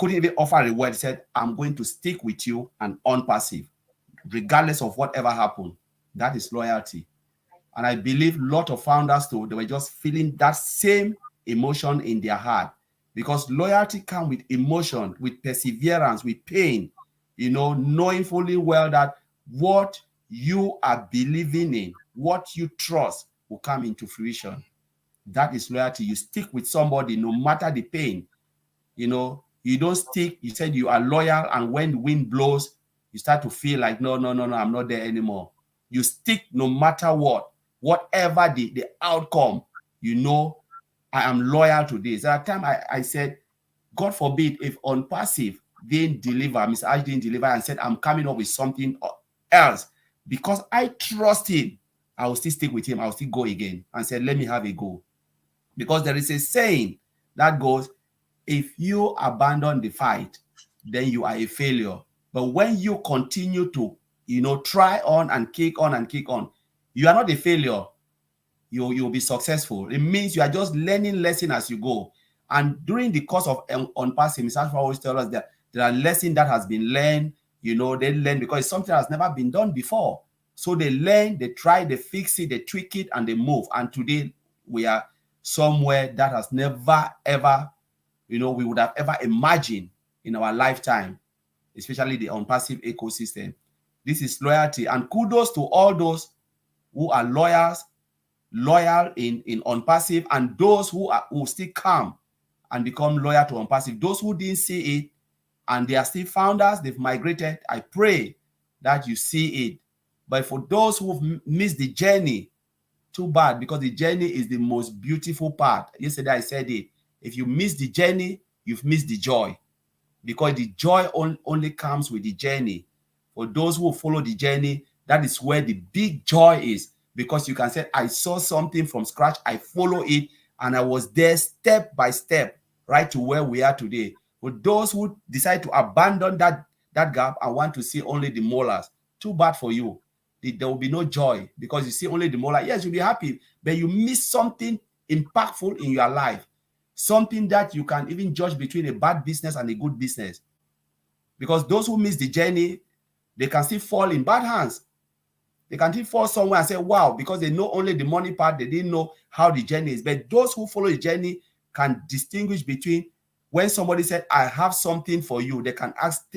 Couldn't even offer a word. He said, I'm going to stick with you and on passive, regardless of whatever happened. That is loyalty. And I believe a lot of founders too, they were just feeling that same emotion in their heart, because loyalty comes with emotion, with perseverance, with pain, knowing fully well that what you are believing in, what you trust will come into fruition. That is loyalty. You stick with somebody no matter the pain. You don't stick. You said you are loyal, and when the wind blows, you start to feel like, no, I'm not there anymore. You stick no matter what, whatever the outcome, I am loyal to this. At that time, I said, God forbid if on passive didn't deliver, Mr. Ash didn't deliver and said, I'm coming up with something else. Because I trust him, I will still stick with him. I will still go again and say, let me have a go. Because there is a saying that goes, if you abandon the fight, then you are a failure. But when you continue to, try on and kick on and kick on, you are not a failure. You'll be successful. It means you are just learning lesson as you go. And during the course of unpassing, Mr. Ashford always tell us that there are lessons that has been learned. You know, they learn because it's something that has never been done before. So they learn, they try, they fix it, they tweak it, and they move. And today we are somewhere that has never, ever, you know, we would have ever imagined in our lifetime, especially the unpassive ecosystem. This is loyalty. And kudos to all those who are loyal in unpassive, and those who still come and become loyal to unpassive. Those who didn't see it and they are still founders, they've migrated. I pray that you see it. But for those who've missed the journey, too bad, because the journey is the most beautiful part. Yesterday I said it. If you miss the journey, you've missed the joy, because the joy only comes with the journey. For those who follow the journey, that is where the big joy is, because you can say, I saw something from scratch, I follow it, and I was there step by step, right to where we are today. For those who decide to abandon that gap and want to see only the molars, too bad for you. There will be no joy, because you see only the molar. Yes, you'll be happy, but you miss something impactful in your life, something that you can even judge between a bad business and a good business. Because those who miss the journey, they can still fall in bad hands. They can still fall somewhere and say, wow, because they know only the money part, they didn't know how the journey is. But those who follow the journey can distinguish between when somebody said, I have something for you. They can ask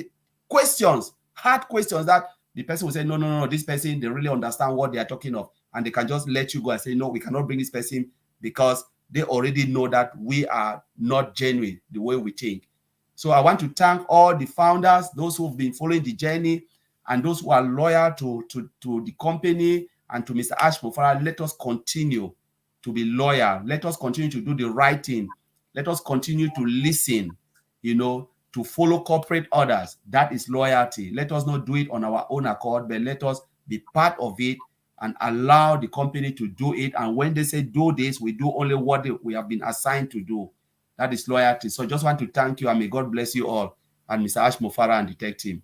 questions, hard questions, that the person will say, no, this person, they really understand what they are talking of. And they can just let you go and say, no, we cannot bring this person, because they already know that we are not genuine the way we think. So I want to thank all the founders, those who've been following the journey, and those who are loyal to the company and to Mr. Ash Mofara. Let us continue to be loyal. Let us continue to do the right thing. Let us continue to listen, you know, to follow corporate orders. That is loyalty. Let us not do it on our own accord, but let us be part of it and allow the company to do it. And when they say do this, we do only what we have been assigned to do. That is loyalty. So I just want to thank you, and may God bless you all, and Mr. Ash Mofara and the tech team.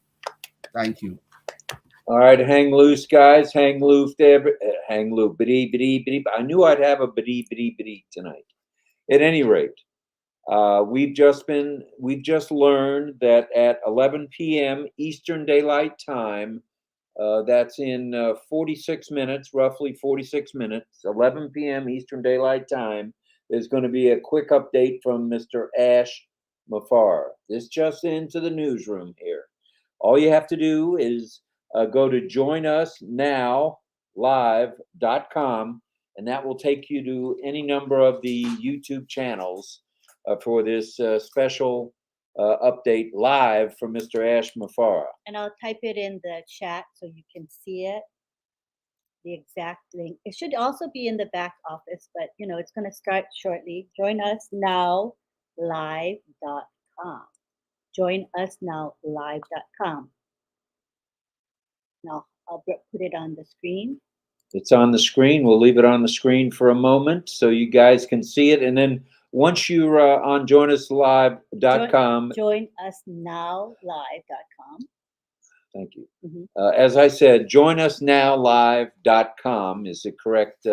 Thank you. All right, hang loose, guys. Hang loose, hang loose. I knew I'd have a biddy tonight. At any rate, we've just learned that at 11 p.m. Eastern Daylight Time, that's in 46 minutes, roughly 46 minutes, 11 p.m. Eastern Daylight Time, there's going to be a quick update from Mr. Ash Mofara. This just into the newsroom here. All you have to do is go to joinusnowlive.com, and that will take you to any number of the YouTube channels for this special update live from Mr. Ash Mofara. And I'll type it in the chat so you can see it, the exact link. It should also be in the back office, but you know, it's going to start shortly. Joinusnowlive.com. Joinusnowlive.com. Now I'll put it on the screen. It's on the screen. We'll leave it on the screen for a moment so you guys can see it. And then once you're on joinuslive.com. Joinusnowlive.com. Thank you. As I said, joinusnowlive.com is the correct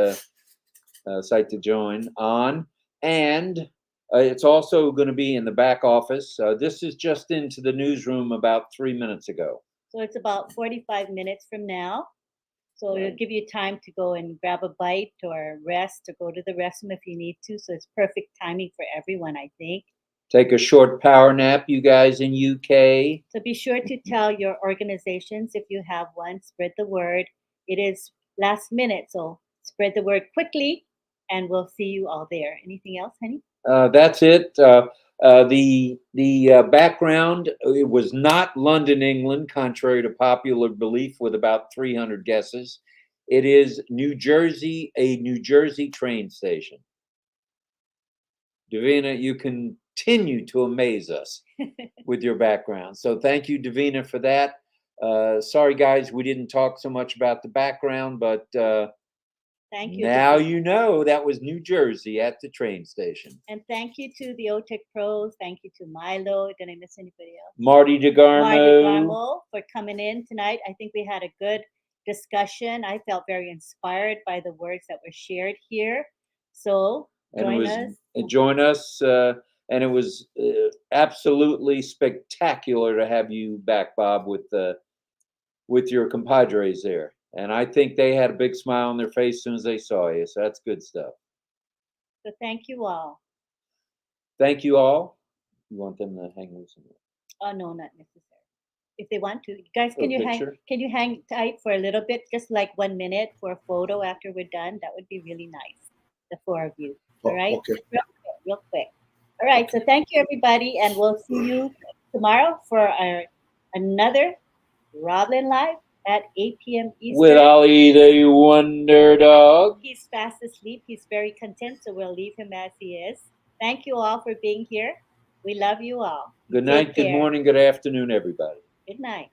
site to join on. And it's also going to be in the back office. This is just into the newsroom about 3 minutes ago. So it's about 45 minutes from now. So it'll give you time to go and grab a bite or rest or go to the restroom if you need to. So it's perfect timing for everyone, I think. Take a short power nap, you guys in UK. So be sure to tell your organizations, if you have one, spread the word. It is last minute, so spread the word quickly, and we'll see you all there. Anything else, honey? That's it. The background, it was not London, England, contrary to popular belief, with about 300 guesses. It is New Jersey, a New Jersey train station. Davina, you continue to amaze us with your background. So thank you, Davina, for that. Sorry, guys, we didn't talk so much about the background, but thank you. Now you know that was New Jersey at the train station. And thank you to the OTech pros. Thank you to Milo. Did I miss anybody else? Marty DeGarmo for coming in tonight. I think we had a good discussion. I felt very inspired by the words that were shared here. So join us. and it was absolutely spectacular to have you back, Bob, with your compadres there. And I think they had a big smile on their face as soon as they saw you. So that's good stuff. So thank you all. Thank you all. You want them to hang loose? Oh no, not necessary. If they want to, guys, For a picture? can you hang tight for a little bit, just like 1 minute for a photo after we're done? That would be really nice. The four of you. All right. Okay. Real quick. All right. So thank you, everybody, and we'll see you tomorrow for another RobLynn Live at 8 p.m. Eastern. With Ollie the Wonder Dog. He's fast asleep. He's very content, so we'll leave him as he is. Thank you all for being here. We love you all. Good night, good morning, good afternoon, everybody. Good night.